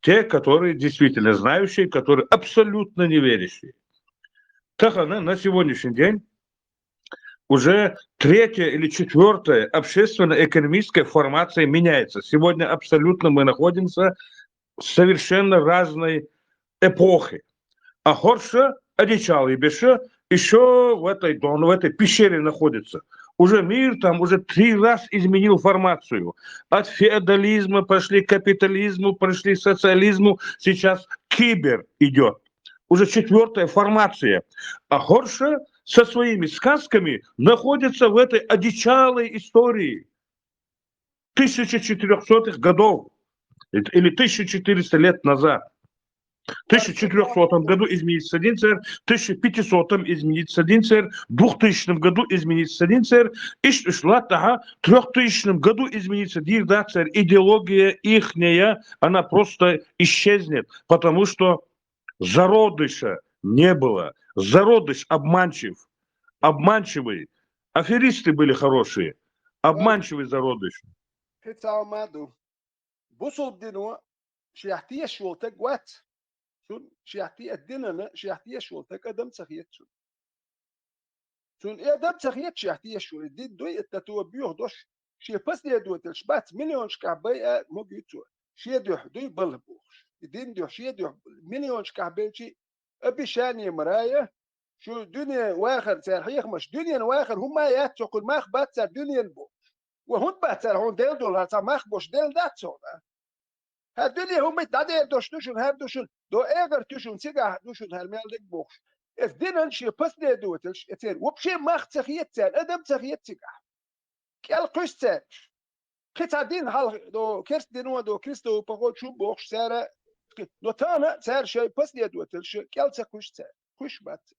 те, которые действительно знающие, которые абсолютно не верящие. Так она на сегодняшний день уже 3-я или 4-я общественно-экономическая формация меняется. Сегодня абсолютно мы находимся в совершенно разной эпохе. А Хорша, одичалый Беша, еще в этой пещере находится. Уже мир там уже 3 раза изменил формацию. От феодализма пошли к капитализму, прошли к социализму. Сейчас кибер идет. Уже 4-я формация. А Хорша со своими сказками находится в этой одичалой истории 1400-х годов или 1400 лет назад. В 1400 году изменится один царь, в 1500 изменится один царь, в 2000 году изменится один царь, и шла тага, в 3000 году изменится дирда царь. Идеология ихняя, она просто исчезнет, потому что зародыша не было. Зародыш обманчивый. Аферисты были хорошие, обманчивый зародыш. شيحتي شولتك وات شون شيحتي الديننا شيحتي شولتك ادم سخيت شون ادم سخيت شيحتي شول الدين دوي التتو بيوه دوش شي بس يدو تلشبات مليون شكعبي موجيتو شي دوي بلبوخ الدين دوح شي دوح مليون شكعبي شي ابي شاني مرايه شو دنيا واخر سارحيخ مش دنيا واخر هم ياتو كل ما خبات سار دنيا بو وهون باتر هون ديل دول هتا ما خبوش ديل داتسون هالدنيا هم يتعدي دوش دوشن هر دوشن دو ايغر دوشن سيغا دوشن هالمال ديك بوخ اف دينن شي بس دي دوتلش اتين وبشي ما تخيت سان ادم تخيت سيغا كال قشتان خيت دين هال دو كيرس دينو دو كريستو بقول شو بوخ سارة دو تانا سار شي بس دي دوتلش كال تخشتان خش بات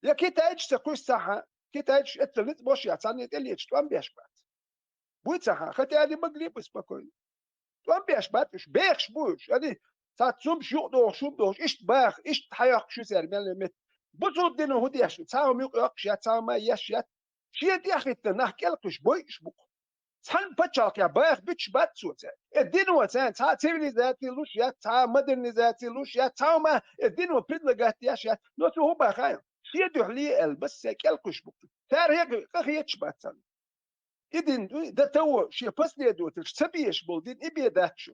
يا كي تايج تخش صحه كي تايج اتلت بوش يا ثاني تليش توام بيشبات بوي صحه خدي هذه مقلب سبكوي توام بيشبات مش بيخش بوش هذه ساعات سوم شو دوش ايش باخ ايش حياق شو سر ملمت بطل دينه هدي يش تساوم يقش يا تساوم يش يا شي دي اخي نحكي لكش بوي ايش بوك سان بتشاك يا باخ بيتش بات سوت الدين وسان تا سيفيليزاتي لوش يا تا مدرنيزاتي لوش يا تا ما الدين وبريدلغات ياش يا نو تو هو باخايا شي دوحلي بس كالكش بوك تار هيك خيتش باتسان إذن ده تو شيء بس ليدوتش سبيش بولدين إبي داتشو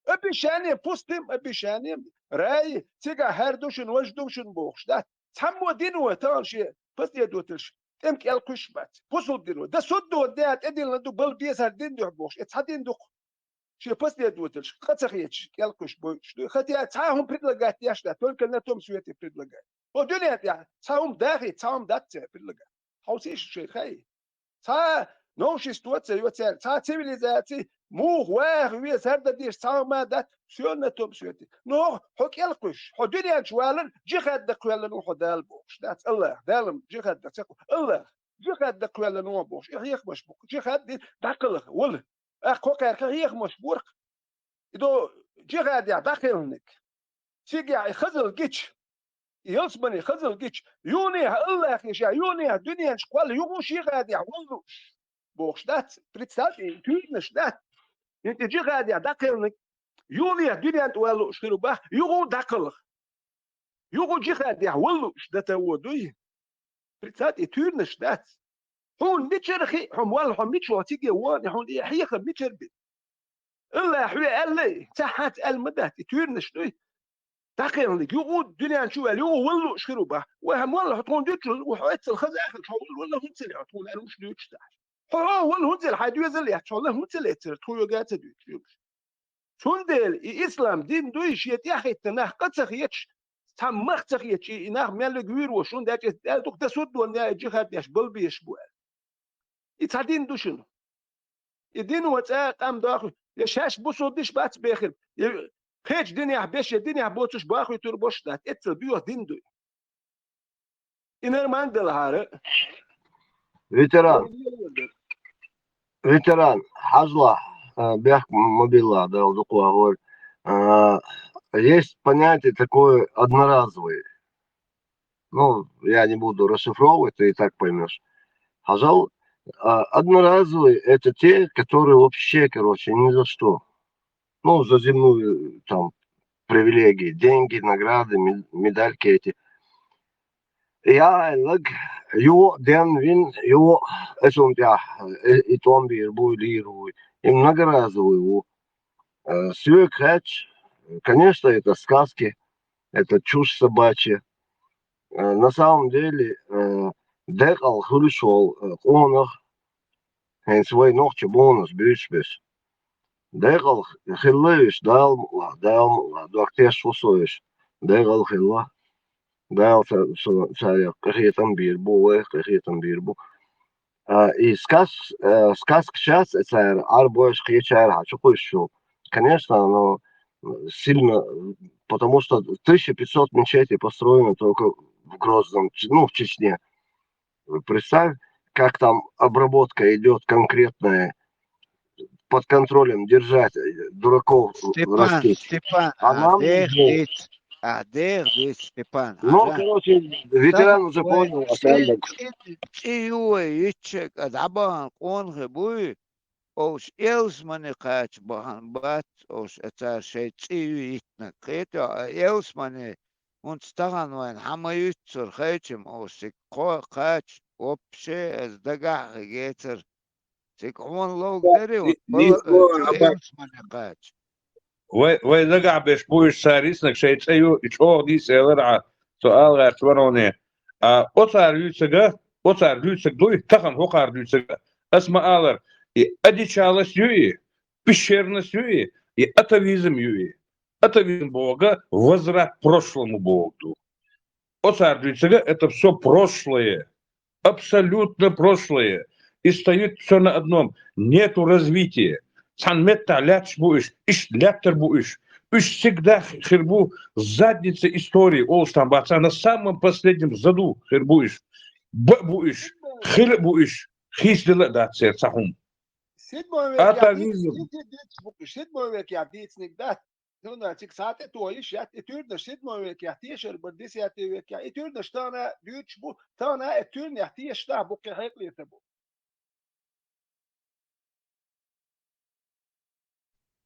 أبي شاني بوستم أبي شاني راي تيجا هردوشن وجدوشن بوخش ده تحمو دينو تان شيء بس ليدوتش إم كالكش بات بوصل دينو ده صدو ده إدين لدو بل بيس هردين دو بوخش اتحدين دو شيء بس ليدوتش خاتخيتش كالكش بوش خاتي تاهم بريدلغات ياش ده تقول كنا توم سويتي بريدلغات ودنيا يعني تاهم داخي تاهم دات بريدلغات حوسيش شيء خاي تا نوشي ستوتس يوتسر تا سيفيليزاتي مو واخ وي سرد ديش تا ما دات شلون توم سويتي نو حك يلقش حو دنيا شوالن جي خد قوالن وحو دال بوش دات الله دالم جي خد تقو الله جي خد قوالن و بوش يخ مش بوك جي خد دقل ول اخ كوكر يخ مش بورك دو جي خد يا دقلنك سيجي خزل جيتش يلصبني خزل جيتش يوني الله يخشى يوني دنيا شقال يومو شي غادي يعولوش بوش دات بريتسال تينش دات انت جي غادي دقلنك يوني دنيا تولو شنو باه يغو دقل يغو جي غادي يعولوش دات هو دوي بريتسال تينش دات هون ميتشرخي هم والله هم ميتشو تيجي وان هون يحيخ ميتشربي الله يحوي الله تحت المدات تينش دوي تقيل لك يقول دنيا نشوف اليوم والله شكروا به وهم والله تكون ديتشل وحيت الخزاخ والله هم تسلع تكون انا مش ديتش تاع والله هم تسلع حد يزل يحش والله هم تسلع تقول قاعد ديتش شون ديل اسلام دين دويش يتيحي تناه قد سخيتش تم مخ سخيتش اناه مال غير وشون دات دوك تسود ولا جهاد ياش بلبي يشبو يتعدين دوشنو الدين وتا قام داخل يشاش بوسودش بات بخير خيج دنيا بيش دنيا بوتش باخو تربوش دات اتل بيو ديندو إنر ما عندنا هارة ветеран حظله بيحكم мобила да удукла есть понятие такое одноразовый. Ну, я не буду расшифровывать, ты и так поймешь. Хажал, одноразовые это те, которые вообще, короче, ни за что. Ну, за земную там привилегии, деньги, награды, медальки эти. Я лаг его ден вин его эсом я и том бир буйлирую и многоразовую свекач. Конечно, это сказки, это чушь собачья. На самом деле декал хуршол онах en свой ногти бонус бюшбеш. Декал хиллеш дал доктеш фосоеш. Декал хилла дал сая кахетам бирбу кахетам бирбу. И сказка сейчас это арбош хечар хачукушу. Конечно, оно сильно, потому что 1500 мечетей построено только в Грозном, ну, в Чечне. Представь, как там обработка идет конкретная, под контролем держать дураков. Степан, Степан. Ну, короче, ветеран уже понял. اوش ایلس منی قاچ بهان بات اوش اتار شی چیویتنا قیتو ایلس منی ونستغن وين حما يتسر خيتم او سيك قاچ وبشي از دقع غيتر سيك عون لوك دري Ниско ایلس منی قاچ وي دقع بيش بوش ساريسنك شيء تسيو يشوغ دي سيلرع سؤال غير توروني اوتار يوتسغا اوتار يوتسغ دوي تخن هوقار يوتسغا اسمع آلر ادي чалас юи пещерность юи и атовизм юи атовизм Бога возврат к прошлому Богу. Отар ютсغا это все прошлое, абсолютно прошлое, и стоит все на одном, нету развития. Санметта ляч будешь, иш ляптер будешь, иш всегда хербу задница истории, олштам баца на самом последнем заду хербуешь, будешь, хер будешь, хиздела да церцахум. Атовизм. Sidmovek jādīcnik dat. Runā, cik sāte to iši, turna sidmovek jātieši ar bardisjātīvek, turna štānā dūčbu, tānā turna jātieši tā, buka heklīta bu.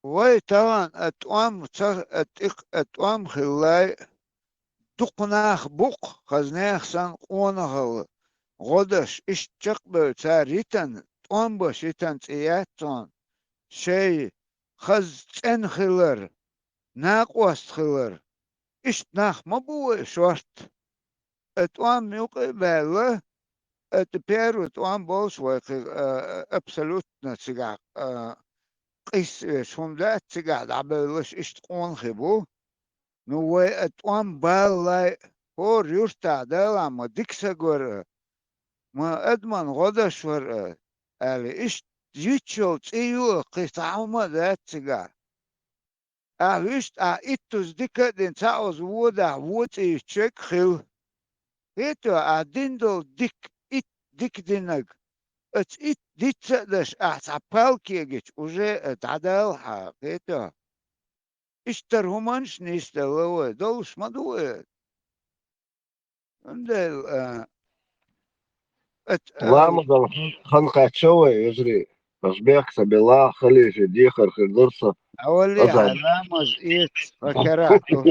وي طبعا اتوام خلاي تقناخ بوق خزناخ سان قونغل غدش اشتق بتاريتن توام بشيتن تياتون شي خز خلر ناقوست خلر اشت ناخ مبوي شورت اتوام يوقي بالا اتبيرو اتوام بوش ويقي ابسولوت نتسيقع قيس شومدات تقعد عبالش اشتقون خبو نوي اتوام بالاي هور يرتع دالا ما ديكساقور ما ادمن غدش ورالي اشت يتشو تيو قيطعوما ذات تقع اشت اتوز ديكا دين تاوز وودا ووت يتشك خيل هيتو ديندو ديك دينك ات ديتسدش اعصابالكيجش уже اتعدل حقيقة اشتر همانش نيستلوه دولش مدوه عندل لامدن خنقة شوي يجري تشبيك سبيلا خلي في ديخر في الدرسة اولي أصعب علامة ايت فكراتو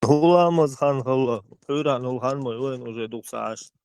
Хуламаз хан хула. Туран улхан мой вен уже 28.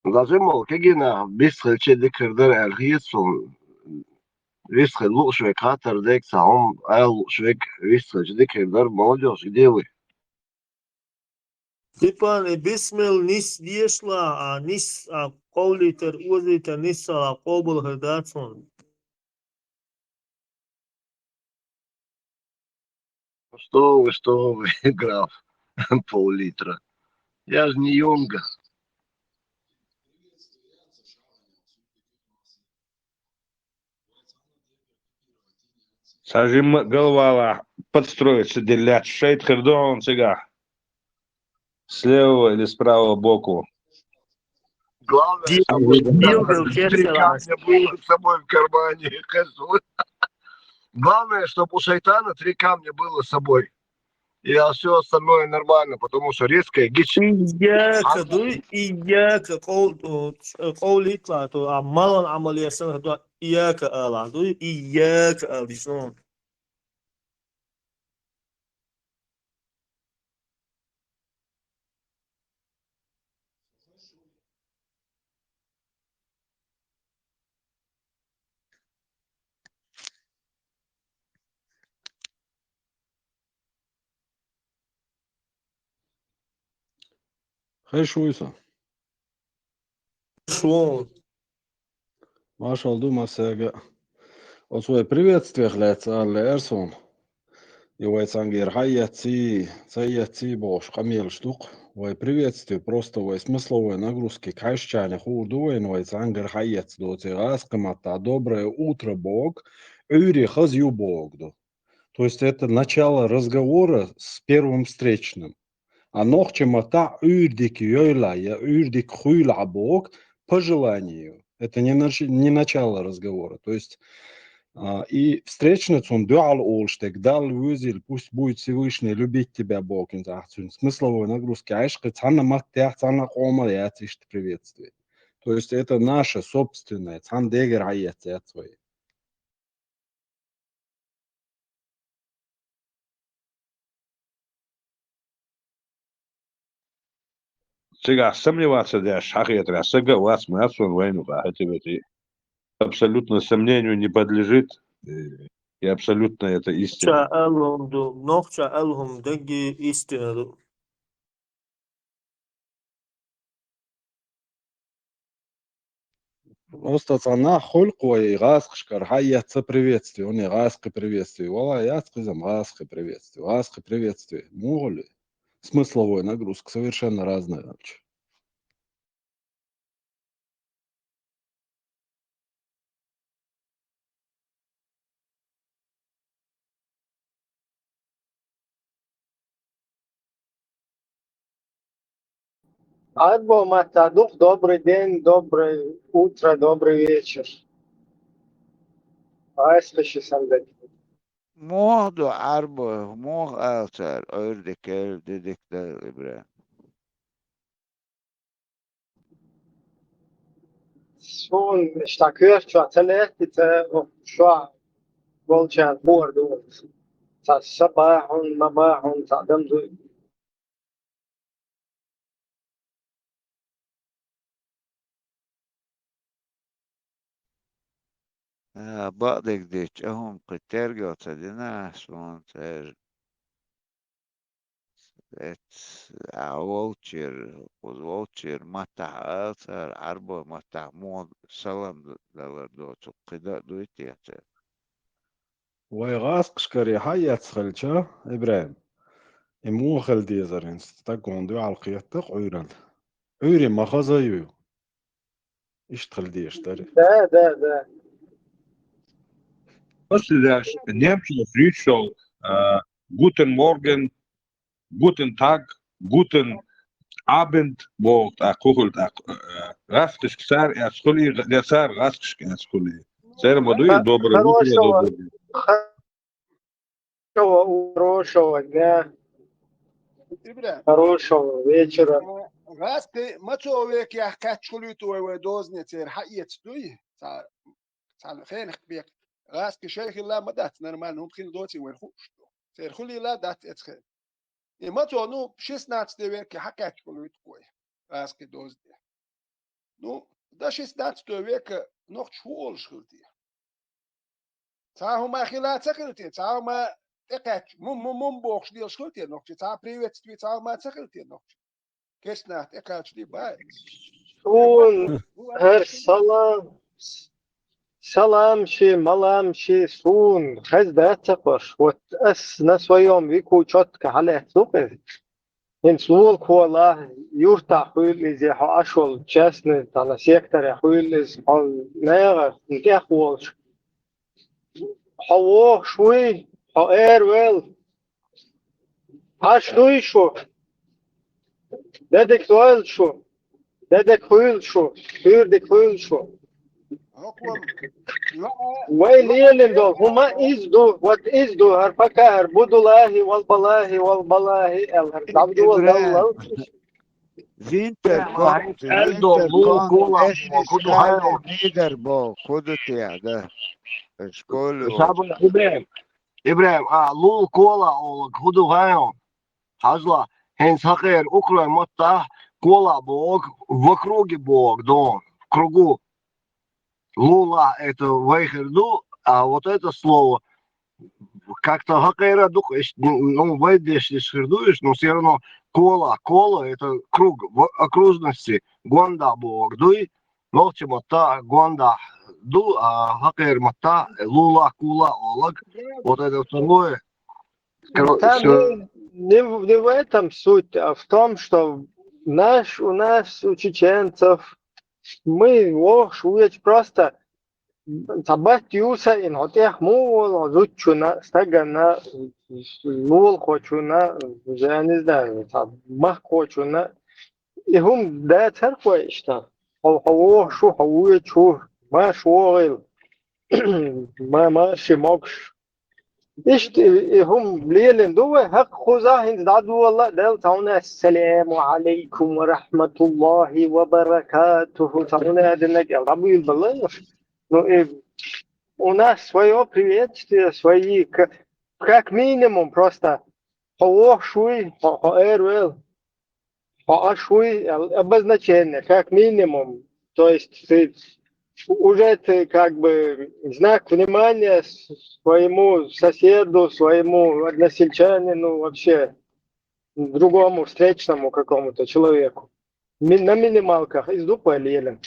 لازم كجينا بيسخل شي ذكر در الخيصون بيسخل لو شويك خاطر ديك ساهم قال شويك بيسخل ذكر در молодежь ديوي Типа бисмил нис дешла, нис колитер узитер нис кобл хедатсон. что вы, граф, пол-литра. Я же не юнга. Сажим голова подстроиться, делять шейт хердон цыга. Слева или справа боку. Главное, чтобы 3 камня было с собой в кармане. Главное, чтобы у шайтана 3 камня было с собой. И все остальное нормально, потому что резкая гич. إياك دوي إياك قول يطلع تو عمال عملية سنة تو إياك ألا دوي إياك أبيسون خير شويسة شلون Машалду Масяга. Вот свое приветствие, хлядца, Алле Эрсон. И вайцангер цаяци бош камел штук. Вай приветствие просто вай смысловой нагрузки кайшчане хурдуэн вайцангер хаяц доцы раскамата доброе утро Бог. Юри хазю Бог. То есть это начало разговора с первым встречным. А нохчемата юрдик йойла, я юрдик хуйла Бог по желанию. Это не начало разговора. То есть и встречный он дуал олштег, дал вызел, пусть будет Всевышний любить тебя, Бог, смысловой нагрузки, айшка, цана маттях, цана кома, я цишь приветствие. То есть это наше собственное, цан дегер айят свои. Сега сомневаться, да, шахет, сега вас мы отсон войну, а эти абсолютно сомнению не подлежит, и абсолютно это истина. شاءلهم دو نوخ شاءلهم دقي истину. Просто цана хульку и гаскшкар, хайятся приветствие, он и гаска приветствие, вала яцкизам гаска приветствие, моли. Смысловой нагрузка совершенно разная вообще. Арбо Матадух, добрый день, доброе утро, добрый вечер. Айслыши сандать. موه دو عربه موه آتر أردكال ديدك دا إبراهيم Шун штакер, что целет, это что волчат борду. صباح مباح تعدمت. بعضك ديش أهم قترجع تدينا سون تر وولتشر متى آثر عربة متى مود سلام دو تقدا دويتي ويغاسقشكر يحيى تسخلشا إبراهيم إمو خلديزرين ستاقوندو على القيادة عيران عيري ما خزايو إيش تخلديش تاري Да. После немчего пришел Guten Morgen, Guten Tag, Guten Abend, Bog, Kuchel, Raskisch, Sar, Schuli, der Sar, Raskisch, Schuli. Sehr modul, доброе утро, Хорошего дня, Ибрахим, хорошего вечера. раз ты мацовек я качкулю твой дознецер хаец туй, صار خير بيك راس كشيخ لا مدات نرمان هم خين دوتي وين خوش سير خلي لا دات اتخل ما تو نو 16 веке حكاك كل توي راس كدوز دي نو ده 16 века noch schwul schulti صار ما خلا تخلتي صار ما اكاك مم بوخش دي schulti noch صار приветствие صار ما تخلتي noch كسنات اكاك دي باي شون هر سلام شي ملام شي سون خز داتقش وتأس نسوى يوم بيكو شوتك على سوقه إن سلول كولا يورتا حويل زي حو أشول جاسن تانا سيكتر حويل زي حو نيغر نتيا حوالش حووه شوي حو اير ويل هاش دوي شو دادك دويل شو دادك حويل شو دك حويل شو ويلين دو هما إزدو وات إزدو هرفكا هربودو لاهي والبلاهي والبلاهي الهربودو والبلاهي فينتر كون اسكال نيدر بو كودتي ده اشكولو Шабы Ибраим, лул кола ол худу гайон. Хазла хен сахер укрой мота кола бог в округе бог дон в кругу. Лула это вайхерду, а вот это слово как-то хакера дух, ну вайдешь и шердуешь, но все равно кола это круг в окружности. Гонда бог дуй, лохче мота гонда ду, а хакер мота лула кула олаг. Вот это второе Там не в этом суть, а в том, что у нас, у чеченцев, мы шуять просто табатюса ин хотях мол зучуна стагана нул хочуна, я не знаю, мах хочуна. И хум да церква что? Шу хауе чу, ма шуил, ма шимокш. إيش هم ليلن دوا حق خزاهن دعوا والله دل تعونا السلام عليكم ورحمة الله وبركاته تعونا هذا النجار ربي البلاش ну у нас свое приветствие свои как минимум просто по шуй по эрвел по шуй обозначение как минимум то есть ты уже ты как бы знак внимания своему соседу, своему односельчанину, вообще другому встречному какому-то человеку. На минималках из дупа лелем.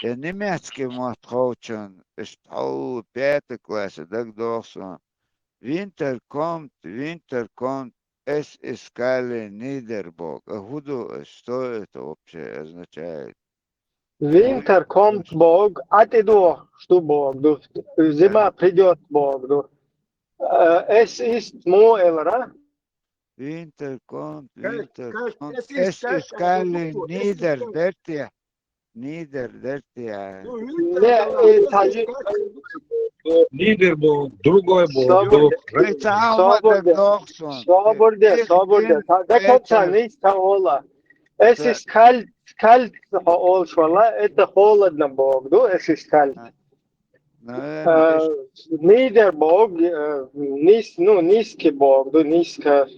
Немецкий матхоучен, что 5 классе, так дохсон. Winter kommt, es искали Нидербург. Что это вообще означает? Winter kommt Bog, а ты что Bog, зима придет Bog. Es ist Moel, Winter kommt, es искали Нидер, Нидербург, другой Бог. Соборде. Так это не стало. Es ist kalt это холодно Бог, es ist kalt. Нидербург, низкий Бог, низко.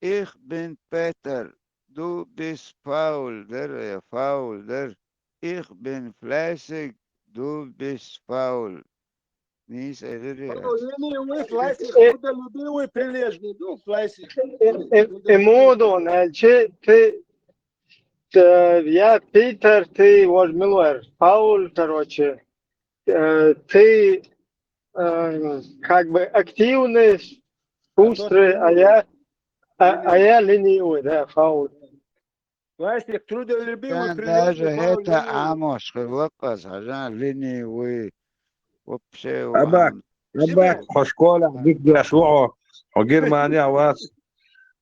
Ich bin Peter. Du bist faul, der. Ich bin fleißig, du bist faul. Nicht Эмодон, я Питер, ты Вож Миллер, Пауль, короче, ты как бы активный, шустрый, а я ленивый, да, Пауль. Даже это Амош, Лопас, ленивый. Вообще. Абак, хошкола, дикдяш воо, Германия вас,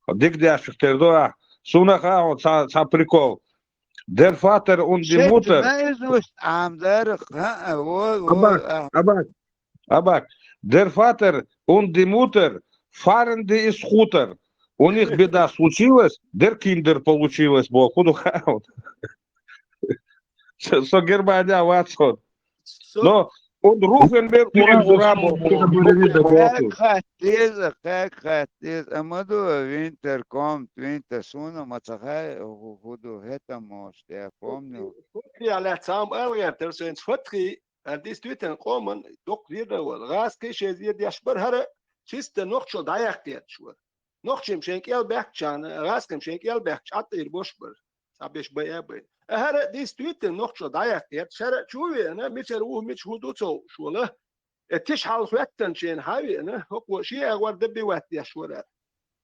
дикдяш тердоа, сунаха, вот сам прикол. Der Vater und die Mutter. Абак, der Vater und die Mutter fahren die Scooter. У них беда случилась, der Kinder получилось, бо худу хаут. Со Германия вас вот. Но und rufen wir ура, как хотел. Амаду Winter kommt, Winter суна мацахай, худу это может, я помню. Я летсам алгер, so ins Vertri, die Stüten kommen, doch wieder wohl. Raskisch ist die Spurhare, schiste noch schon dayacht schon. Noch schon schenk Elbergchan, Raskem schenk Elberg, hat ihr Boschber. Hab ich bei ihr. Die Stüten noch schon dayacht, schare chuwe, ne, mit der mit hudu so, schule. Tisch half wetten schön hawi, ne, hoch sie war dabei wet ja schwere.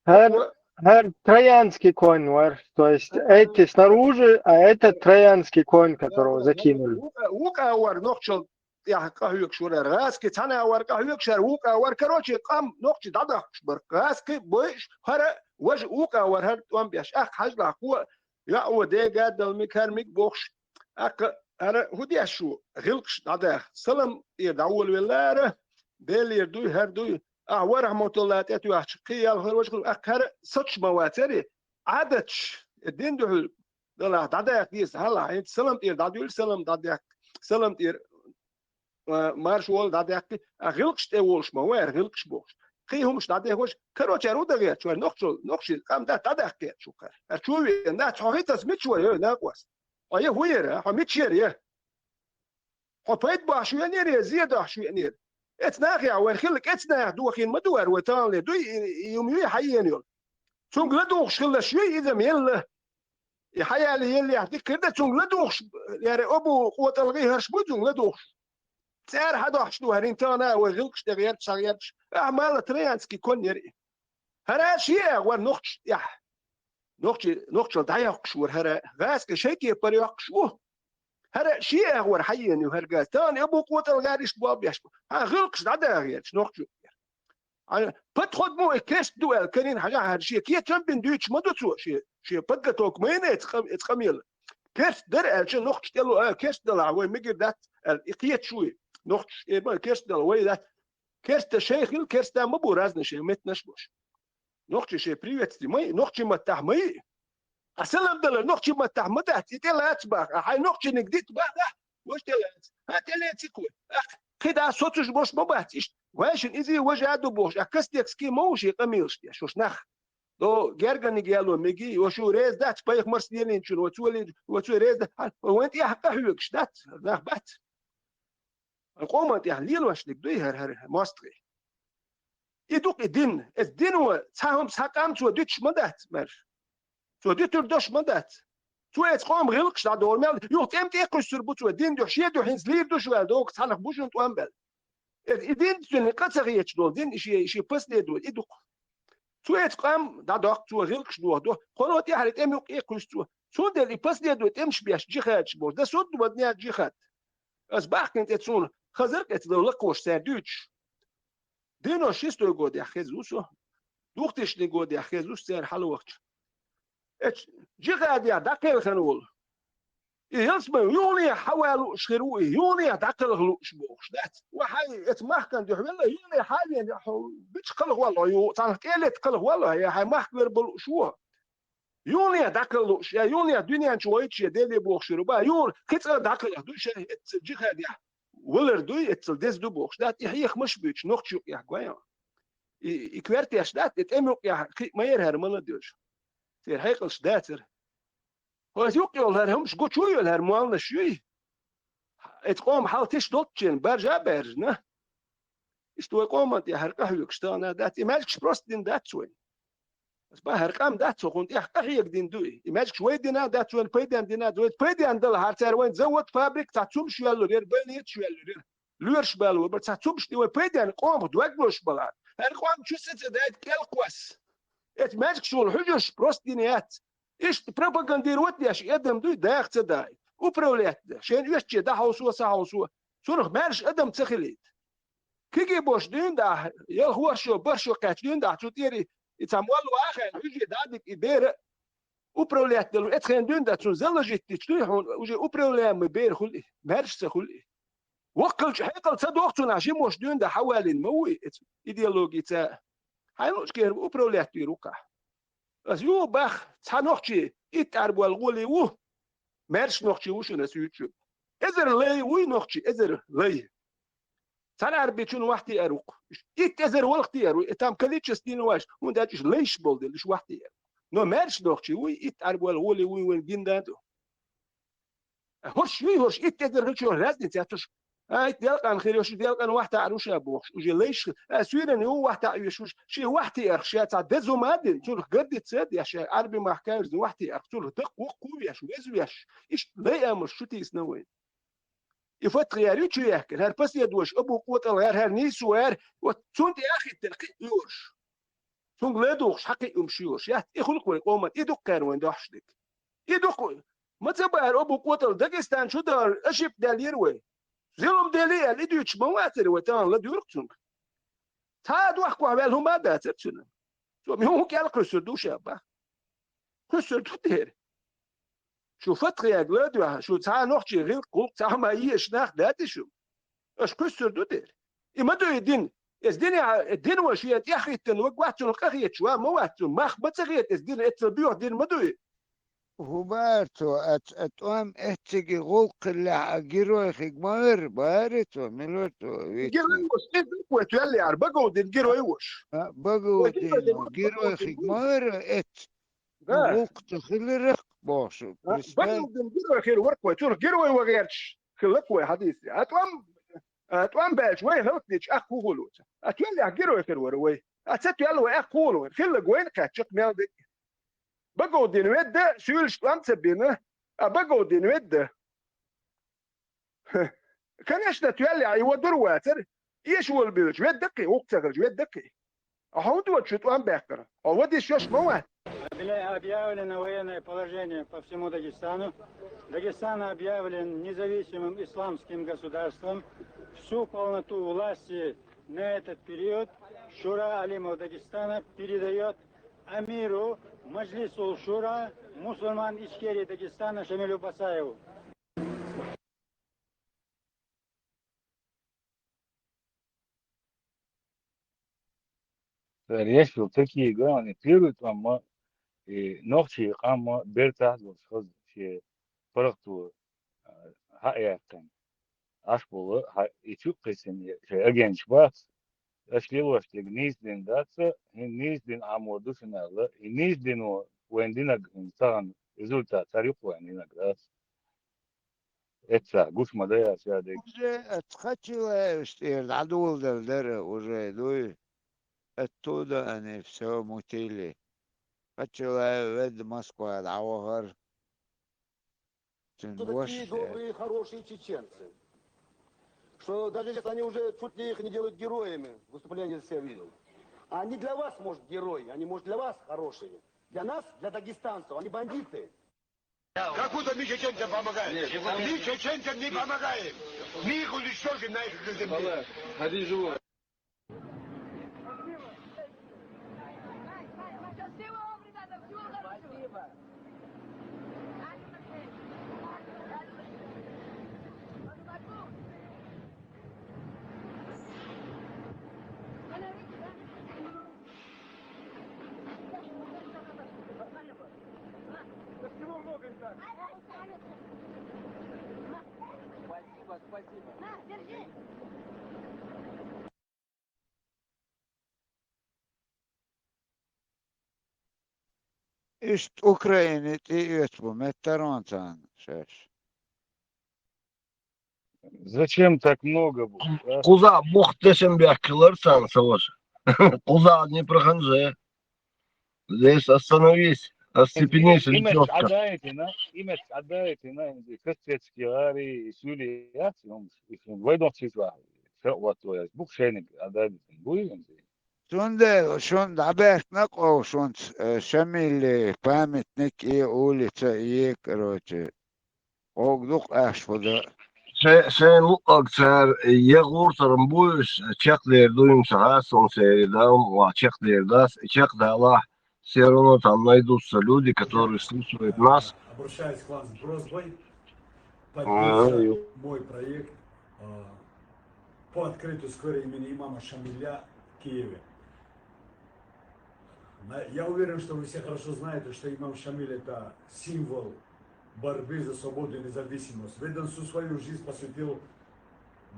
Her троянский конь, то есть эти снаружи, а это троянский конь, которого закинули. Ука war noch schon ja kahüк şuraya raski tane var kahük şer uka var karoçi kam nokçi dada şber raski boş hara waj uka var her tuam biaş hajla ku ya o de gadal mikarmik boş hara hudi şu gilkş dada salam ir dawul velare belir du her du var rahmetullah tatu açqiyal her waj hara saç mawateri adetş din du dala dada dis hala salam ir dadul salam ir марш ол дадяк гылкште олшма wer гылкшбош кыйхумш дадяхош короче рудага чур нохши камда дадяк чукар чуви на чогитас мичур на квас ая хуера хамичер я хопайт баш янер زياده شو янер اتناخ يا wer خلك اتناخ دوخين مدور وتان دو يوم حيين يول ثم قدو خشل شوي اذا يلا يحيى لي اللي يحكي كده تون لدوخش يعني أبو قوة الغيه هرش بوجون لدوخش سعر هذا شنو هرين تانا وغلقش تغيرت شغيرتش أعمال تريانسكي كون يري هرا شيء ونخش يح نخش ضيقش ورهرا غاسك شيء بريقش هرا شيء ور حيني وهرجاز تاني أبو قوة الغارش باب يشبه ها غلقش عدا غيرش نخش أنا بدخل مو كيس دوال كرين حاجة هالشيء كي تنبين دوتش ما دوتشو شيء بدقتوك مين اتقميل كيس در شو نخش تلو كيس دلع وين مقدر ذات الإقيت شوي نخش إيه كيس دلع وين ذات كيس تشيخل كيس تا مبو رازنا شيء متنشبوش نخش شيء بريوتي مي نخش متاح مي أسلم دل نخش متاح متاح تلا أتباع هاي نخش نقديت بعد وش تلا هتلا تكوي كده صوتش بوش مباتيش واش إذا وجعوا بوش أكستيك سكي موشي قميلش يا شوش نخ دو جرجني جالو ميجي وشو ريز دات بايخ مرسلين شنو وتولي ريز دات وانت يا حق حيوكش دات نخ بات القوم انت ليل واش لك دوي هر ماستري يدوق الدين وتساهم ساقام تو ديتش مدات مر تو ديتر دوش مدات تو اتقوم غلقش دا دورمال يو تمتي قصر بوتو الدين دو شي دو حين سلير دو شوال دوك تصلح بوش انت وامبل الدين تني قصريتش دول دين شي بس لي دول يدوق تو اتقام دا دوق تو غلقش دو قولوتي حريت ام يق يقصتو تو دل بس لي دو تمش بياش جيخاتش بو ده صوت بدنيا جيخات اس باخ كنت تسون خزرك اتلو لقوش ساردوتش دينو شيستو غود يا خيزوسو دوختش لي غود يا خيزوس سير حلو وقت جيغاد يا داكل خنول يسمع يوني حوالو شخرو يوني داكل غلو شبوخ دات وحي اتمح كان دحول يوني حاليا بيتش قلق والله يو تان كيلت قلق والله يا هاي محكر بل شو يوني داكل يا يوني الدنيا شويتش ديلي بوخ شربا يون كتر داكل دوش جيغاد يا ولر دوي اتل ديز دو بوخ دات يحيخ مش بيتش نوختشو يا غويا يكويرت يا شدات اتمو يا ما يرهر من دوش سير هيقلش داتر هو يقول هرهمش قلت شوي الهرموان شوي اتقوم حالتش دوتشين برجع برجنا استوى قومت يا هرقه يكشتانا دات مالكش بروستين داتوين بس با هرقام داتو كنت يحقق يقدين دوي مالكش وين دينا داتوين بيدان دينا دوي بيدان دل هارتر وين زود فابريك تاعتوم شو يالو رير بنيت شو يالو رير لورش بالو بس تاعتوم شو بيدان قوم دوغلوش بلاد هرقام شو ست دايت كالقواس ات مالكش شو الحجوش بروستينيات إيش بروباغاندير وديش يدم دوي داخ تداي وبرولات شين يشتي دا حوسو ساحوسو سونخ مالش ادم تخليت كيجي بوش دين دا يا هو شو برشو قاتلين دا تطيري يتعمل واخر يجي دادك يبير وبرولات دل اتخن دين دا تزلجت تشتي وجي وبرولام بير خل مالش تخل وقلش حيقل صدوقتنا شي موش دين دا حوالين موي ايديولوجي تا هاي كير وبرولات بيروكا بس يو باخ تانوخشي يتعربوا الغولي وو مارش نوخشي وش نسيوتشو ازر لي وي نوخشي ازر لي تنعربي شنو وحدي اروق ازر وقتي ارو تام كليتش ستين واش ونداتش ليش بولد ليش وحدي نو مارش نوخشي وي يتعربوا الغولي وي وين جنداتو هوش ازر شو لازم تاتش هاي ديالقان خير وش ديالقان واحد عروش ابوخ وجي ليش سويرن هو واحد يشوش شي واحد يرخشات تاع دزو مادن تقول قد تصد يا شي عربي ما حكاش واحد يقتل دق وقوي شو يزويش ايش لا امر شو تيسنوين يفت غياري شو يحكي هر بس يدوش ابو قوه الغير هر نيسوار وتنت يا اخي تلقي يوش تون غلادوش حقي يمشيوش يا يخلق ويقوم يدق كان وين دوحشك يدق ما تبار ابو قوه داغستان شو دار اشيب داليروي زلم دليل اللي دوتش مواتر وتان لا دوركتون تاد وحكوا على هم هذا تبسنا شو مهم كي القصر دوش ابا قصر تدير شو فترة يا جلاد شو تاع نوختي غير قول تاع ما يش ناخ داتي شو اش قصر تدير اما دو الدين الدين واش يا اخي تنوق واحد القريه شو موات ما خبط غير الدين اتبيو دين ما دو هوبرتو اتوام اتجي غوق اللي جيرو خيغمار بارتو ملوتو جيرو وش يلي عر بقو دين جيرو يوش بقو دين جيرو خيغمار ات غوق تخلرق باشو بقو دين جيرو خير وركو تور جيرو وغيرش خلقوا حديثي اتوام باش وين هلتش اخو غلوت اتولي جيرو خير وروي اتت يلو اخو خلق وين كاتشق مال بقودين وده سويلش تامسبينه بقودين وده كان يشنا تولي ايوه درواتر ايش هو البيوت ويد دقي وقتك ويد دقي احاول وتشوت وان بكره او ودي شوش موات Объявлено военное положение по всему Дагестану. Дагестан объявлен независимым исламским государством. Всю полноту власти на этот период Шура Алимов Дагестана передает амиру Маджлисул Шура мусульман Ичкерии Дагестана Шамилю Басаеву. решил такие главные первые там ночи قام برتاح وخذ في فرقته حقيقة أشبه يشوف قسم شيء أجن شباط أشلي نيزدين داتس نيزدين عمودوش نالا نيزدين ويندينا إنسان ريزولتا طريق ويندينا داتس إتسا قوش مدايا سيادك уже отхватила, что العدو دردرة уже دوي оттуда они все мутили. Хотела вед Москва العوهر Что такие добрые, хорошие чеченцы. Что даже если они уже чуть ли их не делают героями, выступление все видел. А они для вас, может, герои, они, может, для вас хорошие. Для нас, для дагестанцев, они бандиты. Как будто мы чеченцам помогаем. Мы чеченцам не помогаем. Мы их уничтожим на их земле. Ходи живой. Спасибо, спасибо. На, держи. إيش أوكرانيا تيجوا مترونتان شاش. Зачем так много было? Куза muhteşem bir akılırsan savaş. Куза не проходи. Здесь остановись. Остепенись или Имец четко. عدايتي كستيتسكي غاري سولي ياتيهم ويدون تشيزوا واتو يا بوك شينك عدايتي بوين شون دعبت نقو شون شميل памятник и улица и короче. Огдук аш фуда. Sen mutlaka yağurtarım bu iş çekler duyumsa son seriden ve çek дала все равно там найдутся люди, которые слушают нас. Обращаюсь к вам с просьбой поддержать мой проект по открытию сквера имени имама Шамиля в Киеве. Я уверен, что вы все хорошо знаете, что имам Шамиль это символ борьбы за свободу и независимость. Ведь он всю свою жизнь посвятил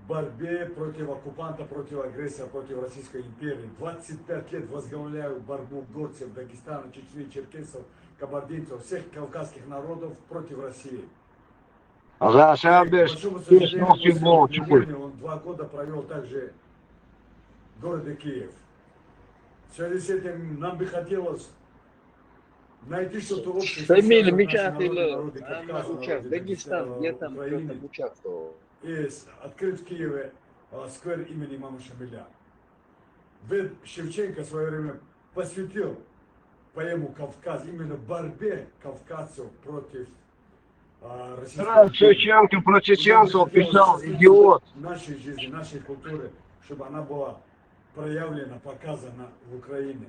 борьбе против оккупанта, против агрессии, против Российской империи. 25 лет возглавляют борьбу горцев Дагестана, Чечни, черкесов, кабардинцев, всех кавказских народов против России. Ага, сейчас он 2 года провел также в городе Киев. В связи с этим нам бы хотелось найти что-то общее. Фамилия Мичахилов, Дагестан, где там кто-то участвовал. И открыть в Киеве сквер имени имама Шамиля. Ведь Шевченко в свое время посвятил поэму «Кавказ» именно борьбе кавказцев против российской Шевченко про чеченцев писал идиот. Нашей жизни, нашей культуры, чтобы она была проявлена, показана в Украине.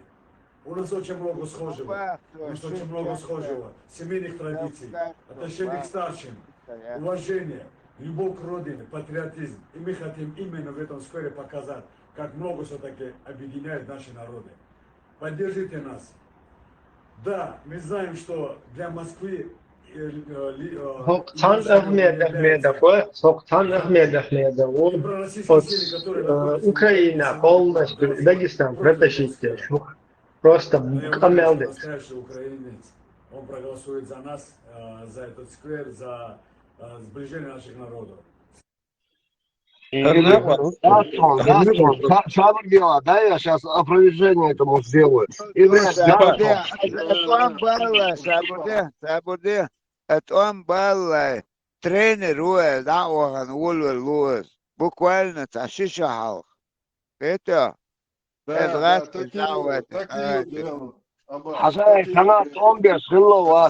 У нас очень много схожего. Семейных традиций, отношение к старшим, уважение, любовь к родине, патриотизм. И мы хотим именно в этом сквере показать, как много все-таки объединяет наши народы. Поддержите нас. Да, мы знаем, что для Москвы Soktan Ахмедов, Украина полностью, Дагестан протащите. Просто камелдец. Он проголосует за нас, за этот сквер, за сближение наших народов. Шабр дела, да, я сейчас опровержение этому сделаю. Это был тренер Луис. Буквально тащиша халх. Это Да, такие дела. عشان كانت أم بيشغلوا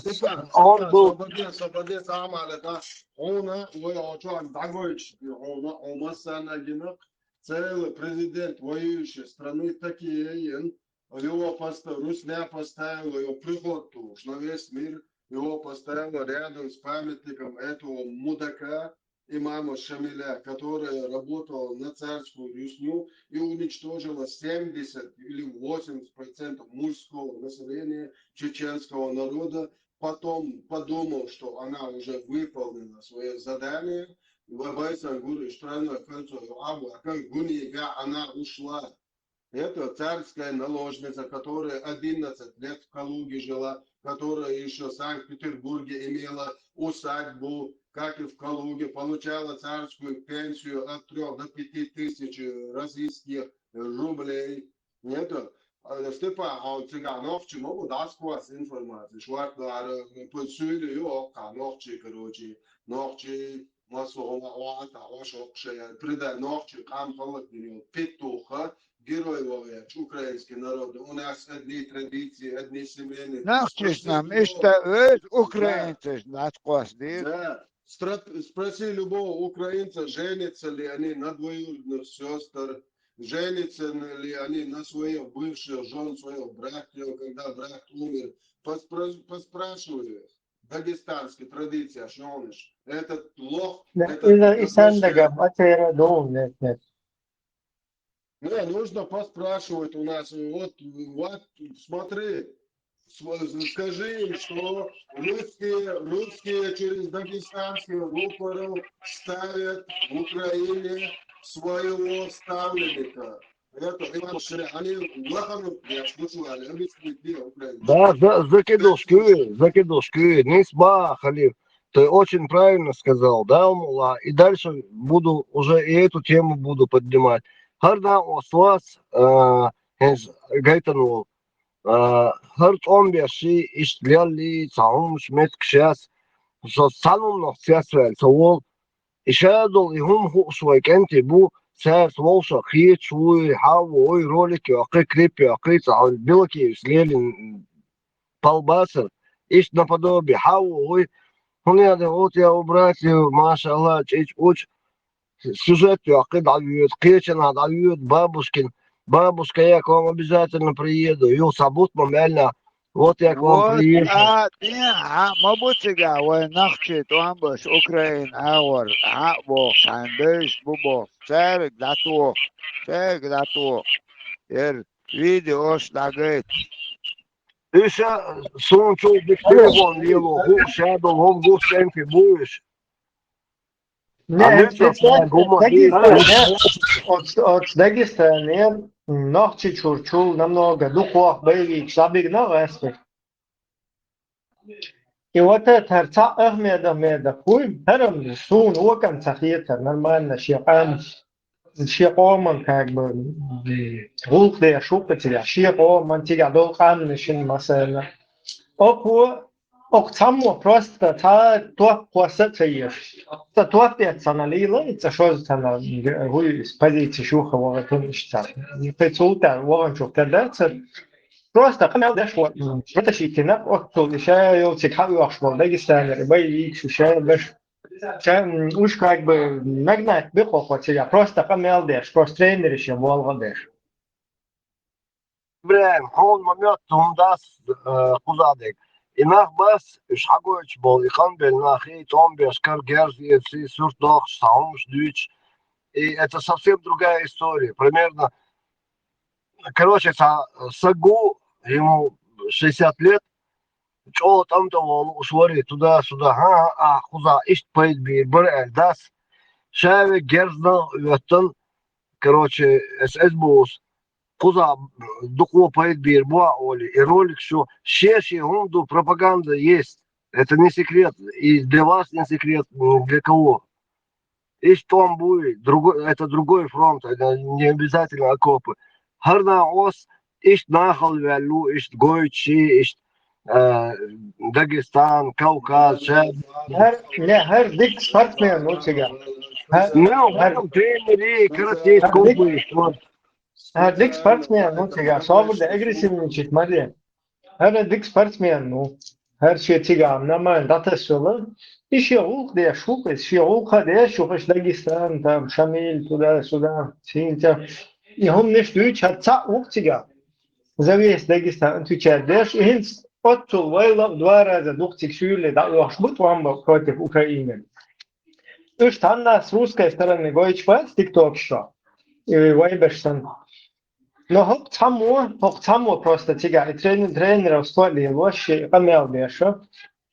أم دو Свободец Амалета, она, воевал, дагоич, он sana гинок, целый президент воюющей страны такие, его поставил, Русня поставила его приход на весь мир, его поставила рядом с памятником этого мудака, имама Шамиля, который работал на царскую Русню и уничтожила 70 или 80% мужского населения чеченского народа. Потом подумал, что она уже выполнила свое задание. Вабайсан говорит, страной кольцо, а как Гунига она ушла. Это царская наложница, которая 11 лет в Калуге жила, которая еще в Санкт-Петербурге имела усадьбу, как и в Калуге, получала царскую пенсию от 3 до 5 тысяч российских рублей. Нет, Степа, а цыганов чему даст вас информацию? Швартнар, подсуили его, ногчи, короче, ногчи, массово, вашокшая, придай ногчи, кампалок, петуха, герои украинский народ. У нас одни традиции, одни семейные. Нахчиш нам, что украинцы, да. Спроси любого украинца, женятся ли они на двоюродных сестер, женятся ли они на своих бывших жен, своих братьев, когда брат умер. Поспрашивай их. Дагестанская традиция, что он этот лох. Не, нужно поспрашивать у нас. Вот смотри. Скажи им, что русские через дагестанские рупоры ставят в Украине своего ставленника. Это они лаханут, я слышали, объяснить, где Украина. Да, закидушки, не сба, Халиф. Ты очень правильно сказал, да, Мула. И дальше буду уже и эту тему буду поднимать. Харда ослас гайтанул. Hört om beshi ishtlali taum shmet kshas so sanum noch sesvel so ishadol ihum hu swekenti bu سار توصل خيط شوي حاول رولك يقي كليب يقي على بيلكي يسليل بالباسر إيش наподобие حاول هنا هذا вот я убрать ما شاء الله تيجي уч сюжет يقيد على اليود قيشن على اليود бабушка, я к вам обязательно приеду. Ю сабут мамельна. Вот я к вам приеду. Мабутига, вы нахчи, туамбаш, Украин, ауэр, або, сандыш, бубо, церк, дату, видео, штагет. Еще сончу бектевон ело, шадо, вон густен фибуешь. От Дагестана ногчи чурчул намного, духов, боевик, шабик на веспе. И вот это Ахмеда, хуй, харам, сун, окон, цахиета, нормально, шиакоман, как бы, гулк, да я шутка тебя, шиакоман, тебя долхан, нишин, масэна. Опу, Оксаму просто та то посетуешь. Та то персоналила, это что за на вы с позиции шуха вот он считает. Не прицелта, вот что кадаться. Просто камел даш вот. Это шитина, вот то еще его цикавый ашвал, Дагестан, боевик, шушай, баш. Уж как бы нагнать бихо хотя просто камел даш, просто тренер еще волга даш. Брем, он момент он даст кузадек. Инах бас, шагоч был, и ханбель нахи, томби, ашкар герзи, сурдох, саумш, дюч. И это совсем другая история. Примерно, короче, Сагу, ему 60 лет, чего там-то волу, свори, туда-сюда, хуза, ишт пейт бир, бэр дас, шаве, герзна, веттен, короче, ССБУС. Куда дукло поет бирбуа оли и ролик, что шеши гунду пропаганда есть. Это не секрет. И для вас не секрет, для кого. Ишь там будет, это другой фронт, это не обязательно окопы. Харна ос, ишь нахал вялу, ишь Гойчи, ишь Дагестан, Кавказ, her dik spartmayan nutiga. Ну, тренеры, каратист, ковбой, что. Her dik spartmayan nutiga. Sabırda agresivni çitmedi. Her dik spartmayan nu. Her şey tiga. Naman datasyola. İş yok diye şuk. İş yok diye şuk. İş Dagestan, tam Şamil, Sudan, Sinta. İhum neştü çatsa uktiga. Завис Дагестан, отвечает, да, Хинц отцул воевал 2 раза, 2004 да, Лашбут вам против Украины. Уж там нас с русской стороны Гойчпас, тикток что, и Вайберсон. Но хоп само просто тига, и тренеров стали лоши, камел беша.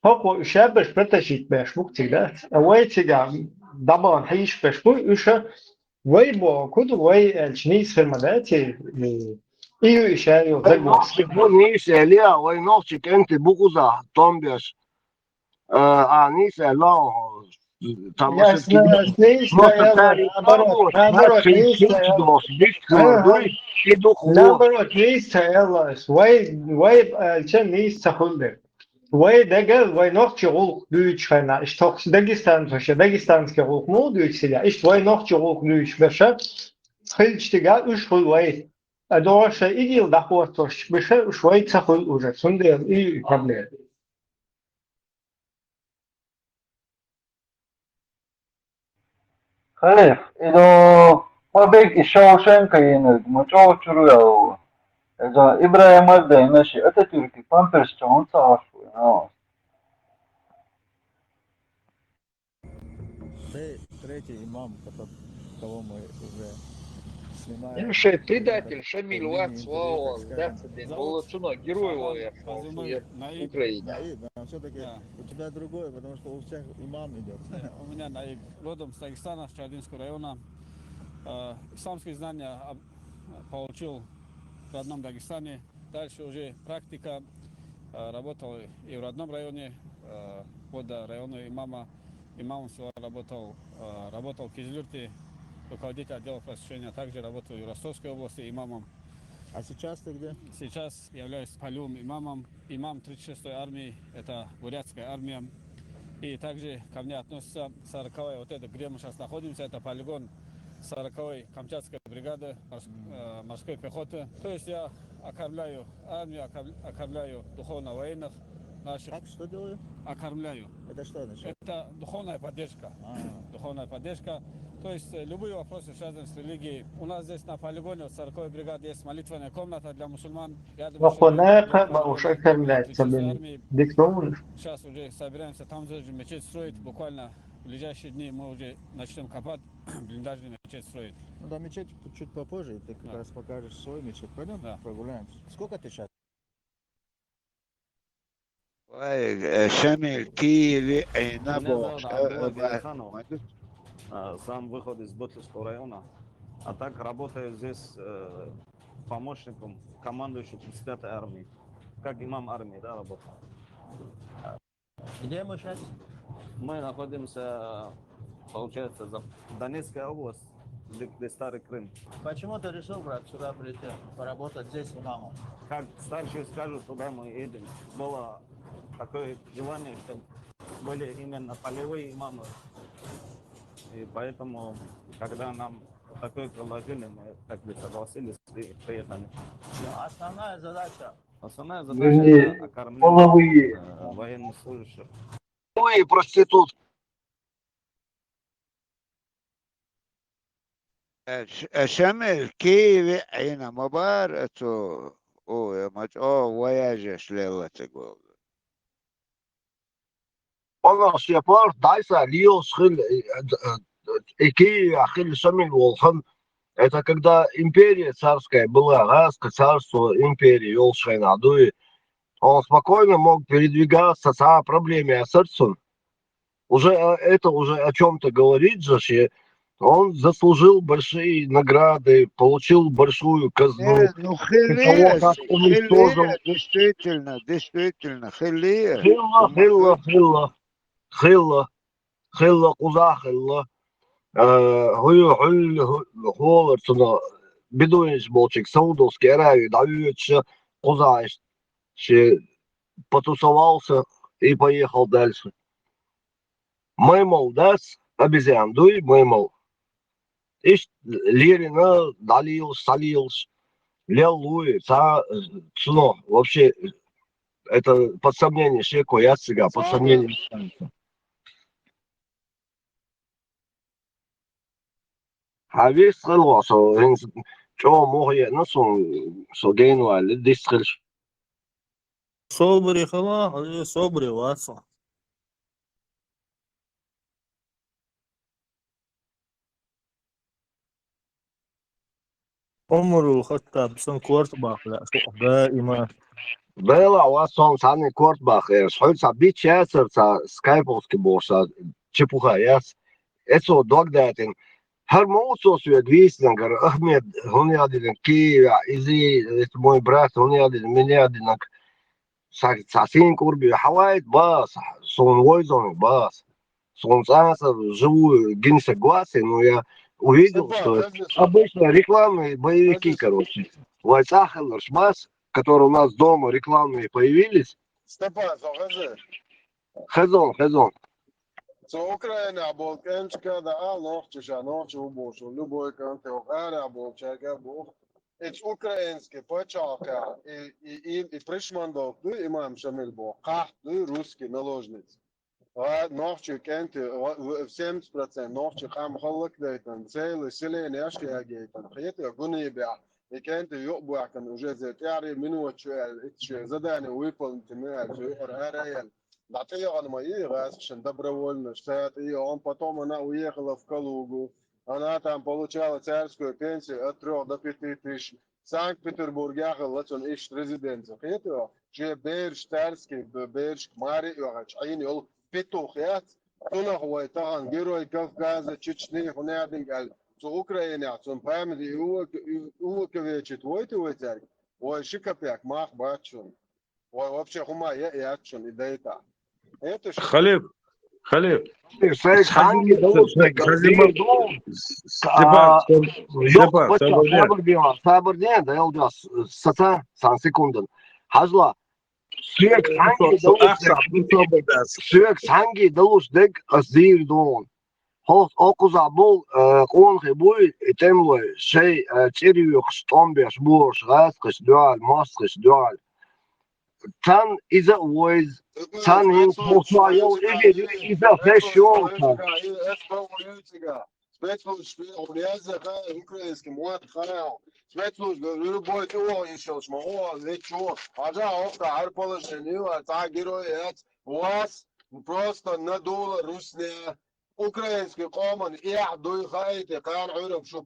Хоп, шабеш протащить беш, муктик, да, а вай тига, дабан хаиш беш, уша, вайбо, куду вай эльчнис фермадати, и еще и Войновчик, ну, Нисе, Леа, Войновчик, Энты, Букуза, Томбеш, Нисе, Лао, там наоборот, не стоялось, не стахунды. Вай дагал, Войновчик, гул, дючхайна, и что Дагестан, дагестанский гул, ну, дючсиля, и что Войновчик, гул, дюч, беша, хильчтига, уж вай. А дальше идил доход, то что Швейца уже сундел и проблемы. خير إذا ما بيك إشاوشن كينك ما تشوفوا يا إذا إبراهيم الدين ماشي أتاتورك بامبرس تون تعرفوا Третий имам, кого мы уже снимаем. Предатель Шамиль Вацлава, Молодцуна, герой Украины. Все-таки у тебя другой, потому что у всех имам идет. У меня наиб, родом с Дагестана, с Чардинского района. Исламские знания получил в родном Дагестане. Дальше уже практика. Работал и в родном районе, под районом имамом работал в Кизилюрте, руководитель отдела просвещения, также работал в Ростовской области имамом. А сейчас ты где? Сейчас являюсь полевым имамом, имам 36-й армии, это бурятская армия. И также ко мне относится 40-й, вот это, где мы сейчас находимся, это полигон 40-й Камчатской бригады морской пехоты. То есть я окормляю армию, окормляю духовно-военных наших. Как, что делаю? Окормляю. Это что значит? Это духовная поддержка. Духовная поддержка. То есть любые вопросы, связанные с религией. У нас здесь на полигоне, в 40-й бригаде, есть молитвенная комната для мусульман. Сейчас уже собираемся, там же мечеть строить. Буквально в ближайшие дни мы уже начнем копать, блиндажный мечеть строить. Ну да, мечеть чуть попозже, ты как раз покажешь свой мечеть. Пойдем? Да. Прогуляемся. Сколько ты сейчас? Шамиль, Киеве, Набо. Сам выход из Ботлевского района. А так работаю здесь помощником командующего 35-й армии. Как имам армии, да, работаю. Где мы сейчас? Мы находимся, получается, в Донецкой области, где Старый Крым. Почему ты решил, брат, сюда прийти, поработать здесь имамом? Как старшие скажут, туда мы едем. Было такое желание, чтобы были именно полевые имамы. И поэтому, когда нам такое предложили, мы как бы согласились и приехали. Основная задача. Основная задача окормление военнослужащих. Ой, проститут. شمل كيف هنا مبارته او voyages ليلة تقول والله سيبار дайса Лиос хил Икея хил Шамиль Волхан. Это когда империя царская была, Гаска, царство империи, Волшайнадуи. Он спокойно мог передвигаться с проблемой сердцем. Уже это уже о чем-то говорит же. Он заслужил большие награды, получил большую казну. Ну, действительно, Хилла, куза хилла. هو حل هو صنا بدون سبوتشك سودوس كراي دعوتش قزاش شي потусовался и поехал дальше. Маймал дас обезьяндуй маймал. Иш лирина салилш, лелуй, цно. Вообще, это под сомнение шеко, я сега, под сомнение ставится. Havist skrev så hendes jo mor her, så gænge var lidt det skrev. صبري خلاص صبري واسع. عمر الخطاب سن كورت باخلا دائما Было у вас сон санный кортбах, шхойц бит часер скайповский борса, чепуха, яс. Это догдатин. Her motsos ju visningar, Ahmed, hon är den Kia, Izi, det moj brat, hon är den minjadinak. Сасин курби, Хавайт бас, сон войзон бас. Сон саса живую гинса гласы, но я увидел, что обычно рекламные боевики, короче. Вайцахал, Шмас, которые у нас дома рекламные появились. Степан, Хезон. Украина Балканчика, да, ночь убошу, любой контент, Балчака, Бог. Это украинский почалка, и пришмандов, имам Шамиль Бог, русский наложниц. Ночью кенты, 70% ночью хам халак дейтан, целый селение ашкиагейтан, хьеты гунибя. И кенты ёбуакан уже за тяри минут задание выполнить, мы Датая он мои раз, добровольно, что и он потом она уехала в Калугу, она там получала царскую пенсию от 3 до 5 тысяч. В Санкт-Петербург ехал, он ищет резиденцию. Это же Берж, Тарский, Берж, Мари, Ачаин, Петух, Тунах, Вайтаган, Герой Кавказа, Чечни, Хунядингаль, с Украины, с памяти, Уковечит, Войтовый, ой, Шикапяк, Мах, Бачун. Ой, вообще, хума, я и Ачун, и Дейта. Халиб. Sabır değil, sata san sekunden. Hazla. Süek hangi daluşdek azir don. Holt okuza bol konge boy temlo şey çeriyor 15 boş raskış dual maskış dual. Tan is a voice. Tan is also is a fashion. Украинский мод халял. Светлуш, любой того еще смогу, лечу. Пожалуйста, положение, а герои у вас просто надуло русские. Украинский коман, я дуй хайте, кан урок, что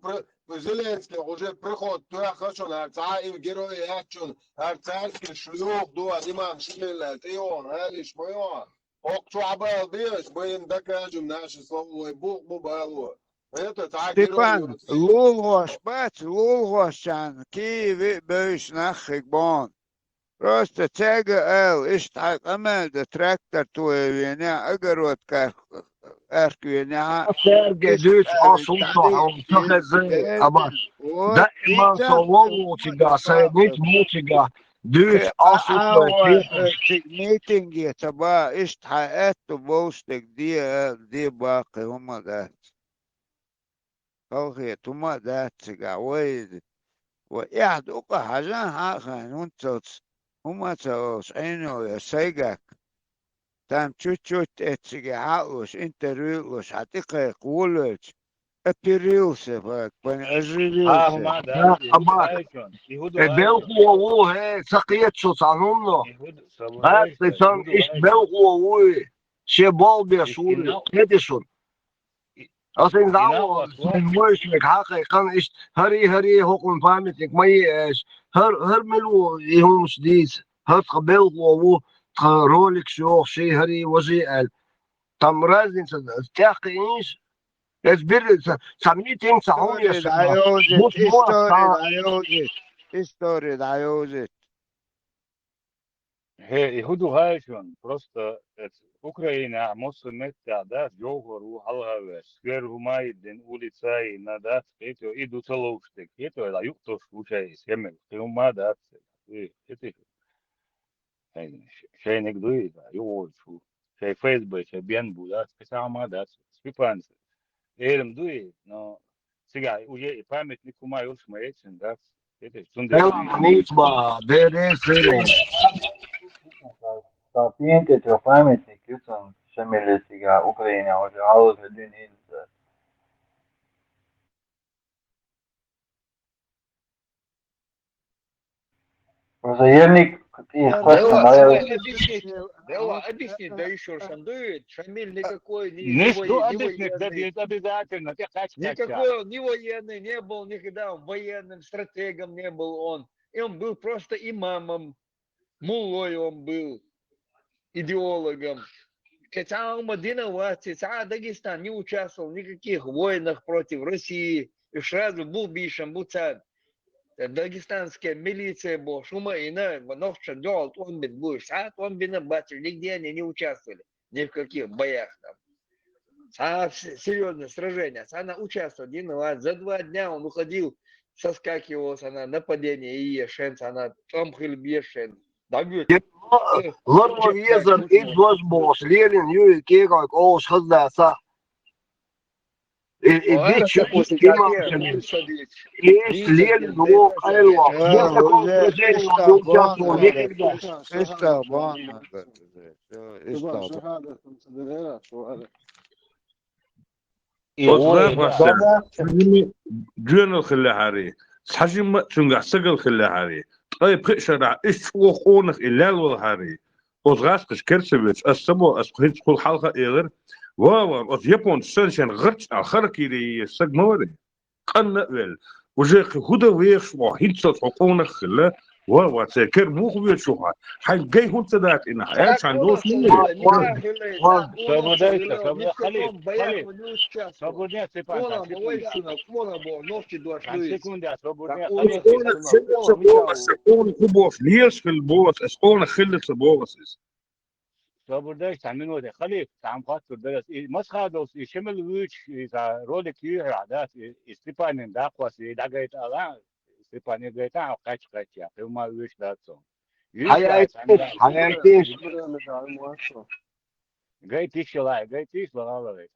Зеленский уже приход, то я хочу на царь герои акчун, царский шлюх, дуа, имам Шмилля, ты он, алиш моё. Окчу абал бьешь, мы докажем наше слово, Бог бубалу. Это царь Степан, лулгош, киви бьешь нахик бон. Просто тяга اشتعق امل ده تراكتر توي وينا اقروت اركوينا Sergej asılsa çok ama daima savunma çıga saynik muçiga düş asılsa ميتنج يتبع اشتحقت بوستك دي باقي هما ده اوكي هما ده تجا ويد ويحد اوقع حاجان حاخن وانتوتس هما توس عينو يسيقك تام تشوت اتسيقي حاقوش انت ريقوش حتيقى قولوش ابيريوس فاك بان اجريوس هما ده belkuovu he sakiyet şu sanumno ben sen iş belkuovu şey bol bir şuri ne diyorsun aslında daha sen hakikan iş hari hukun fahmetlik mayış her melu yehums diz her belkuovu rolik şu şey hari wazi'al tam razin تحقيقش es bir samimiyetin sahun yaşıyor. History, هدو هايشون просто Украина мусульман да жогору халгавес сверху майден улицай надо это иду целовштик это la юктош учай семен тюма да это шей негдуи да юочу шей фейсбук шей бенбу да специально да спипанс элем дуи но сега уже памятник ума юж маечен да это сунде Nisba, there is Sapiente to pameti kyson Šemilesiga Ukraina hoca halısı dün izle. Rozayernik is question, Дела объяснить, да еще шандует. Шамиль никакой не Ничто объяснить, да, военный. это обязательно, ты Никакой он не военный не был, никогда он военным стратегом не был он. И он был просто имамом, муллой он был, идеологом. Хотя он Мадиновати, Дагестан не участвовал в никаких войнах против России. И сразу был бишем, был царь. Дагестанская милиция была, шумаина, Вановчан делал, он бит был, он бинабатил, нигде они не участвовали, ни в каких боях там. Серьезное сражение, она участвовала один раз, за 2 дня он уходил, соскакивал, она нападение и ешенц, она там хильбешен. Lorma viezan izlozbos, Lenin jūja kiekāk olas hazdāsā. Bicho, есть Ленин, Лох, Айло. Я такого сражения не участвовал никогда. جنرال خلاحري حجم تنقع سجل خلاحري طيب خشرع ايش هو خونك الا الوهاري وزغاسكش كرسبيتش السبو اسقيت كل حلقه ايغر واو از يابون سنشن غرت اخركي دي سجموري قن ويل وجيك هدا ويش وهيتس حقونا خلا واو تذكر مو خوي شوها حي جاي هو تدات ان حياتش عندوش مني Свободой самину де хали сам хату дерес и масхадос и шемел вич за ролик юра да и Степанин да класс и да говорит ала Степанин говорит а кач я ты ма вич да цо Hayatиш. Говорит ищела говорит ищела говорит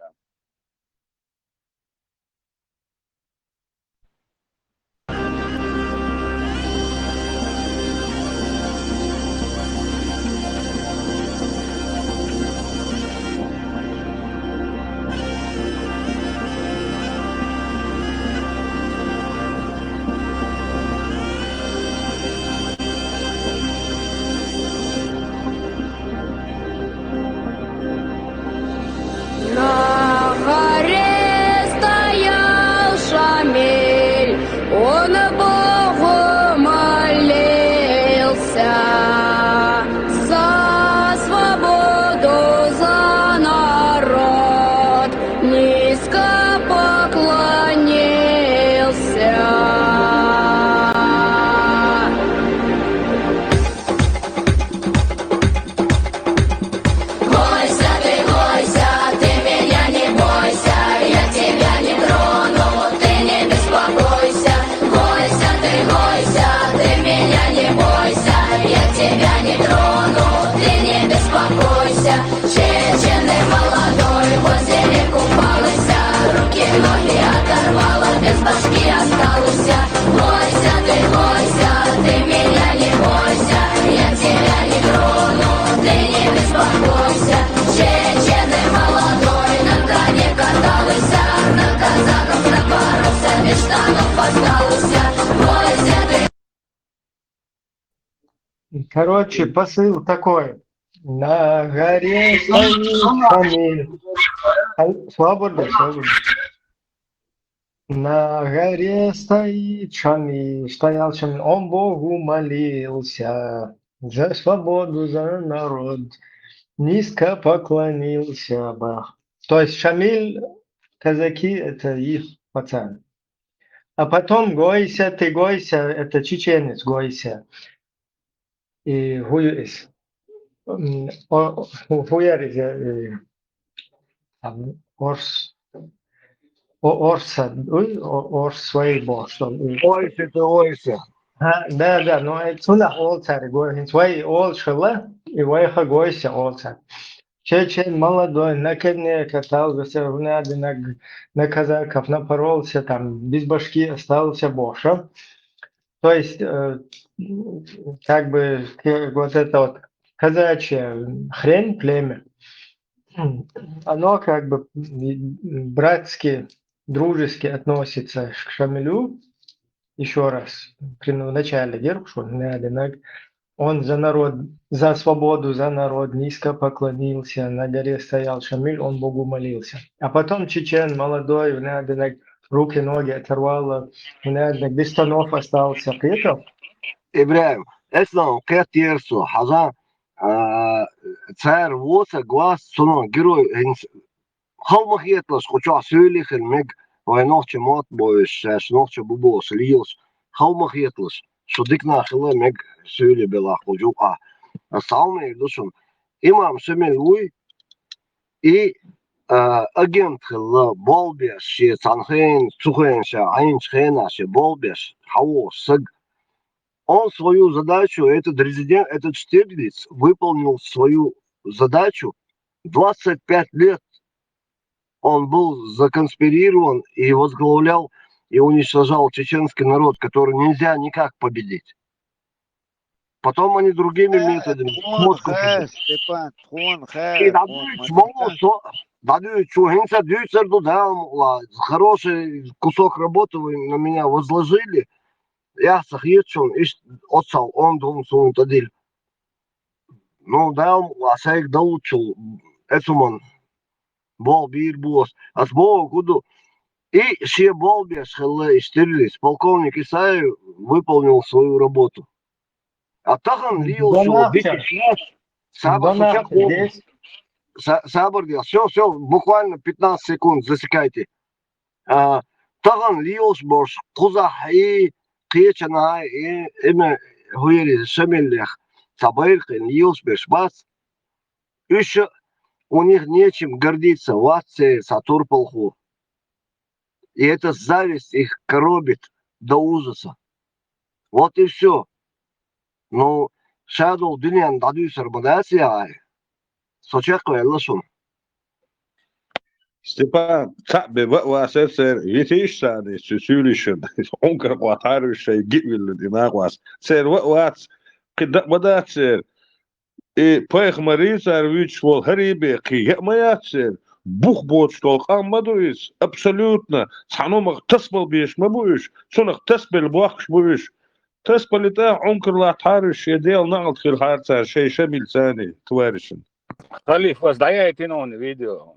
На горе стоял Шамиль, он Богу молился за свободу, за народ, низко поклонился. Бойся, ты меня не бойся, я тебя не трону, ты не беспокойся. Бойся, ты меня не бойся, я тебя не трону, ты не беспокойся. Чеченый молодой возле реку купался, руки ноги оторвала, без башки остался. Бойся, ты меня не бойся, я тебя не трону, ты не беспокойся. Чеченый молодой на коне катался, на казаков напоролся, без штанов остался. Бойся, Короче, посыл такой. На горе стоит Шамиль. Свобода. На горе стоит Шамиль, стоял Шамиль, он Богу молился за свободу, за народ, низко поклонился Бог. То есть Шамиль, казаки, это их пацан. А потом Гойся, ты Гойся, это чеченец Гойся. И Гуюис. Where is Орс, Орса, Орсвейбо, что ли? Ойся ты, ойся. Да, но это на олцаре говорит, свой олшала, и вайха гойся олцар. Чечен молодой, наконец катался, надо на казаков напоролся, там без башки остался Боша. То есть, как бы, вот это вот казачья хрень, племя, оно как бы братски, дружески относится к Шамилю. Еще раз, в начале Деркшу, он за народ, за свободу, за народ низко поклонился, на горе стоял Шамиль, он Богу молился. А потом чечен молодой, руки, ноги оторвало, без штанов остался. Приехал? Ибраим, эснам кэтирсу, хаза, царь воса глаз, суно, герой, халмах етлас, хоча сөйлихен, мег, вайнохче мат бойш, шнохче бубос, лиос, халмах етлас, шудикна хила, мег, сөйле белах, ужука. Салме, душун, имам шемел луй, и агент хила, болбеш, ше цанхен, цухен, ше айн шхена, ше болбеш, хао, саг. Он свою задачу, этот резидент, этот Штирлиц выполнил свою задачу 25 лет. Он был законспирирован и возглавлял и уничтожал чеченский народ, который нельзя никак победить. Потом они другими методами. Хороший кусок работы вы на меня возложили. Я сахьетшон иш отсал он дом сун тадил. Ну да, асайк даучул эсуман бол бир бос. Ас бол куду и ше бол беш хелле Штирлиц. Полковник Исаев выполнил свою работу. А тахан лил шо Сабр делал. Все, буквально 15 секунд, засекайте. Тахан лил борш кузахи قيتنا إما هو شمل табайрк льюс бешбас. Еще у них нечем гордиться в акции Сатурполху. И эта зависть их коробит до ужаса. Вот и все. Ну, шадол дюнян дадюсар бадасия. Сочеква эллашун. Степан, табе васер витиш сады сюсюлишен. Онкар ватарышай гивил динагвас. Сер ватс кидак бадасер. И поех маризар вич вол харибе ки маятсер. Бух боцтол хаммадуис абсолютно. Саномах тасбал биш мабуиш. Сонах тасбел бахш буиш. تسبلتا عنكر لا تحرش يديل نقل في الحارة شيء شميل ثاني توارشن خليف بس دعيتين هون فيديو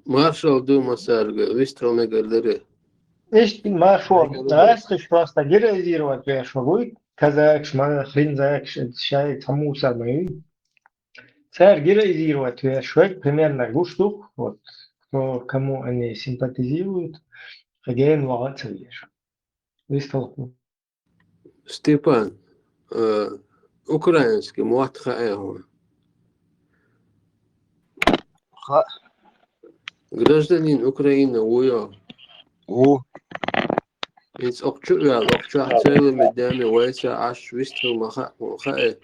Маршал Дума Сарга, выстрел галерея. Ишти маршал, расскажи просто героизировать вешалуй, казак, шмана, хринзак, шай, тому самый. Царь героизировать вешалуй, примерно гуштук, вот, кто, кому они симпатизируют, хагейн лагаться вешалуй. Выстолкну. Степан, украинский, муатха эхо. Гражданин Украины уйо. Инс окчуя, окчуя целый медями вайса аш выстрел маха махаэ.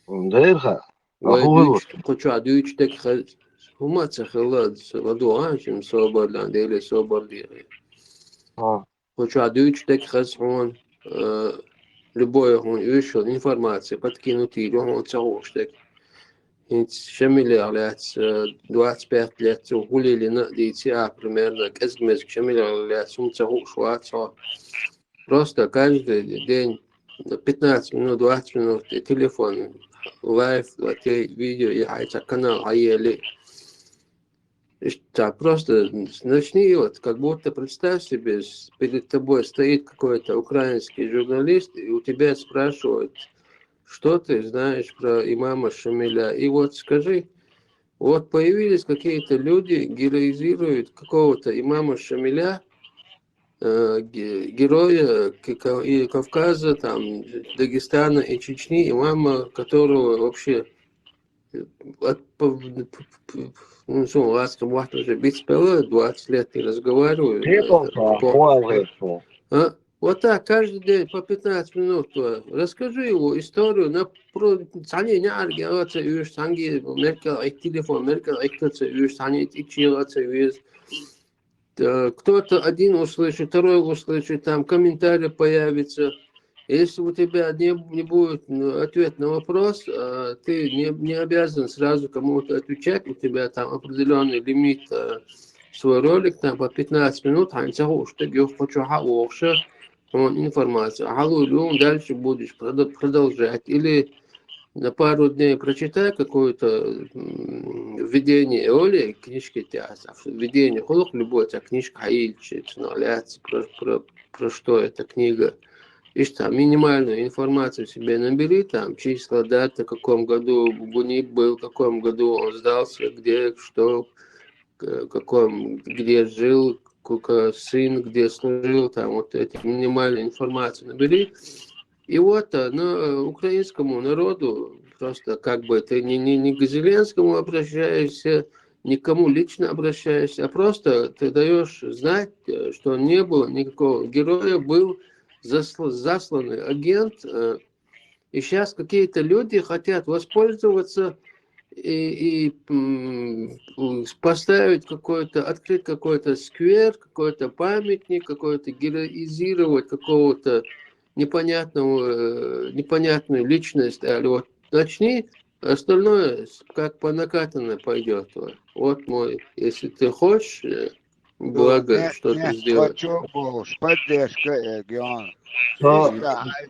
Дэрха. Вайдуч, кочуа дюч так хаз. Хума цахалад, савадуа, чем соборлан, дели соборли. Кочуа дюч так хаз он, любой он вышел информация, подкинутый, он цахош так. Инт шамили алят 25 лет угулили на дитя примерно казмез шамили алят сумцаху шваца. Просто каждый день 15 минут, 20 минут телефон, лайв, видео и хайца канал аели. Так просто начни вот, как будто представь себе, перед тобой стоит какой-то украинский журналист, и у тебя спрашивают, что ты знаешь про имама Шамиля? И вот скажи, вот появились какие-то люди, героизируют какого-то имама Шамиля, героя и Кавказа, там, Дагестана и Чечни, имама, которого вообще ну, что, ласком уже бить спела, 20 лет не разговариваю на это. Вот так, каждый день по 15 минут. Расскажи его историю, сани не аргиаться, юж, санги, меркел, телефон, меркел, юж, сани, икчилаться, юж. Кто-то один услышит, второй услышит, там комментарий появится. Если у тебя не будет ответ на вопрос, ты не обязан сразу кому-то отвечать. У тебя там определенный лимит, свой ролик там по 15 минут, информацию. Дальше будешь продолжать. Или на пару дней прочитай какое-то введение Оли, книжки театра, введение холок, любой, эта книжка Хаильчит, про что эта книга. И там минимальную информацию себе набери, там числа, дата, в каком году Буник был, в каком году он сдался, где, что, где жил, сколько сын, где служил, там вот эти минимальную информацию набери. И вот украинскому народу просто как бы ты не к Зеленскому обращаешься, никому лично обращаешься, а просто ты даешь знать, что не было никакого героя, был засланный агент, и сейчас какие-то люди хотят воспользоваться и поставить открыть какой-то сквер, какой-то памятник, какой-то героизировать какого-то непонятную личность, вот начни, остальное как по накатанной пойдет. Вот мой, если ты хочешь благо что-то сделать. Хочу поддержка региона.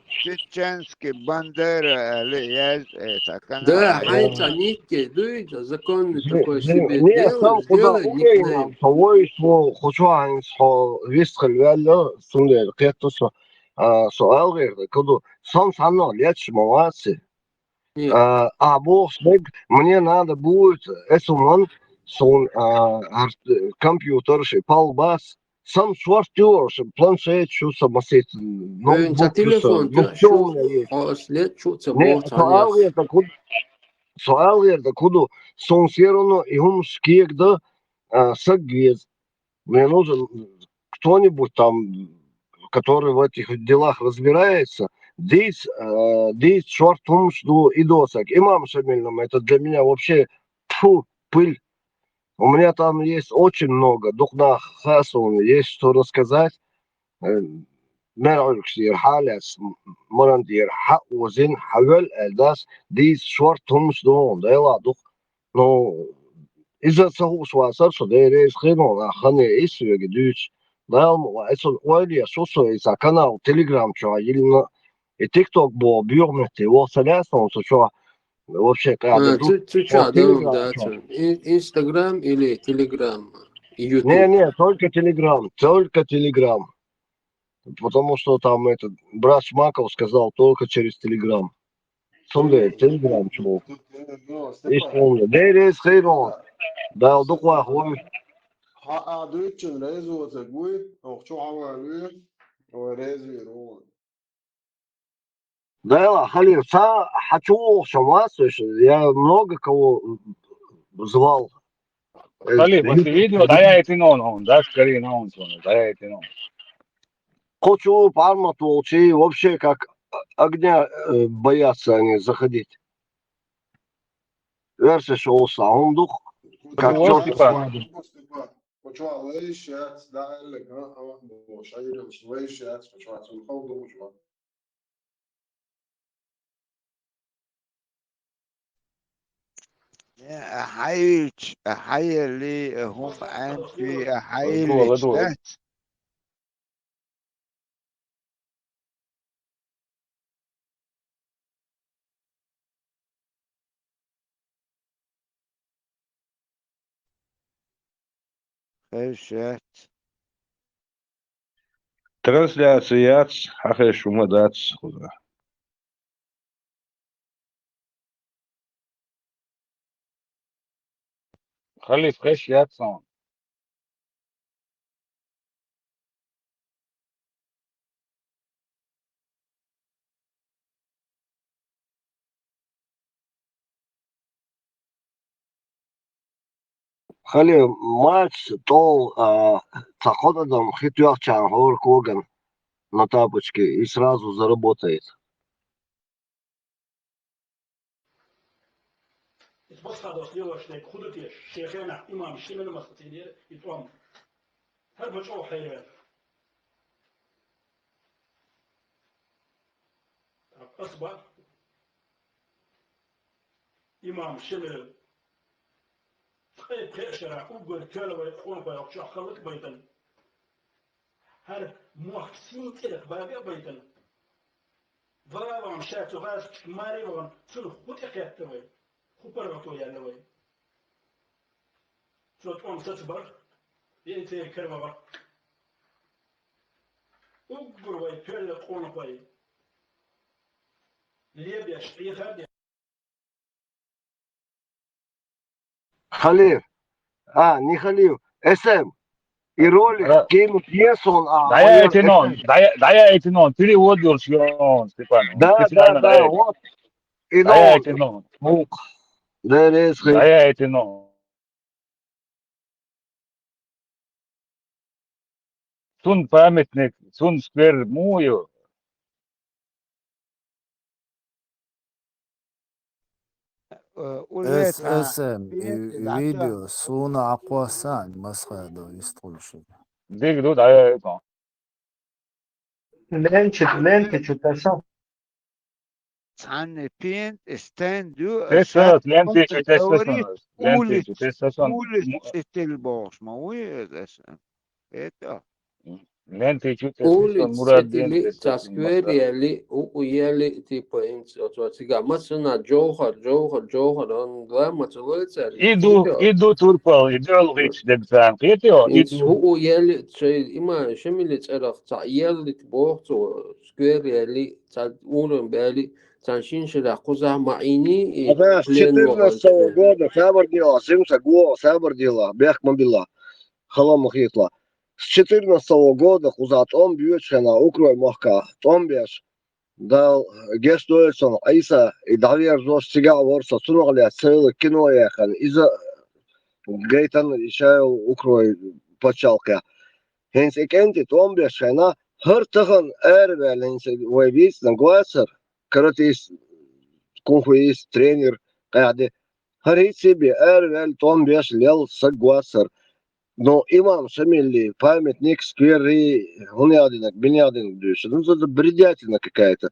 Чеченский Бандера есть это канал. Да, Хайнца Никки, дует, законный такой себе Не, сам куда сделай Украина, никнейм. того что хочу عن висхал вяла сунде кеттосо سؤال غير كده сам сам лечь молодцы. А бог мне надо будет эсуман сон компьютер полбас сам швартер планшет что самосет ноутбук телефон все у меня есть. Не, سؤال غير ده كله son все равно и он скегда сагвез. Мне нужен кто-нибудь там, который в этих делах разбирается. Здесь шортум что и досок. Имам Шамильном, это для меня вообще пыль. У меня там есть очень много. Духна Хасун, есть что рассказать. نرعو كثير حالس مرندير حق وزن حول الداس ديس شورتهم شدون ده يلا نو إذا سهو سواسر شو ده ريس خينو خاني إيش يجدوش ده وإيش ويلي شو إذا كان تليجرام شو عيلنا التيك توك بو بيومتي وصلاسون شو вообще قاعد Инстаграм или Телеграм? Не, только Телеграм. Потому что там этот брат Шмаков сказал только через Телеграм. Сонде Телеграм чего? İşte Değeriz hayron. Dağıldık var hoy. Ha için reis olsa bu, okçu havalı, o reis yürü. Да, Халил, хочу сама, слышишь, я много кого звал. Халил, очевидно, да я это он, да, скорее на он, да я это он. Хочу парма толчи, вообще как огня боятся они заходить. Версия шоуса, он дух как Почему лейшец, да, или шайрил, лейшец, почему он ходил. أحيي اللي هم أنفي أحيي اللي شات خشت Трансляция حخش ومدات خلي فريش ياتسون خلي матч то заходом хитюахчан хор коган на тапочке и сразу заработает. بس هذا سليوا شنك خدتي شيخنا إمام شمل مسجد يتوام هل بشوف حيران أصبح إمام شمل خير شرع أقول كلا ويقوم بيرجع خلق بيتن هل محسين كده بابي بيتن ضربة مشات غاز ماري وان شنو خدي كاتوي خبر وقتو يعني وين شو تقوم تتبر ينتهي كلمة بر أقول وين كل قون وين اللي يبي يشتري هذا خليل ني خليل اسم يرولك كيم بيسون Daya etinon, daya etinon. Piri wodiyor şu Stefano. Stefano да daya. вот Daya идол etinon. мук дерес Daya etinon. Sun pametnik, sun skver muyo. وليتها اسم بين إذا فيديو صونا عقوسان مسخدو يستغل شو Dik do daya eton. لين تشوتاسا عن بين استندو أسا Tesot, lenti şu توريت testosteron. Lenti şu testosteron. أولت ستيلبوش ما وير أسا إيه Lenti şu testosteron Ulit murad din setili testosteron taskveri masar. yali uyali tipo inch ototiga masuna johar on la matuletsari kito İdu turpal, idol hiç degsan. Kitiyor, ins idu. uyali şey ima şemilit erak ta yali bohto skveri yali ta urun bali tanshin shira quza ma'ini Она с plen wagan 14 года сабардила, сымса гуо сабардила, бях мобила, халам хитла. С 14 года хузат он бьючена, укрой мохка, он бьешь. Да, гестоется, айса, и давер зос сига ворса, сунугля, целый кино яхан, иза гейтан еще укрой почалка. Hens ik entit он бьешь, она, хартахан эрвел, hens вайвиц, на гуасер, каратис, кунхуис, тренер, قاعدة هري سيبي ارول توم بيش ليل سجواسر نو امام شميلي память ник скверы هنيادينك بنيادين دوش это бредятина какая-то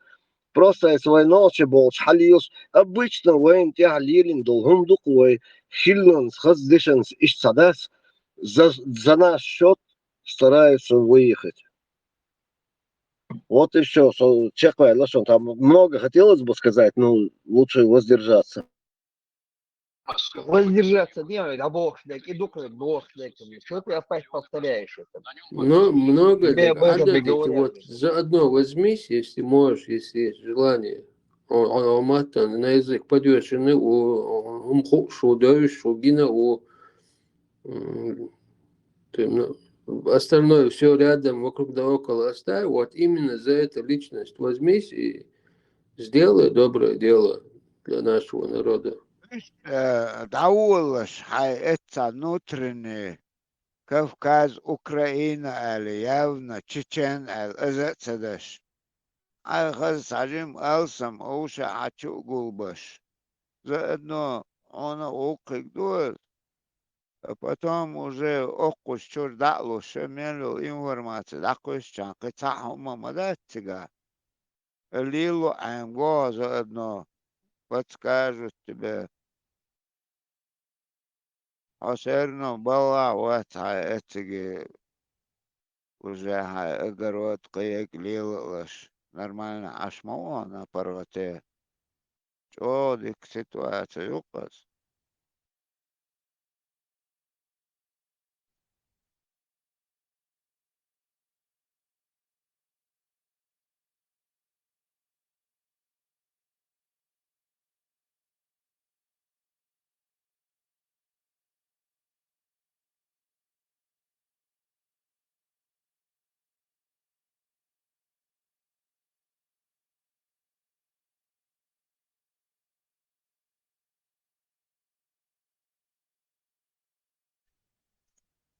просто из своей ночи был шалиус обычно войн тя лилин долгом дукой хилнон схаздишенс иш садас за наш счет стараются выехать. Вот и все. Чекай, Лашон, там много хотелось бы сказать, но лучше воздержаться. Воздержаться делает, а бог шлек, и дукает бог шлек. Что ты опять повторяешь это? но много Тебе об этом и адатите говорят. вот заодно возьмись, если можешь, если есть желание. Мatan на язык подвешены у шудаешь, шугина у остальное все рядом, вокруг да около оставь. Вот именно за это личность возьмись и сделай доброе дело для нашего народа. دعولش حقيقتها نوترني كافكاز أوكرانيا اليوم تشيتشن الأزتدش أخذ تعليم ألسم أوشا عتشو قلبش заодно он окрик дует, а потом уже окус чурдалу шемелю информацию, такой чанка цахума мадатига, лилу амго заодно подскажут тебе. Особенно была вот эти уже огород каяк лилось нормально, аж мало на порвате. Чё, ситуация указ.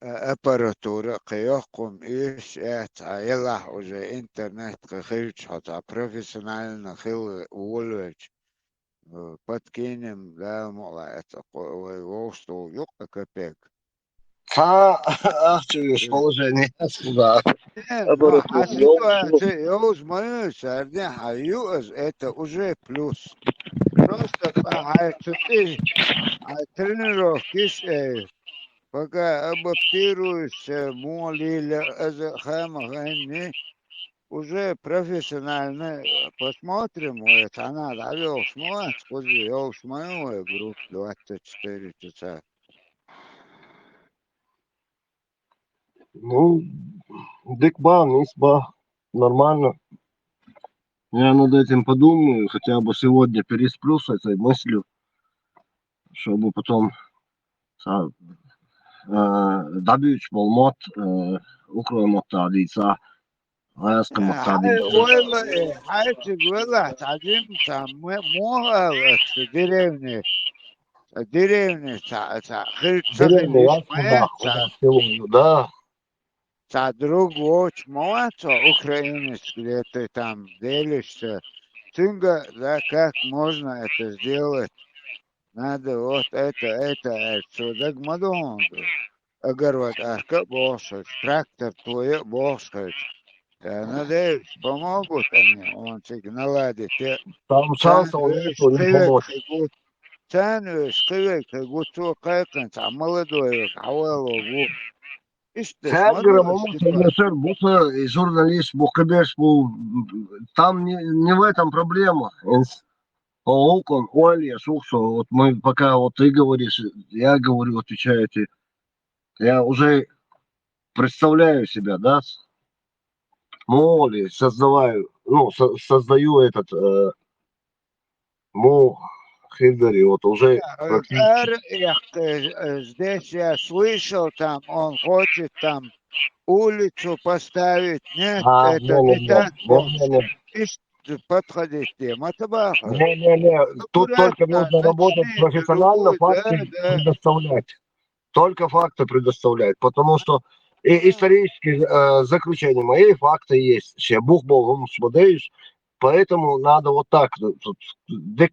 аппаратура кыёкум иш эт аялах уже интернет кыхыч хата профессионально хил улвеч подкинем да мола это волсту юк копек. Ахчевишь положение сюда. Ну, а ситуация, я узнаю, это уже плюс. Просто тренировки, пока адаптируешься, уже профессионально посмотрим, это надо, а я группу 24 часа. Ну, дикба, нисба, нормально. Я над этим подумаю, хотя бы сегодня пересплю с этой мыслью, чтобы потом добить болмот, укроем оттадиться, ласком оттадиться. Хайти было, один там море в деревне, Деревня, я сюда, да. Друг очень молодца, украинец, где ты там делишься. Цинга, да, как можно это сделать? Надо вот это, так мадонду. Огород, как бошать, трактор твой бошать. Надеюсь, помогут они, он тебе наладит. Там шансов нету не помочь. Цену скажи, как будто как-то молодой, авелогу. Сергером будто журналист, бухгаберш, там не в этом проблема. Олкон, Оля, слушай, вот мы пока вот ты говоришь, я говорю, отвечаете, я уже представляю себя, да, моли, создаю этот Хидгари, вот уже здесь я слышал, там он хочет там улицу поставить. Нет, это не так. Подходит тема табака. Тут только нужно работать профессионально, факты предоставлять. Только факты предоставлять, потому что исторические заключения мои факты есть. Все бух был смотришь, поэтому надо вот так. Тут где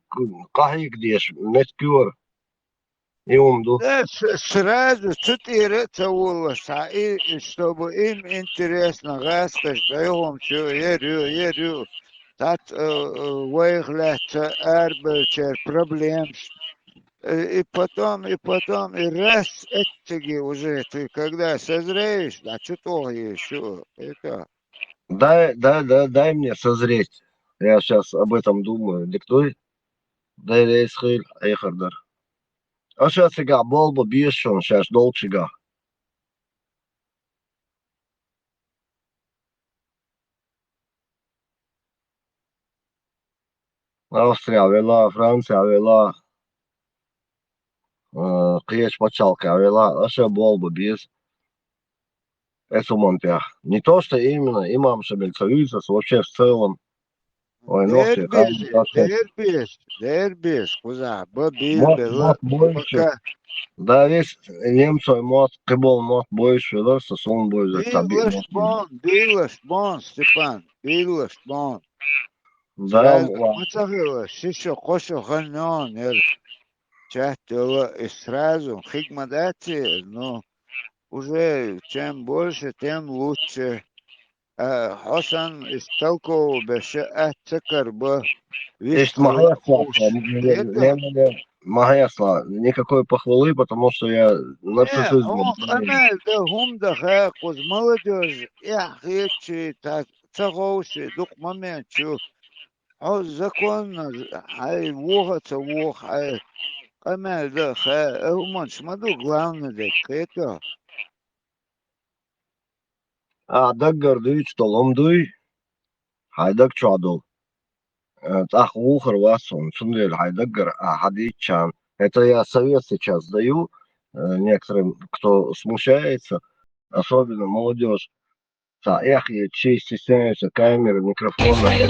меткюр и умду. Сразу 4 волоса, и чтобы им интересно рассказать, даем все, ерю. Так выявляется арбичер проблем. И потом, и раз эти уже ты когда созреешь, а что еще? Это. Дай мне созреть. Я сейчас об этом думаю. Диктуй. Дай рейсхиль, эйхардар. А сейчас сега болба бишон, сейчас долчига. Австрия вела, Франция вела. Киеш Пачалка вела. А сейчас болба бис. Это не то, что именно имам Шабельцовицас, вообще в целом. Ой, Дербиш, куда? Мот больше. Да, весь немцой мот, кыбол мот больше, да, сосон больше. Билашбон, Степан, Билашбон. Да, еще кошо ганон, чатила и сразу, хигмадати, но уже чем больше, тем лучше. Хасан истолковал беше'ат цакарба. Есть моя слава. Никакой похвалы, потому что я нарциссизм. Молодежь, я хочу так, цагоуши, дух момент, законно, ай, вогаться, ай, амел, да, умон, шмаду, главное, это. Даггар дуйч толомдуй, хайдак чадол. Ах, ухар васон, сундель, хайдаггар, хадичан. Это я совет сейчас даю некоторым, кто смущается, особенно молодежь. Эх, чей стесняются камеры, микрофоны.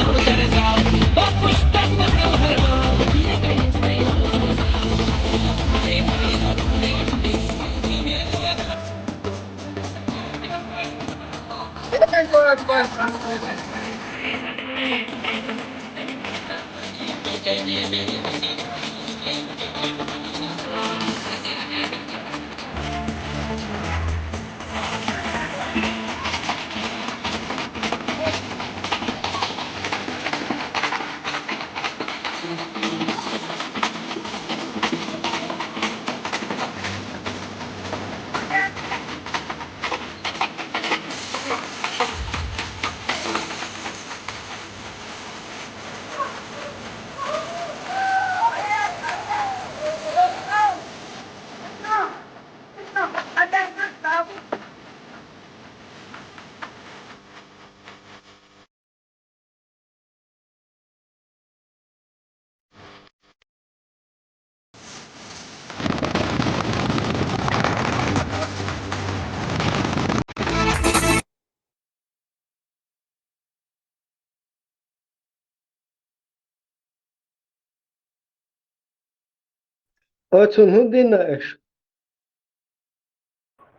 أتون هندينا إيش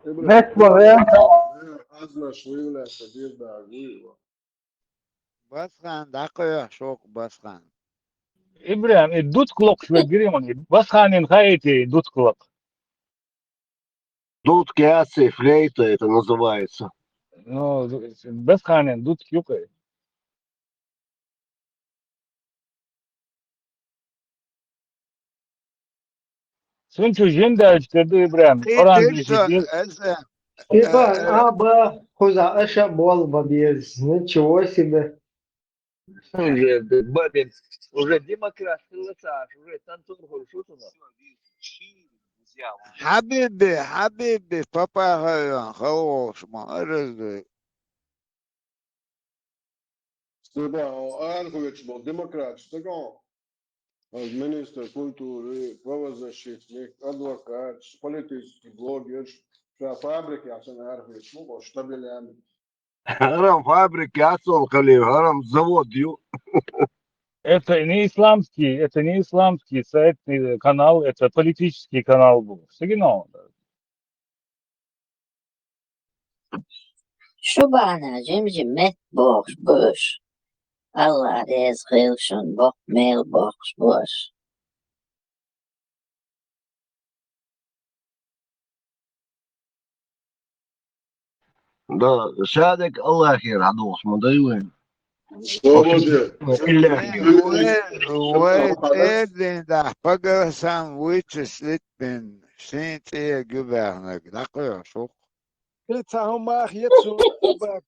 مت وين أزمة شوي ولا كبير بعدين بسخن دقيقة شوق بسخن إبراهيم الدود كلوك شو الجريمة بس خانين خايتي دود كلوك. Дудки асы, флейта это называется. Ну, بس خانين دود كيوكي. سنتو جندا اشتدو إبراهيم. أوران بيشيل. Иван, аба, хуза аша болба без, ничего себе. Уже бабин, уже демократ, уже танцор шутуна. حبيبي بابا هيا خلاص ما أرد Stefan, Arković был демократ, что он министр культуры, правозащитник, адвокат, политический блогер, фабрики, عشان Arković مو штабелями. هرم فابريك يعصل خليه هرم زود يو. Это не исламский сайт, канал, это политический канал был. Сигнал. Shubana Jimji met box bush. Allah is Gilson box mailbox bush. Да, شادك الله خير عدوش مضيوين. وين ده بقى ساندويتش سليتبن سنت ايه جبهنك دقيقة شوق It's a homach yetsu hubak.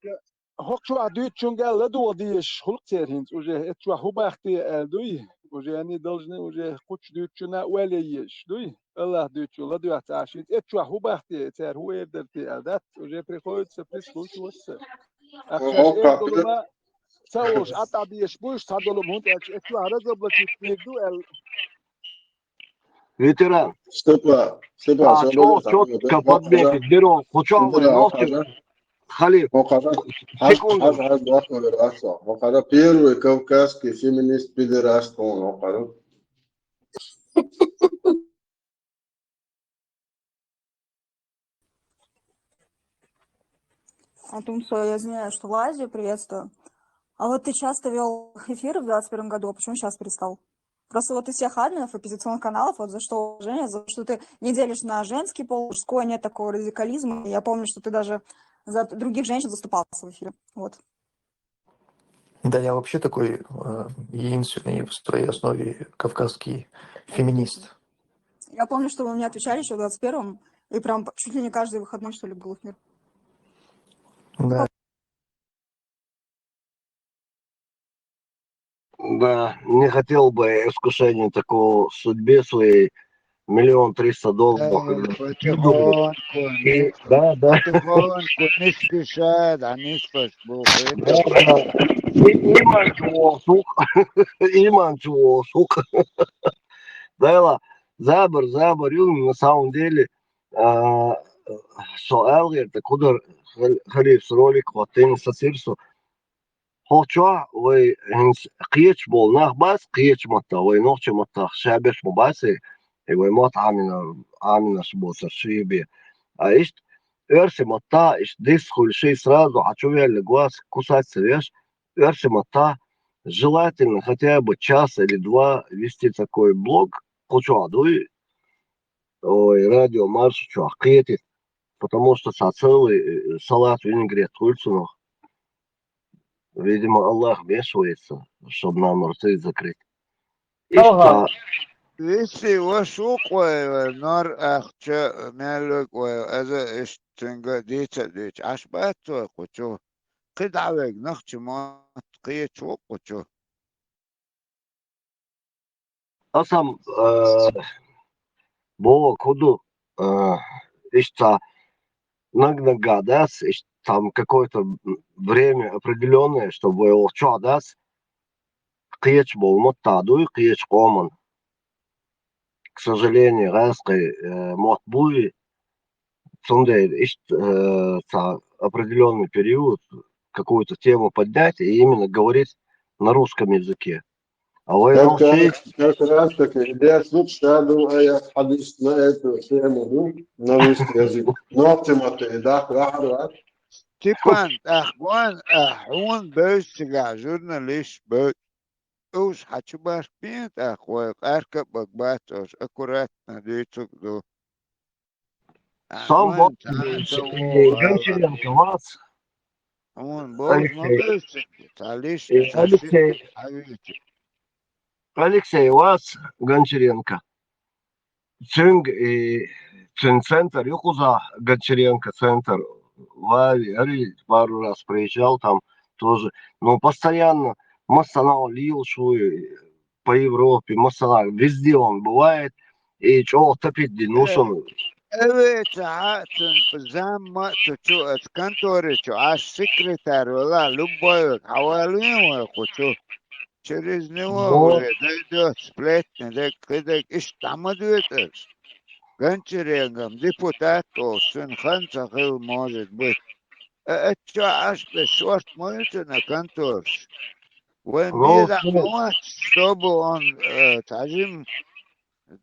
Hokshu adu chungal ladu dish hulk terhins уже это хубахти дui уже они должны уже куч дучуна уэлееш дуй Allah дучу ладу аташит это хубахти тер хуэрдерти адат уже приходится прислушиваться. Ахаш эрдолума сауш атадиеш буш садолум хунт это разоблачить пигду эл ветеран. Степа, четко подметить, берем кучавый ногти. Халиф, секунду. Он первый кавказский феминист пидораст, он. Атумсо, я извиняюсь, что лазю, приветствую. А вот ты часто вел эфиры в 2021 году, а почему сейчас перестал? Просто вот из всех админов, оппозиционных каналов, вот за что уважение, за что ты не делишь на женский пол, мужской, нет такого радикализма. Я помню, что ты даже за других женщин заступался в эфире. Вот. Да, я вообще такой единственный в своей основе кавказский феминист. Я помню, что вы мне отвечали еще в 21-м, и прям чуть ли не каждый выходной, что ли, был эфир. Да. Да, не хотел бы искушения такого судьбе своей. $1 300 000. Да. Потихоньку, не спешат, они спрашивают. Иман чего, сука. Да, забор, на самом деле, سؤال غير تقدر خلي سرولك وطين سسيرسو هوچوا وي هنس قيش بول ناخ باس قيش متا وي نوچ متا شابش مباسي وي موت عامنا شبوت الشيبي عايشت Эрсимота, дисхульши сразу, а что я глаз кусать свеж, Эрсимота, желательно хотя бы час или два вести такой блог, кучуадуй, ой, радио марш, что, ахкети, потому что целый салат винегрет кульцунов. Видимо, Аллах вмешивается, чтобы нам рты закрыть. Ага. Вisi وسوق نار أخشى مالك وهذا استنجا ديتا ديت عشبات وقتو قد عوج نخش ما قيت وقتو Асам, Бо, куду, ишта, нагнагадас, там какое-то время определенное, чтобы его чадас, киеч болмот таду и киеч коман. К сожалению, раской мотбуи, цундей, определенный период, какую-то тему поднять и именно говорить на русском языке. А вы Как раз таки, я слушаю, я حديث на эту тему на русский язык. Но тематы, да, да. Степан, أخوان أحون بس جعجرنا ليش بس أوش حتشبار بيت أخوي أركب بقبات أوش أكورات نديتك دو Сам أخوان Гончаренко вас, أخوان بوز ما بس تعليش Алексей, حبيبتي Алексей вас, Гончаренко. Цинг и центр, Юкуза, Гончаренко центр. Ари пару раз приезжал там тоже. Но постоянно Массанал лил по Европе, Массанал, везде он бывает. И чего топить денушен. Evet saatin pizam ma tuchu askantori chu ash secretary wala luboy hawalin wa kuchu через него Вот. уже дойдет сплетни, да когда иштамадует Гончаренгом депутат сын Ханцахил может быть. Это аж шорт моется на конторш. Вы мне чтобы он тажим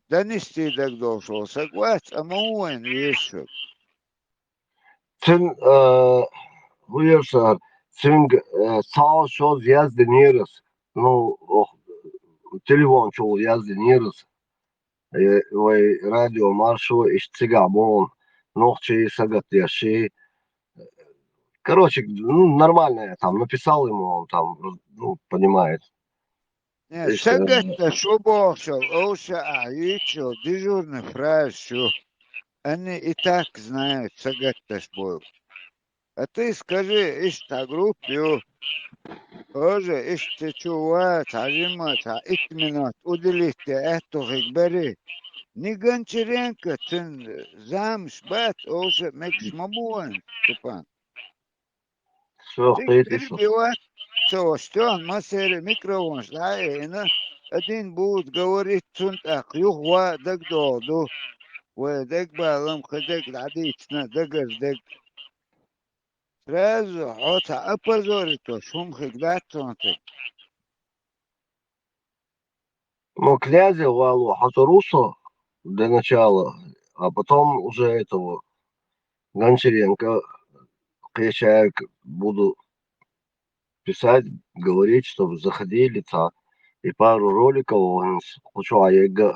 донести так дошел, согласен, а мы еще. Цин, Уерсар, цинг, сау шо зязды нерес. Ну, телефон шо зязды нерес. Vai radio маршу из цигабон, ногчи сагат яши. Короче, ну, нормально я там написал ему, он там, ну, понимает. Сагат шубошел, оша аичо, дежурный фраз, что они и так знают, сагат был. А ты скажи, ишь та группе, тоже ишь ты чувак, тажимат, а итминат, уделите эту хикбери. Не Гончаренко, ты замш, бат, оша мекс мабуан, Степан. Все, Ты перебивать, что он мастере микрофон, да, один будет говорить цунтак, юхва, дак доду, ودك بالهم خدك العديتنا دقر دق سرازو حوتا أبازوريتو شوم خدات تونتك Ну, князя Валу Хатурусу для начала, а потом уже этого Гончаренко, я буду писать, говорить, чтобы заходили там. И пару роликов он хочу,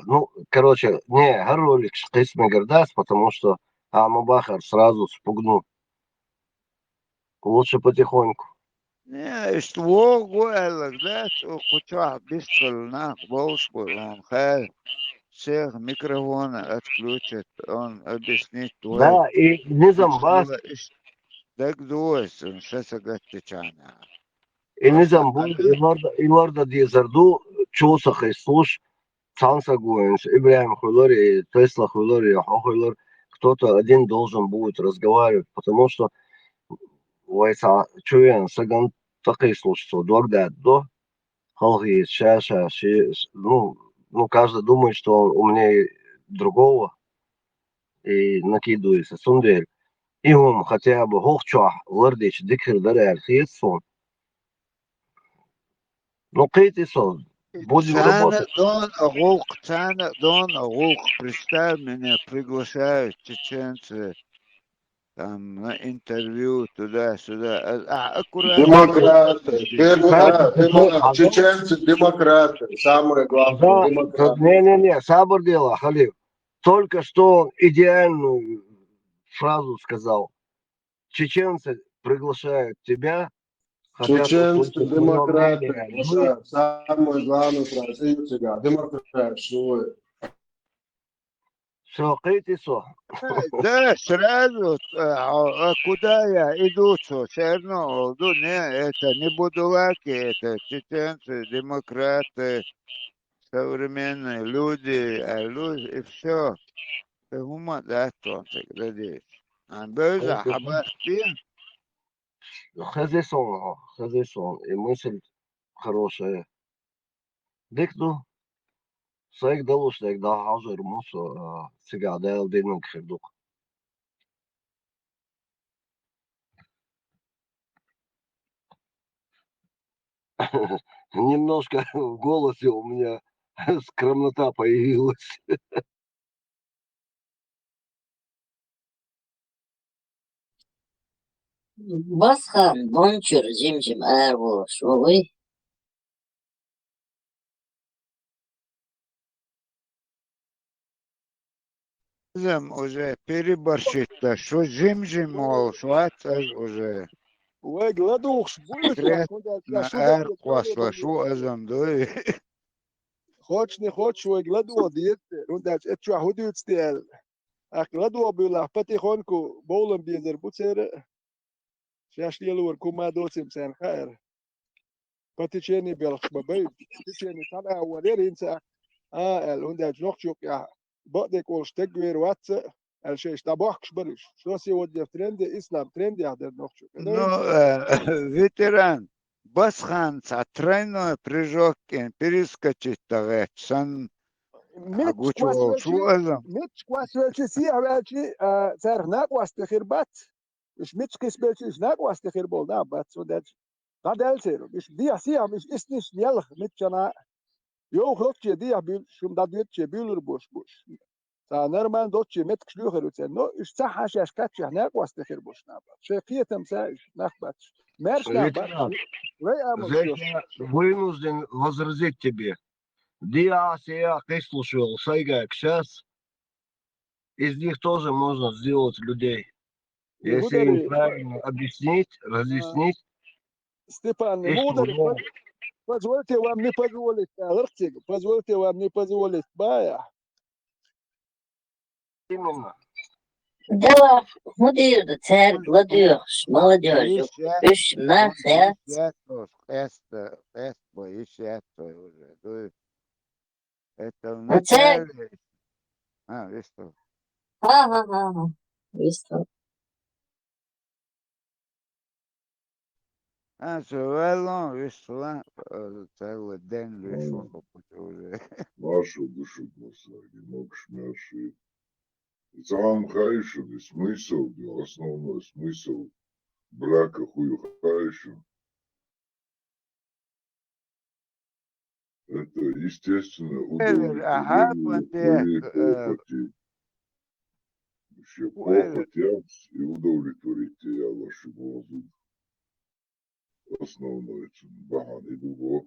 ну, короче, не, ролик шкисме гордас, потому что Амабахар сразу спугну. Лучше потихоньку. Не, что говорил, да, хочу быстро на волшбу, он хай всех микрофоны отключит, он объяснит твой. Да, и не замбас. Так дуэс, он сейчас агатичана. И не замбул, и лорда Дизарду, чусах и слуш, Цанса Гуэнш, Ибраим Хуйлори, Тесла Хуйлори, Хохуйлор, кто-то один должен будет разговаривать, потому что Вайса Чуен, Саган, такие слушатели, Дуагдад, до, Халги, Шаша, ну, каждый думает, что он умнее другого и накидывается. Сундель. И он хотя бы хохчуах, лардич, дикер, даря, архиетсон. Ну, Кейти сон. Будем работать. Дон Агук, представь меня, приглашают чеченцы. там на интервью туда-сюда. Аккуратно. Демократы. Чеченцы демократы. Самое главное, демократы. Не-не-не, сабр дело, Халил. Только что идеальную фразу сказал. Чеченцы приглашают тебя, хотят Чеченцы услышать твое демократы. мнение. Самое главное фраза. И у тебя. Демократы. Что? Все, Китисо. Да, сразу, куда я иду, все равно, это не будулаки, это чеченцы, демократы, современные люди, и все. Хума, да, то, градиш. Бözа, хабар пин. Хазисон. И мысль хорошая. Дикду, сайк далуштек, да, хазыр мусо, сега, да, элдинен кхирдук. Немножко в голосе у меня скромнота появилась. Басхан, бончур, жим-жим, арво, шовы. Уже переборщить-то, что жим-жим, мол, шваться уже. وقلدوخ بولك يا Конкретно эр квасла, что азам, да? خوتشني خوتش وقلدو ديت ونداش اتشوا هدوت ستيل اقلدو بيلا باتي خونكو بولم بيزر بوتسير شاش ليلور كوما دوتسم سان خير باتي تشيني بيلخ ببيب تشيني طبعا ولير انسا ال ونداش نوخشوك يا بقدك والشتك وير واتس الشيش تابوخش بريش شو سي ودي ترند اسلام ترند يحضر نوخشوك Ну, ветеран, басхан, тройной прыжок, перескочить тогда, сан ميتش агучу, что азам? كواس ويلشي سي ويلشي سار هناك واستخير بات مش ميتش كيس بيلشي هناك واستخير بول نعم بات سو دات قاد سيرو مش دي سي مش اسنش يلخ ميتش انا يو خلطشي دي بيل شوم دا بيتشي بيلر بوش سا نرمان دوتشي ميتك شلوخر وتسن نو اش صح شاش كاتش هناك واستخير بوش نعم بات شي قيتم ساش نخبات مارش نعم بات Ветеран, وي امل здесь شوش я вынужден возразить тебе. Диас я выслушал Сайгак сейчас. Из них тоже можно сделать людей. Если им مدري правильно объяснить, разъяснить, Степан, их мудрый, уже позвольте вам не позволить, Лыртик, позвольте вам не позволить, Бая. именно. Да, мудир, царь, гладиош, молодежь, уж нахер. Уже. Это А царь, вначале... Вистов. ага, вистал. Совело, вистла, целый день вышел, уже. Нашу душу послали, могешь наши. Сам хайшин, и смысл, основной смысл брака хую хайшин. Это, естественно, Ага, удовлетворение твоей похоти. Вообще похоть и удовлетворить тебя ваши глазу. Основное, это баган и дуго.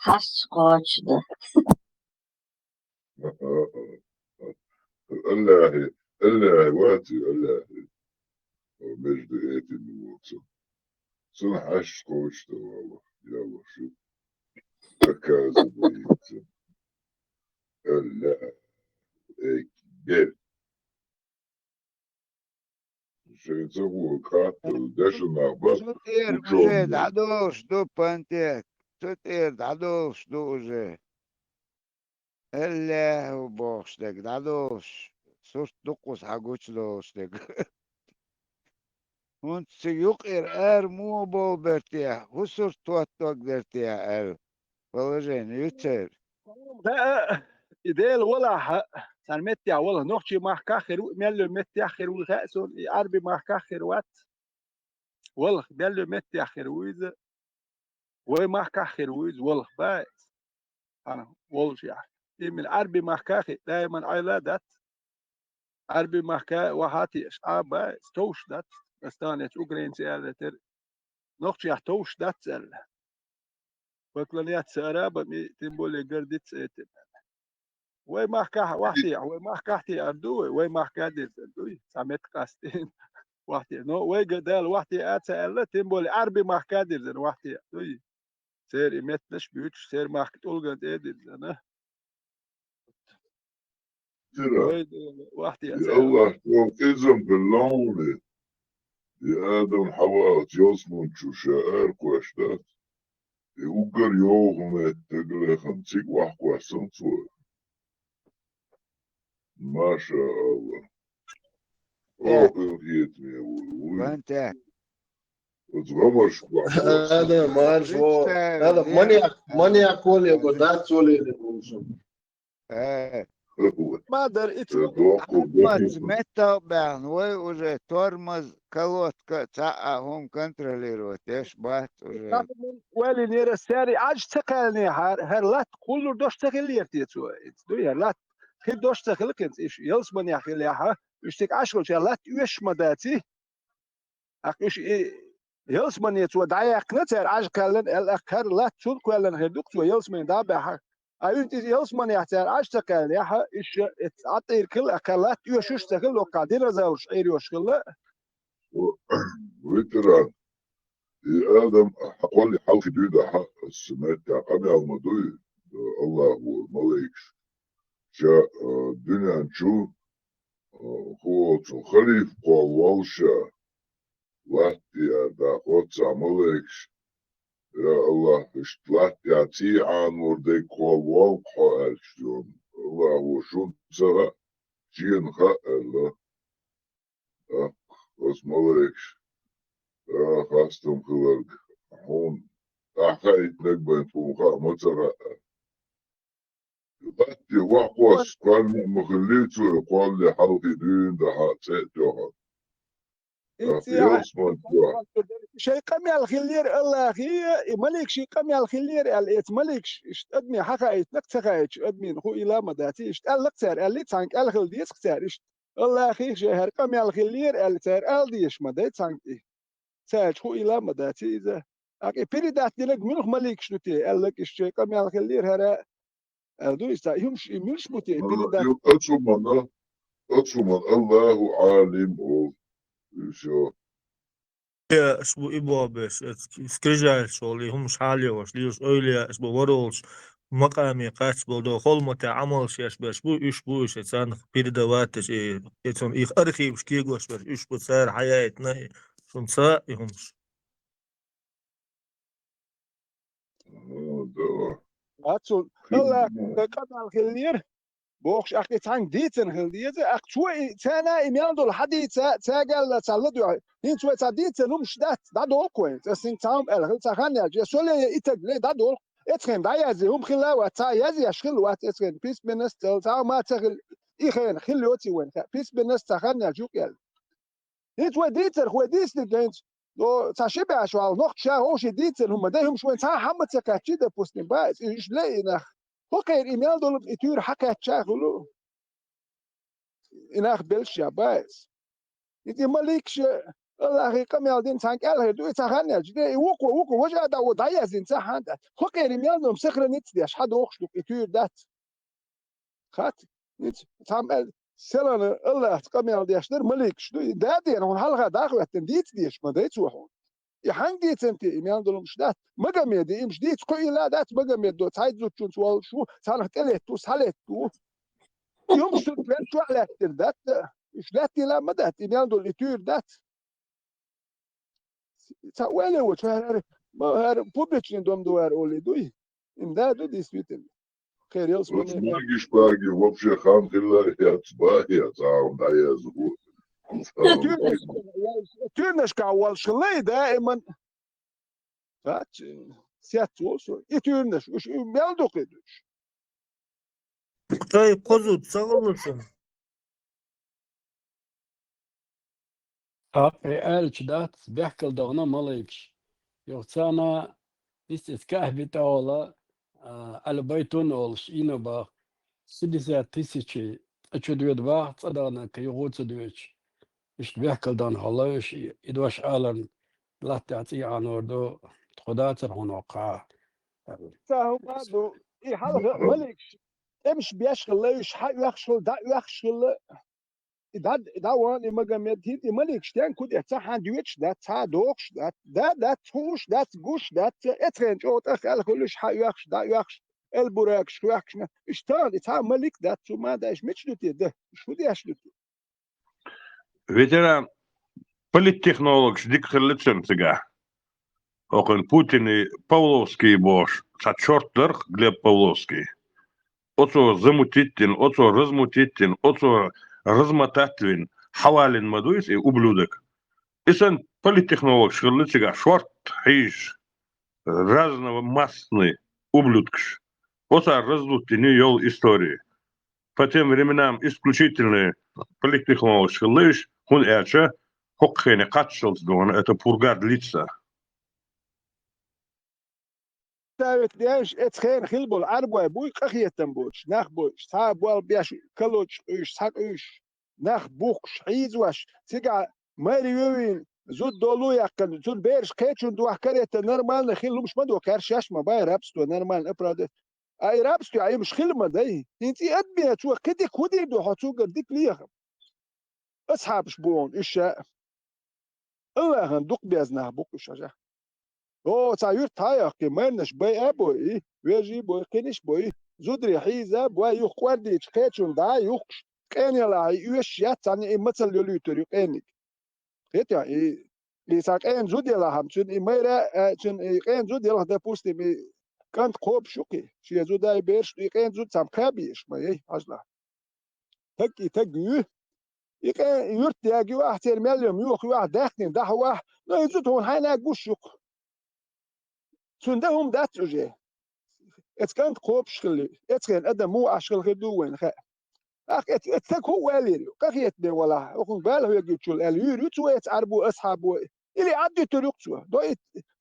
Haskoç da. الله واتي الله между этими вот. Слышь, скотч давала. Я вашу. Такая забоится. الله гель. Шевцовую карту, даже на бас Сутер уже дадул, что пантек. Сутер дадул, что уже. Элле бошдек, дадул. Сурт дукус агучлоштек. Он юкер му бол бертия. Хусурт туатток бертия положение. Ютер. إديل ولا حق سان متيا ولا نوخشي مع كاخر ميلو متيا خير وخاسون عربي مع كاخر وات ولا ميلو متيا خير ويز وي مع كاخر ويز ولا باي أنا ولا شيء من عربي محكاخي دائما عيلادات عربي محكا وحاتيش أبا ستوش دات استانت أوكرين سيالتر نقش يحتوش دات سل وكلنيات سرابة مي تنبولي قردت سيتم وي محكا وحتي وي محكاحتي أردوي وي محكا دير سندوي سامت قاستين وحتي نو وي قدال وحتي أتسأل تنبولي عربي محكا دير زن وحتي أردوي سير إمتنش بيوتش سير محكا تولغن دير زن ترى وحتي يا أتسأل الله توقيزم باللون يا آدم حوات يصمن شو شاعر كواشتات يوقر يوغم تقلي خمسيك وحكو أحسن صور ما شاء الله روح يتمي وانت وتغمرش هذا ما أعرف هذا ماني أقول يقول ده تقولي ما در مات متى بعنوي وجه ترمز كلوت هم كنتروليروت ايش بات وجه ولي نير الساري عاج تقالني هرلات كل دوش تقلير تيتو دوي هرلات خد دوش تقلك انت ايش يلسمن يا اخي لها اشتك عشر هرلات يش مداتي اخش يلسمن يتو دايق نتر عاج كلن الاخر لا تشول كلن هدوك تو يلسمن دابا أنت يلسمن يحتاج عاج تقالني ها ايش تعطير كل اكلات يشوش تقل وقادر زوج اير يشكل ويتران يا آدم حقولي حالك دودا حق السمات قمي المدوي الله هو الملك جاء دنيا نشوف هو خليف قول والشا لاتي دا قوتسا ملكش يا الله اشتلاتي عتي عن وردي قول والقو الشون الله هو شون سرا جين خائل بس ملكش خاصتم خلق هون أحكي نقبل فوقا مترا باتي وحوش قال مخليتو قال لي حلقي دين ده حاتسات جوهر يوسمن شيء قمي الخلير الله أخي ملك شيء قمي الخلير الإت ملك أدمي حكاية نكتة أدمي هو إلى مداتي قال لك سر اللي تانك الخل ديس كتير الله أخي شهر قمي الخلير التر الديش مدات تانك ساج هو إلى مداتي إذا أكيد بريدات دينك منه ملك شنو تي قال لك الشيء قمي الخلير هرا دو يستا يمش مش بوتي بريدات أتصمن الله عالم شو Ya bu ibabes skrijal şoli humuş haliyoş liyos öyle bu varolş makami kaç buldu holmata amal şeş beş bu iş bu iş sen bir de vateş etson ich archiv şkigoş ver iş bu sar hayatna şun sa ihumuş هاتون الله قمي الخلير بوخش أخي تانك ديتن خلديته أخ شوي تانا إميان دول حدي تاجل تسلدو هين شوي تديتن هم شدات دا دول كوين تسين تام الخل تخاني أجي سولي إتقلي دا دول إتخن دا يزي هم خلا وتا يزي أشخل وات إتخن بيس بنستل تا ما تخل إخين خلوتي وين بيس بنست خاني أجوك يل هين شوي ديتن خوي ديسني جينز دو تشبع شو على نقط شا هوش ديتن هم داهم شوي تا حمد تكاتشي ده بوستن بايس إيش لا إنخ هو كير إيميل دول إتير حكى تشاغلو إنخ بلش يا بايس إنتي مالكش الله يقام يالدين تانك الله يدوي تخاني جدي وكو وجه دا ودايا زين تحان هو كير إيميل دول مسخر نتديش حد وخشلك إتير دات خات نت تعمل سلنا الله تقام يالديش در مالكش دادي أنا هون حلقة داخل تنديت ديش ما ديت وحون يحن ديت أنت إيمان دول مش دات مجا ميدي مش ديت كوي لا دات مجا ميدو تايد زوج شو شو صار تلت تو سالت تو يوم شو بين شو على دات إيش دات لا ما دات إيمان دول يطير دات وين هو شو هر بوبليشن دوم دوار أولي دوي إن ده دو ديسبيتن خير يلسمن ما يجيش باقي وبشي خان خلا يا صباح يا صاحب يا زهور تونش كأول شلي دائما فات سيات وصل يتونش وش بيلدو قدوش طيب قزود سغلسın قالش دات بيحكي لدغنا مالكش يوتسانا استسكاه بتاولا على بيتون أولش إنبا 60 тысячи, а что 220 дана, кайгоца двич. Ишт бяхкал дан халаш, идваш алан, латтаци عنوردو خدات هنوقع. فهم هذا إيه حلقة ملك امش بيشغل ليش حق يخشل دا يخشل دا وان إما جمعت هيد ملك شتان كود يتصحن دويتش دا تعدوش دا توش دا جوش دا اترنج أو تخيل كلش حق يخش دا يخش البراك شو يخشنا اشتان إتها ملك دا تو ما دا إيش متشلتي ده شو دي أشلتي ветеран политтехнолог ждик херлицем сега. Окон Путин и Павловский бош, сачорттер Глеб Павловский. Оцо замутиттин, оцо размутиттин, оцо размотаттвин, хавалин мадуис и ублюдок. Исен политтехнолог шерлицега шорт, хиш, разного массный ублюдкш. Оца раздутини йол истории. По тем временам исключительный политтехнолог шерлыш, он эрча, хокхене катшелсдон, это пурга длится. تاوت ديش اتخين خلبول عربوي بوي قخيتن بوش ناخ بوش تا بوال بياش كلوش ايش ساق ايش ناخ بوخش عيز واش تيقع ماري يوين زود دولو يقن زود بيرش كيتشون دو حكريت نورمال نخيل مش مدو كارشاش ما باي رابستو نورمال ابراد اي رابستو اي مش خيل ما داي انتي ادمي تو كدي كودي دو حطو قديك ليخ اصحابش بون ايش الله هندوق بيزنا بوكش اجا او تاير تايق كمانش باي ابوي ويجي بوي كنش بوي زودري حيزه بوي يخوردي تشكيتشون دا يخش كان يلا يوش ياتني مثل يلوتر يقني هتا لي ساق ان زود يلا هم تشن ميرا تشن كان زود يلا دا بوستي مي كانت خوب شوكي شي زود بيرش كان زود سام كابيش ما اي اجلا تكي تجي يكان يرت يجي واحد مليون يوخ واحد داخل ده واحد لا يزود هون هاي ناقوش يوخ سندهم دات وجه اتكانت خوب شغلي اتكان ادم مو اشغل غدو وين خا اخ اتك هو والي قخيت بي ولا اخون باله يجي تشول اليورو تو اتعربو اصحابو اللي عدي تريقتو دو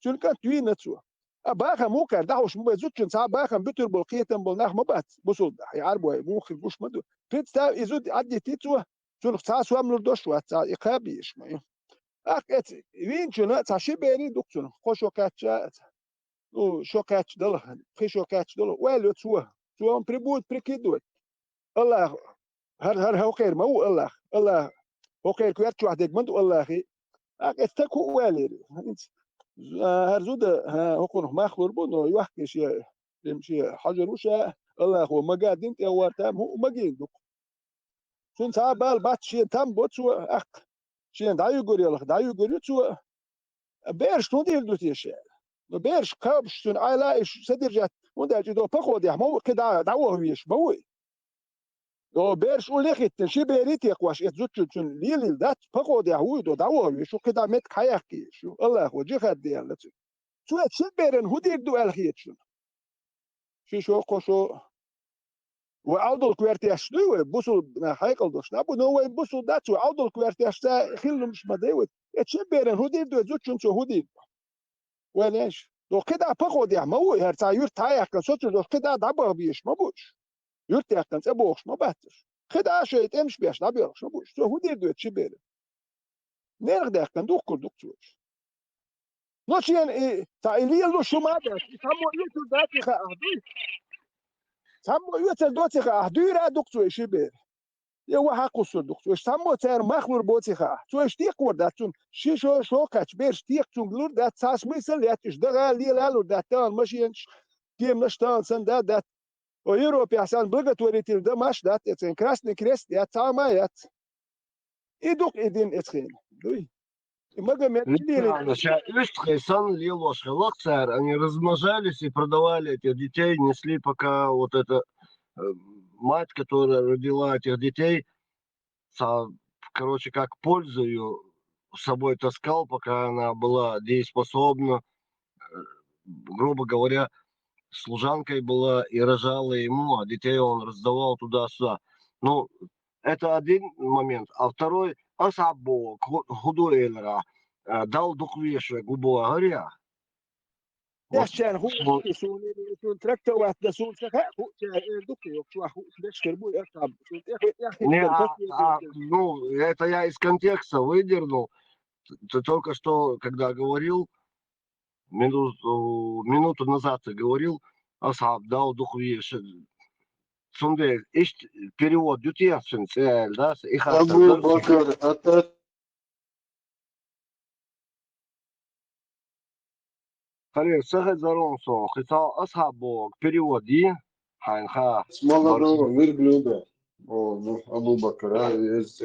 شنو كانت وينتو اباخا مو كان داوش مو زوتشن صاحب باخا بتر بالقيتن بالناخ ما بات بصل يعربو مو خلقوش مدو بيتسا يزود عدي تيتو شنو تاسو عملوا دوش وات اقابيش ما اخ وين شنو تاشي بيري دكتور خوشو كاتشات o chocolate dela, foi chocolate dela, olha tu um tributo para que dois, Allah, هر خير ما هو الله هو خير كويت شو عندك من الله خي، أكتك هو والي، هرزود هو كونه ما خبر بونه يحكي شيء يمشي حجر وشاء الله هو ما قاعد انت أول تام هو ما جيندك، شون صعب بات شيء تام بوتشو شيء دايو قري شو بيرش تودي يدوتي شيء. بيرش كابش سن عائلة إيش سدرجت وندا جدو بخود يا مو كده دعوة ويش موي لو بيرش ولخت شي بيريت يقواش يزوت سن ليل ذات بخود يا هو دو دعوة ويش وكده مت كاياكي شو الله وجه خد يلا شو شو بيرن هو دير دو الخيت شو قشو وعودل كوارتي اشدو بوسو هايقل دوش نابو نو بوسو دات وعودل كوارتي اشتا خيل مش مداوت شو بيرن هو دير دو زوت شو هو دير وليش؟ لو كده بخود يا مو هرتا يرتاح كان صوت لو كده دبر بيش ما بوش يرتاح كان تبوش ما باتش كده شيء تمش بيش نبيش ما بوش سو هو دير دوت شبير نرجع كان دوك دكتور نوشين ايه تعالي له شو ما ده سمو يوتل داتي خا اهدي سمو يوتل دوتي خا اهدي را دكتور شبير يو حقو سو دكتور سمو تر مخمر بوتي خا تو اشتيق ورداتون شو كاتش بير اشتيق تونغلور دات ساس مثل ياتش دغا ليلالو داتان ماشينش كيم نشتان سن دات او يوروبي احسن بلغت وريتيل ده ماش دات اتن كراسني كريست يا تامايات يدوق ايدين اتخين دوي Неправильно. Сан лилош халакцар, они размножались и продавали этих детей, несли пока вот эта мать, которая родила этих детей, короче, как пользу ее с собой таскал, пока она была дееспособна, грубо говоря, служанкой была и рожала ему, а детей он раздавал туда-сюда. Ну, это один момент. А второй, асабо, худоэльра, дал духвешве губо горя. تشان هو سوني سون تركت وقت ده سون سكا هو دوك يوك شو هو ليش كربو يركب شو يا أخي Не, تنتهي ну, это я из контекста выдернул. Ты только что, когда говорил, минуту назад ты говорил, Асхаб дал духовие. Сонде, есть перевод дютьяшин, да, и Абу Бакр, это خلينا سهل زرونسو خطا أصحاب بوك перевод دي حينخا молодого верблюда. Абу Бакр, есть.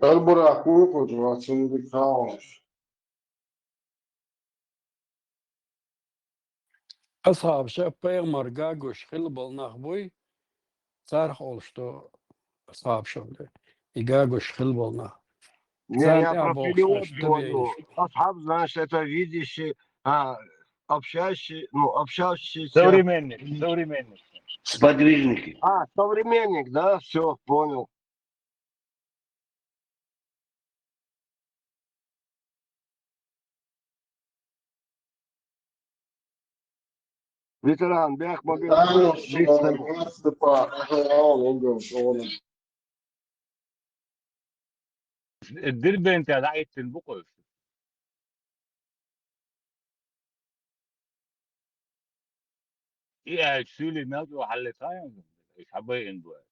Арбура куку, жвачун дикаунш. أصحاب شاب مرقاقوش خلبل نخبوي صارخ что أصحاب شغله يقاقوش خلبل نخ Не, Царь я про Бог, перевод что говорю. веришь. Асхаб, знаешь, это видящий, общающийся. Современник. Сподвижники. Современник, да, все, понял. Ветеран, бях мобил. الدرب انت دعيت تنبقه ايه شيل الماضي وحلتها يعني مش حباين بقى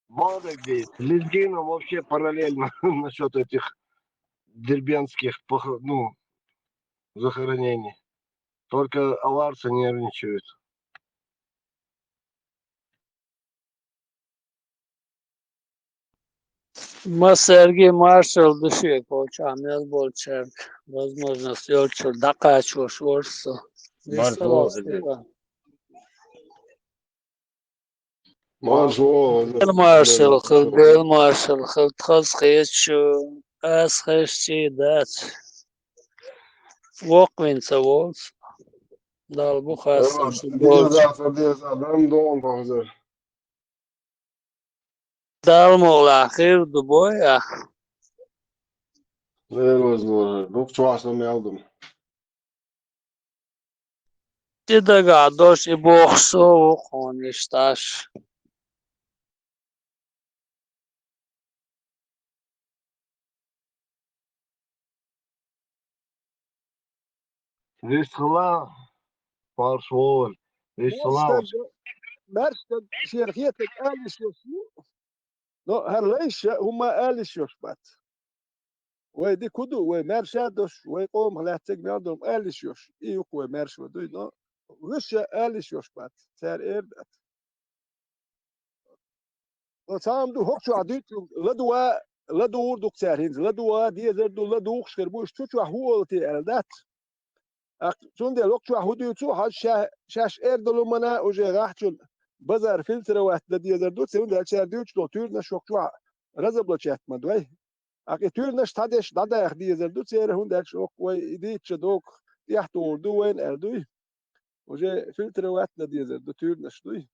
Молодец. Лезгином вообще параллельно насчет этих дербенских захоронений. Только аварцы нервничают. Сергей Маршал души получал больше возможность лучше докачивать ворсу. Маршал خلبل маршал خلت خيشو أس خيشتي دات وقوين سوالس دال بخاستم سبولش دال مولا خير دبويا Невозможно. Ну, вчера что мелдом. Ты догадываешь и бог сову хонисташ. Весла, паршвол, весла. مرشد شيرخيتك آلش يوسمو نو هرليش هما آلش يوسبات ويدي كدو ومرشدش ويقوم هلاتك ميادهم آلش يوش إيوك ومرش ودوي نو وش آلش يوسبات سار إيردات وصام دو هوكشو عديت لدوا دوك سارهنز لدوا دي زردو لدوك شكربوش توشو هو تي ألدات چون لوك شو هودي تو هاد شاش اردلو منا وجي راحتون بزار فلتر واحد دي زردو سون ده شار ديوش لو تور نشوك شو رزبلو چات مدوي اكي تور نش تادش دادا دي زردو سير هون ده شوك وي دي تشدوك يحتو دو وين اردوي وجي فلتر واحد دي زردو تور نش دوي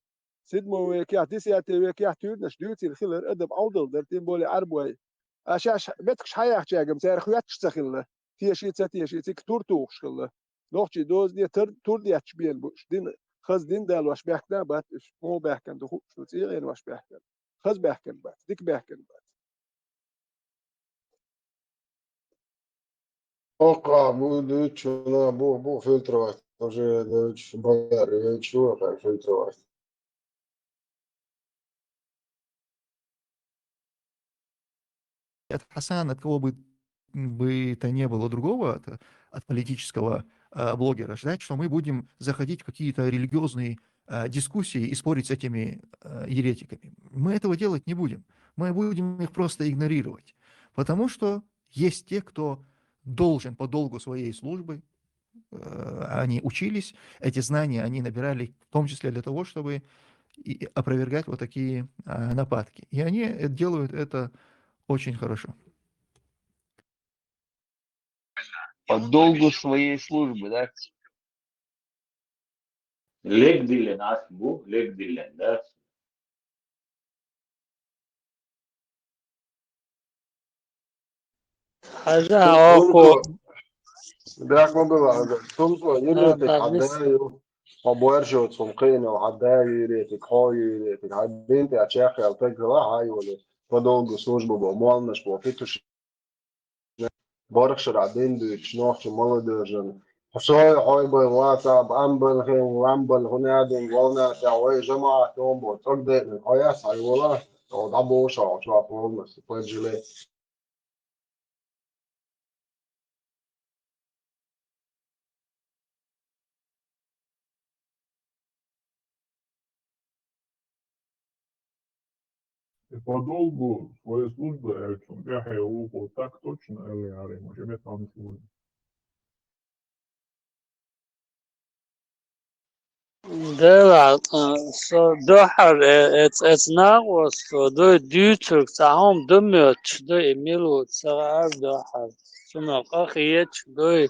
سيدمو ويكي اعتسياتي ويكي تور نش دوتي الخلر ادم عودل درتين بولي عربوي اشاش بتكش حياح جاكم سير خواتش تخله تيشي تورتو خله نوختي دوز دي تور دي اتشبين بوش دين خز دين دال واش بيحكنا بات مو بيحكن دخو شو تيغين واش بيحكن خز بيحكن بات ديك بيحكن بات Ока, буду что бу фильтровать. Уже дочь банер, чего там фильтровать. От Хасан, от кого бы то не было другого, от политического блогера, ждать, что мы будем заходить в какие-то религиозные дискуссии и спорить с этими еретиками. Мы этого делать не будем. Мы будем их просто игнорировать. Потому что есть те, кто должен по долгу своей службы, они учились, эти знания они набирали в том числе для того, чтобы опровергать вот такие нападки. И они делают это очень хорошо. По долгу своей службы, да? Лек дилен, ас бу, лек дилен, да? حاجة سونكو أوكو بياك ما بيبقى سونكو يريتك بغنس عدايو وبورجو سونقين وعدايو يريتك هاي يريتك عدين تأشيخ أو تجرا هاي ولا فدوغ سوج بموال مش بوفيتوش باركشر عدين دي شنوخش مالدرجن حصاي هاي بالواتساب أمبل هين وأمبل هنا دين قلنا تعوي جماعة يوم بوتقدر هاي أسعي ولا أو دبوش أو شاف والمس بجلي Подолгу своей службы, я его так точно, или может там службы. ده så då har ett närmare så då dyrt så هم دمت då Emil så är då har som أخيت då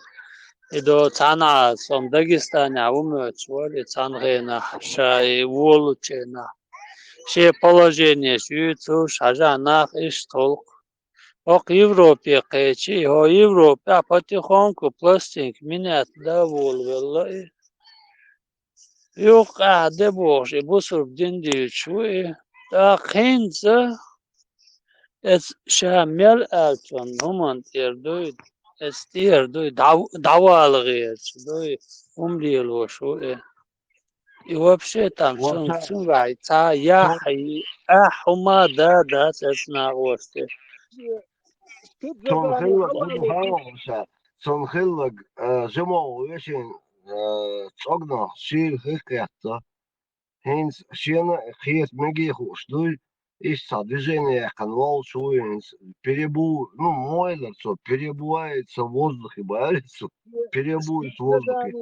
إذا تانا som Dagestan عمت ولی تانغينا شاي ولتنا شيء положение شو شجع ناخ إيش толк ок Европе قيتي هو Европе потихоньку пластинг менять довольно yok قاعدة بوش بصرف دندي شوي خينزة اس شامل التون همان تيردوي اس تيردوي دعوة الغير دوي ليلو شوي يوبشي تام سن راي تا يا حي احما دا تسنا وستي Сонхилла буду хаоса. Сонхилла зимо вешин цогна шил хикятта. Hens шена хиет меги хушдуй. Issa движение канвал шуинс. Ну, мойлер, что перебывается в воздухе, боится. Перебует в воздухе.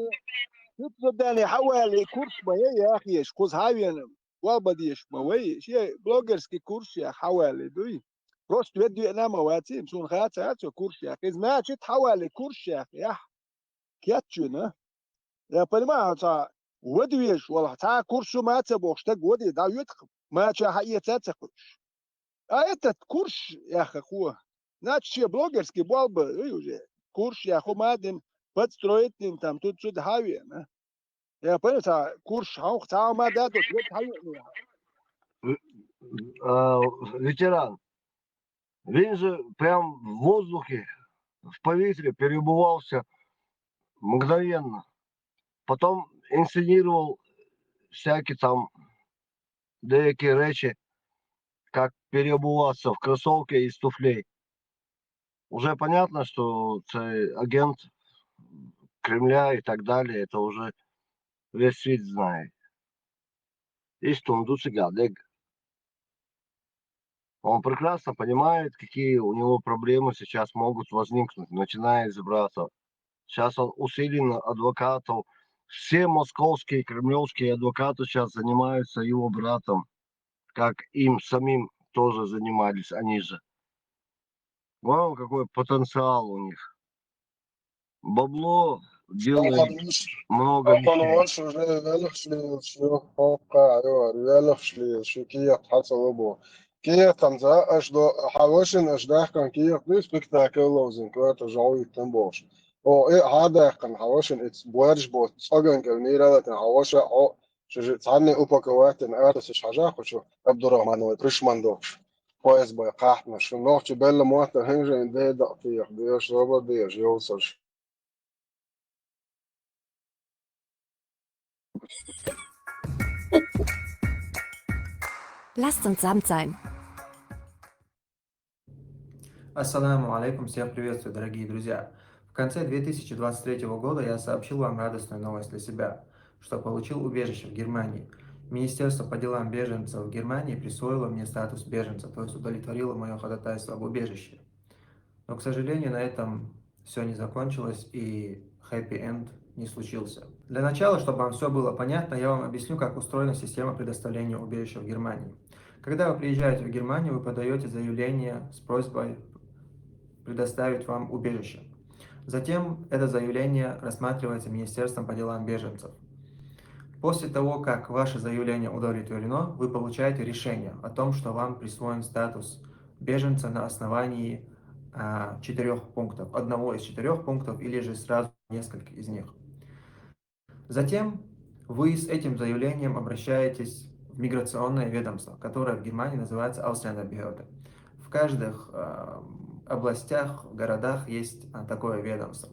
Тут задание حوالي كورس ما هي يا أخي إيش كوز هاوي والبديش ما هي شيء بلوجرسكي كورس يا حوالي دوي روست ودي أنا مواتي مسون خيات ساعات كورس يا أخي ما شيء حوالي كورس يا أخي يا كياتشنا يا بالما تا وديش والله تا كورس ما تبوش تق ودي دا يدخل ما شيء حقيقة تتقش أنت كورس يا أخي أخوه ناتشي بلوجرسكي بالب يوجي كورس يا أخو ما دين подстроить им там тут что-то хаве, да? Я понял, что курс auch там ما да тут Ветеран. Він же прям в воздухе, в повітрі перебывался мгновенно. Потом инсценировал всякие там деякі речі, как перебываться в кроссовке из туфлей. Уже понятно, что це агент Кремля и так далее, это уже весь свет знает. И Тундуци Гадег. Он прекрасно понимает, какие у него проблемы сейчас могут возникнуть, начиная из брата. Сейчас он усиленно адвокатов. Все московские, кремлевские адвокаты сейчас занимаются его братом, как им самим тоже занимались они же. Вау, какой потенциал у них. Бабло делает много вещей. Киев там за аж до Хавошин аж дахкан Киев ну спектакль лозин квартал жауи там бош. О хадахкан Хавошин it's борж бот саган гавнира там Хавоша о что цанны упаковать на это все حاجة хочу Абдурахмановой пришмандош. Поезд бой قحطنا شو نوخش بلا موت هنجا ده دقيق ديش ربا ديش يوصل. Lasst uns samt sein. Ассаламу алейкум, всех приветствую, дорогие друзья. В конце 2023 года я сообщил вам радостную новость для себя, что получил убежище в Германии. Министерство по делам беженцев в Германии присвоило мне статус беженца, то есть удовлетворило мое ходатайство об убежище. Но, к сожалению, на этом все не закончилось и хэппи-энд не случился. Для начала, чтобы вам все было понятно, я вам объясню, как устроена система предоставления убежища в Германии. Когда вы приезжаете в Германию, вы подаете заявление с просьбой предоставить вам убежище. Затем это заявление рассматривается Министерством по делам беженцев. После того, как ваше заявление удовлетворено, вы получаете решение о том, что вам присвоен статус беженца на основании 4 пунктов, одного из 4 пунктов или же сразу несколько из них. Затем вы с этим заявлением обращаетесь в миграционное ведомство, которое в Германии называется Ausländerbehörde. В каждых областях, городах есть такое ведомство.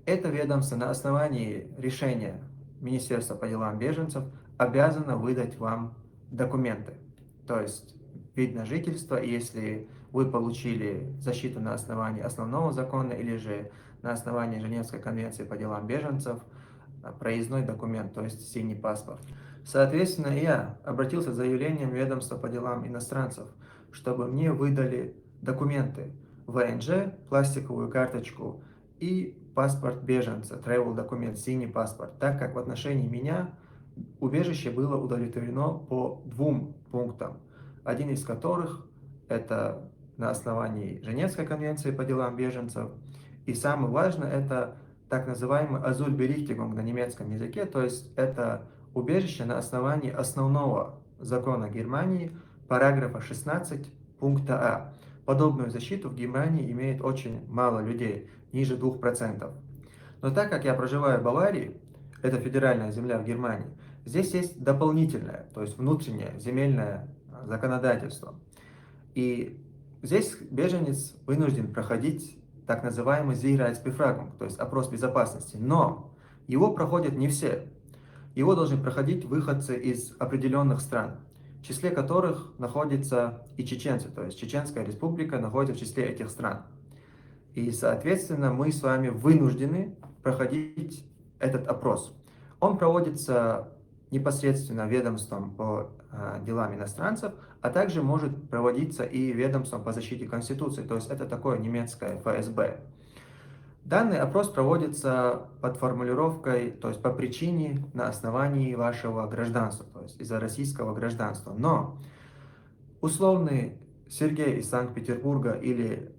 Это ведомство на основании решения Министерства по делам беженцев обязано выдать вам документы, то есть вид на жительство, если вы получили защиту на основании основного закона или же на основании Женевской конвенции по делам беженцев, проездной документ, то есть синий паспорт. Соответственно, я обратился с заявлением ведомства по делам иностранцев, чтобы мне выдали документы ВНЖ, пластиковую карточку и паспорт беженца, travel документ, синий паспорт, так как в отношении меня убежище было удовлетворено по 2 пунктам, один из которых это на основании Женевской конвенции по делам беженцев, и самое важное это так называемый Asylberechtigung на немецком языке, то есть это убежище на основании основного закона Германии, параграфа 16 пункта А. Подобную защиту в Германии имеет очень мало людей, ниже 2%. Но так как я проживаю в Баварии, это федеральная земля в Германии, здесь есть дополнительное, то есть внутреннее земельное законодательство. И здесь беженец вынужден проходить так называемый Sicherheitsbefragung, то есть опрос безопасности. Но его проходят не все. Его должны проходить выходцы из определенных стран, в числе которых находятся и чеченцы, то есть Чеченская республика находится в числе этих стран. И, соответственно, мы с вами вынуждены проходить этот опрос. Он проводится непосредственно ведомством по делам иностранцев, а также может проводиться и ведомством по защите Конституции, то есть это такое немецкое ФСБ. Данный опрос проводится под формулировкой, то есть по причине на основании вашего гражданства, то есть из-за российского гражданства. Но условный Сергей из Санкт-Петербурга или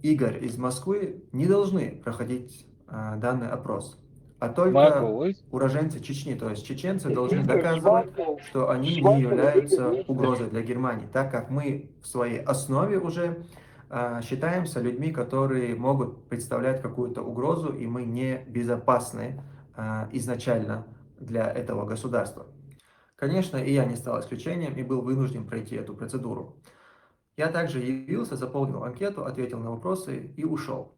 Игорь из Москвы не должны проходить данный опрос, а только уроженцы Чечни, то есть чеченцы должны доказывать, что они не являются угрозой для Германии, так как мы в своей основе уже считаемся людьми, которые могут представлять какую-то угрозу, и мы не безопасны изначально для этого государства. Конечно, и я не стал исключением и был вынужден пройти эту процедуру. Я также явился, заполнил анкету, ответил на вопросы и ушел.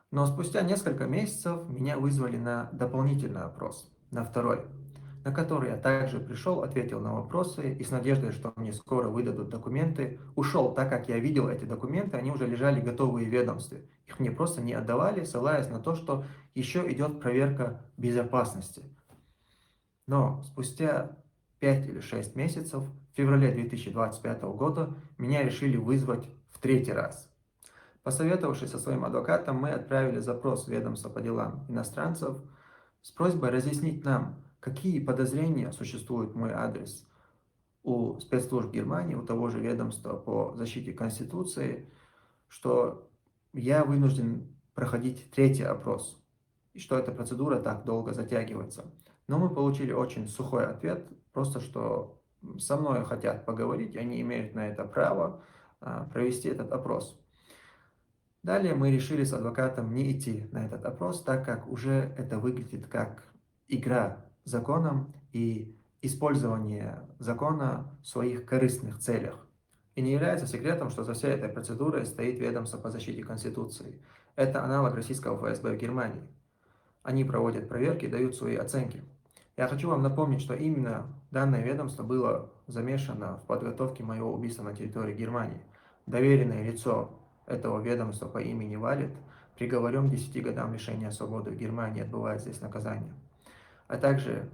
Но спустя несколько месяцев меня вызвали на дополнительный опрос, на второй, на который я также пришел, ответил на вопросы и с надеждой, что мне скоро выдадут документы, ушел, так как я видел эти документы, они уже лежали готовые в ведомстве. Их мне просто не отдавали, ссылаясь на то, что еще идет проверка безопасности. Но спустя 5 или 6 месяцев, в феврале 2025 года, меня решили вызвать в 3-й раз. Посоветовавшись со своим адвокатом, мы отправили запрос в ведомство по делам иностранцев с просьбой разъяснить нам, какие подозрения существуют в мой адрес у спецслужб Германии, у того же ведомства по защите Конституции, что я вынужден проходить 3-й опрос, и что эта процедура так долго затягивается. Но мы получили очень сухой ответ, просто что со мной хотят поговорить, они имеют на это право провести этот опрос. Далее мы решили с адвокатом не идти на этот опрос, так как уже это выглядит как игра законом и использование закона в своих корыстных целях. И не является секретом, что за всей этой процедурой стоит ведомство по защите Конституции. Это аналог российского ФСБ в Германии. Они проводят проверки и дают свои оценки. Я хочу вам напомнить, что именно данное ведомство было замешано в подготовке моего убийства на территории Германии. Доверенное лицо этого ведомства по имени Валет приговорен к 10 годам лишения свободы в Германии, отбывает здесь наказание. А также...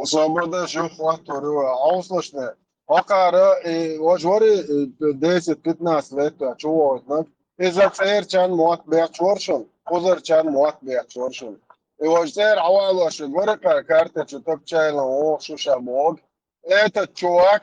Свобода жухватуру, ауслышны. Акара вожвори 10-15 лет чувствует. إذا صير كان موت بيع شورشون، خضر كان موت بيع شورشون. إذا صير عوال وش الورقة كارتة شتب شايل هو شو شاموج، إيه تشوك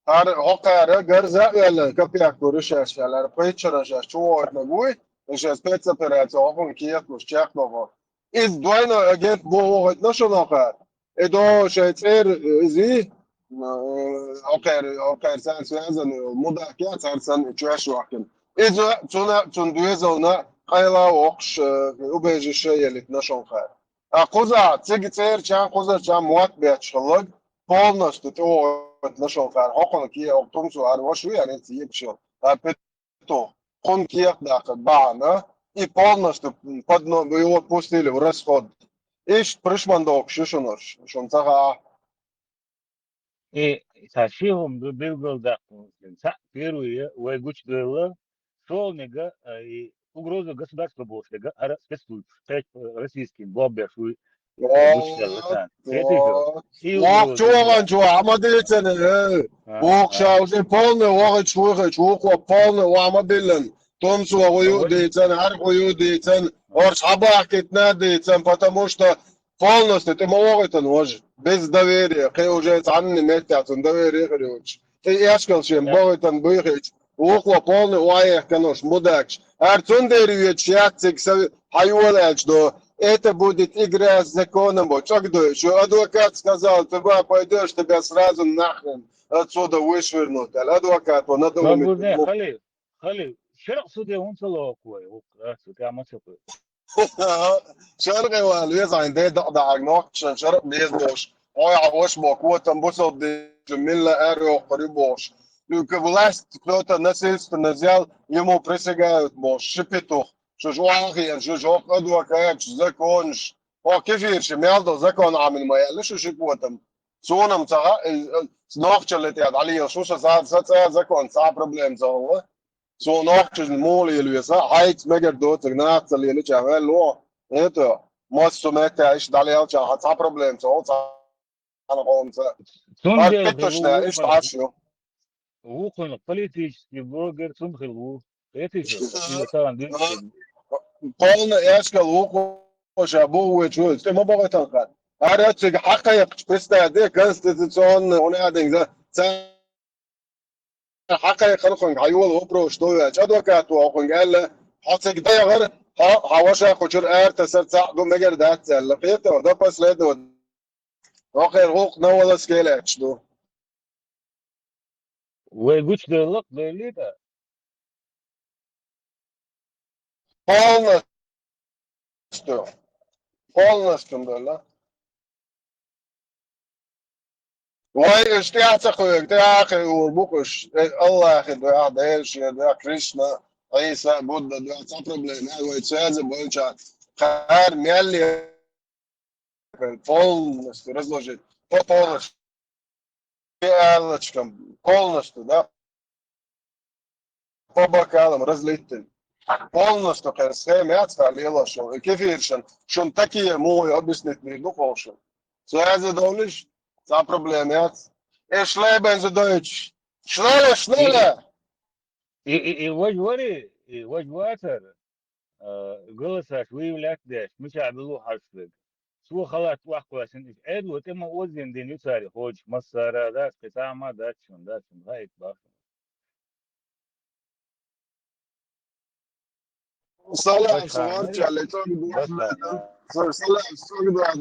هر هقارة جرزة ولا كبيع كورش أشياء، لا بيتشر أشياء شو نقول еще спецоперация, он киевку, чехного. Из двойной агент бог национал. Это шейцер زي أوكر سان سوازن مدة كيات سان تشوش واحد إذا تون دوزونا قيلا وقش وبيجي الشيء اللي تنشون خير قوزا تيجي تير كان قوزا كان موات بيتشخلق полностью تو تنشون خير حقنا كي أو تمسو عن وشو يعني تيجي شو بتو خون كيف داخل بعنا и полностью под его пустили в расход. إيش برشمندوك شو شنوش شو نتاعها И сашихом был допустим. Первые выгучдбыло шелнега и угроза государства бошега спецслужб стать российским боббешу гучдало. Это же и وقت угроза وغن شو عمديتن وق شاوزي полный وقت شو полный وعمدلن تمسو ويوديتن عارف ويوديتن ورش حباكتنا ديتن потому что полностью ты موقتن وجه без доверия كي уже عني متعتن доверие خريوش ты اشكال شيء موقتن بيخيش وقوا полный وايح كانوش мудакш артун деревья чатик حيولاش до это будет игра с законом. Что адвокат сказал, ты пойдешь, тебя сразу нахрен отсюда вышвырнут. Адвокат, он надо بابورنا уметь. خلي شرق سودي ونصلوا كوي وقرأت كمان شكوي شرقي والويز عندي دقدع نوكشن شرق بيزبوش اوي عوش بوكوة تنبوصل دي جميلة اريو قريبوش لك власть кто-то насильственно взял, ему присягают, шипетух. Что ж واقعي شو جو أدوكات زكونش أو كيفيرش ميالدو زكون عامل ما يعلش شو كوتم سونم تاع نوخش اللي تياد عليه شو صار زكون صار بروبلم زهو سو نوخش المولي اللي يسا هايت مجر دوت ناقص اللي اللي شغال لو إنتو مصر ما تعيش عليه شو صار بروبلم زهو صار أنا قوم صار سندل كتوشنا إيش تعشوا وقن политический блогер сумхилу это же или там قولنا ايش كالوقو شابو وشو ما بغيت تنقل هذا حقيقة بستعدي كونستيتيوشن ونادين ذا حقيقة نخون عيول وبرو شتوى ادوكات وخون قال حصك دايغر حواشا خجر تسر دو مگر دات لقيت ده بس لدو اخر حقوق نولا سكيلات شنو ويقولش دلق دليتا полностью да واي اشتياع خويك ده اخي وبوكش الله اخي ده دايش ده كريشنا عيسى بودا ده صار بروبلم هو يتسازم بولشا خير ميالي полностью разложить полностью полностью да по бокалам разлить полностью схеме отсталила что кефиршен что такие мои объяснить не духовшен связи долиш за проблемы ايش لعبة in Deutsch schneller и وجوري وجواتر قلصاش ويولك داش مش عبلو حرصلك شو خلاص واحد عشان ادو تم وزن دين يساري خوج مسارة داش قطع ما داشون هاي باخ صلاة بس صورت خامري على توك بس صلاة توك دواحد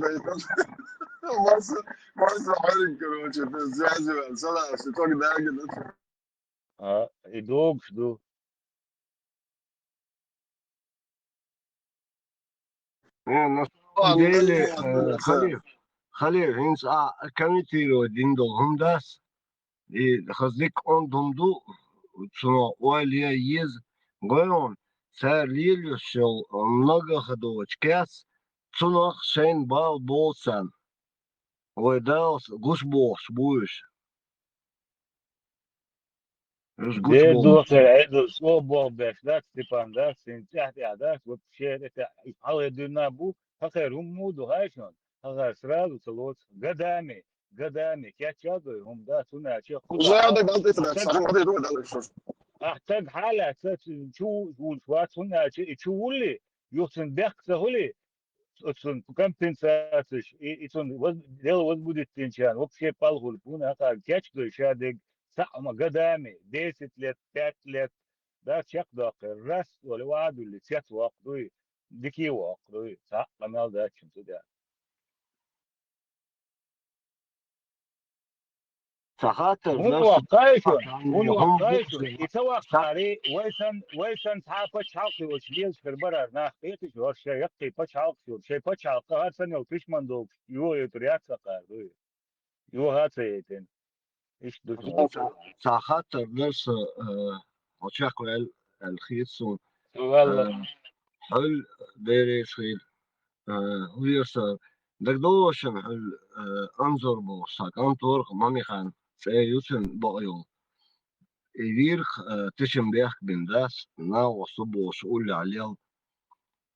مرسى حرق كروتش تزعزع صلاة توك داقل يدوق شدو ديلي خليل هنس كانتيرو ديندو هم داس خزيك اون دومدو تسمع واليا يز غيرون ساريل شو много ходовоч кяс цунах шейн бал болсан ойдаус гуш бош буш гуш ده бош دوخر عدو سو بول باش داك ستيبان داك سنتاح داك وبشير حاول يدنا بو فخير هم مودو هايشون هذا سراد وصلوت قدامي كاتشادو هم دا سنة شيء زاد خدعة قلت لك صار ما تدور احتاج حالة شو شوات سنة شو ولي يوصل بيخ سهولي отсон компенсация итсон дело возбудит тенчан вообще палгул пуна как кячто шадек сама годами 10 лет 5 лет ده شق داق الرس ولا وعد اللي سيت وقضي ديكي وقضي صح قمال ده شنو ده تخاطر هون نفس وقايشون يعني هون هم وقايشون بوصل يتوقع قاري ويسن صحافة شاقي وشليل خربرة ناخيتش ورشة يقي بشعق شو شيء بشعق هاد سنة وفيش مندوب يو يتريات سقار يو هاد سيتين إيش دوشمو تخاطر نفس وشاكل الخيسون والله حل ديري خيل ويرسل دقدوشن حل انظر بوساك انطور مامي خان سيوسن بقيو يدير تشم بيخ بين داس نا وصب وسؤول عليهم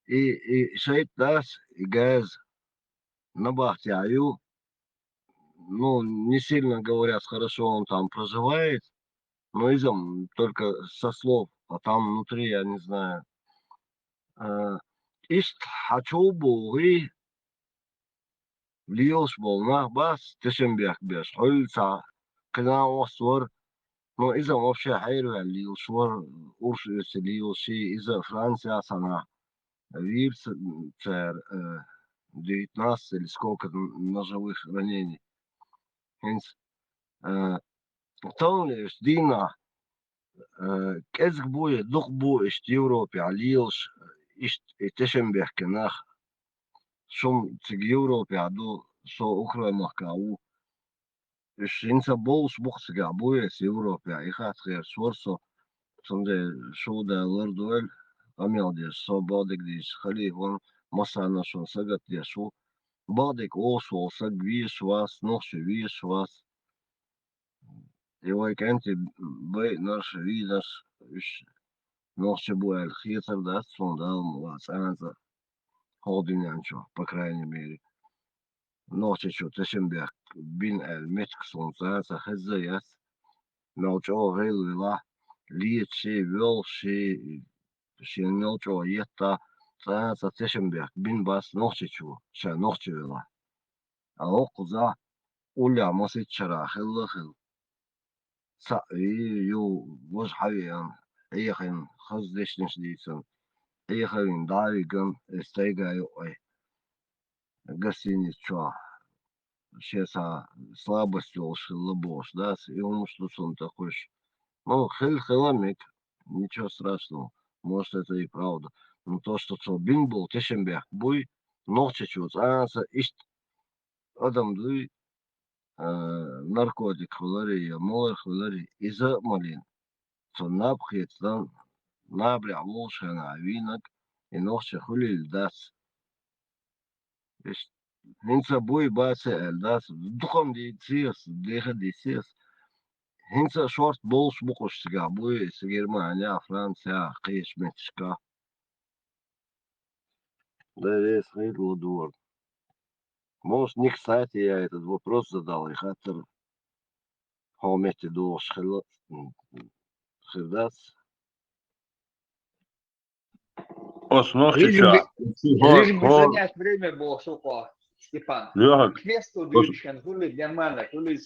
اي شيء داس إجاز نبахт яю, ну, не сильно говорят хорошо, он там проживает, но изом только со слов, а там внутри, я не знаю. Ишт хачубу и льешь волна бас тешембех беш, хольца, когда освор, но изом вообще хайру льешвор, уж льеши, из Франции сана, вирс, цер, 19 или сколько ножевых ранений. Hence, طول دينا كازك بوي دق بو اشت يوروبي عليوش اشت اتشم بيحكناخ شم تج يوروبي عدو شو اخرى محكاو اش انسا بولش بوخس قعبوي اس يوروبي ايخات خير شورسو صندي شو دا لردوال اميال دي شو بادك ديش خلي هون مصانا شو سقط دي شو بادك اوش وسق ويش واس نوش ويش واس يواك انت بي نرش ويدش اش نوش بو الخيطر دا صندال واس انزا هودين يعني по крайней мере نوش شو تشم بين المتك صنصاصا خزيات نوشو غير لا ليت شي ويل شي نوشو يتا صنصا تشم بين باس نوش شو شا نوش ولا أوقظا ولا مصيد شرا خل سا يو وش حيان هي خين خزدش نشديسن هي خين داريقن استيقا يوئي قسيني تشوا شيسا слабостью лобош, да, и он что он такой. Ну, хламик, ничего страшного, может это и правда. Но то, что бин был, тешембех, буй, ночи чуть, ишт, адам дуй, наркотик хвалари, молар хвалари, иза малин. То напхит, там, набря волшена, винок, и ночи хулил дас. Hinsa boy base eldas dukham di tsias deha di tsias hinsa short bols bukosh siga boy Germania Fransa qish metshka да есть лудор. Может, не кстати я этот вопрос задал, и хатер хомете душ хилдас. Osnochicha. Лишь бы занять время было, шуко, Степан. Лёгок. К месту дючкан, хули нормально, хули.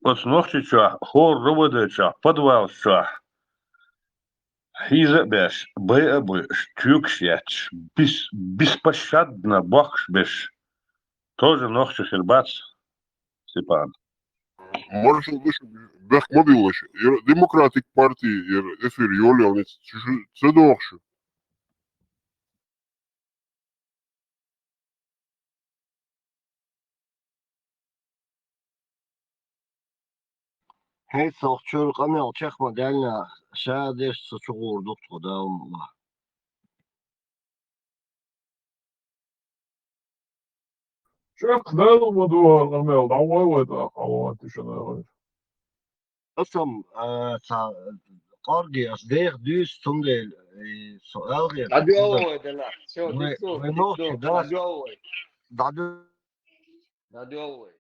Osnochicha. Хор рободеча. Подвалча. Хиза беш. Бэя бэш. Тюксяч. Беспощадно бахш беш. Тоже нохчу хербац. Степан. Marshall Bech mobilis. Democratic Party efir joli on het tsedorche. Hey, sortjur qamel check modelna shadish suchur doktor da Allah. Check del modu qamel da wawada qawat shana. Asam قارجي أصدق دوس تندل سؤال عدو أول دلا شو ونوش دكتور داس عدو أول دعدو عدو أول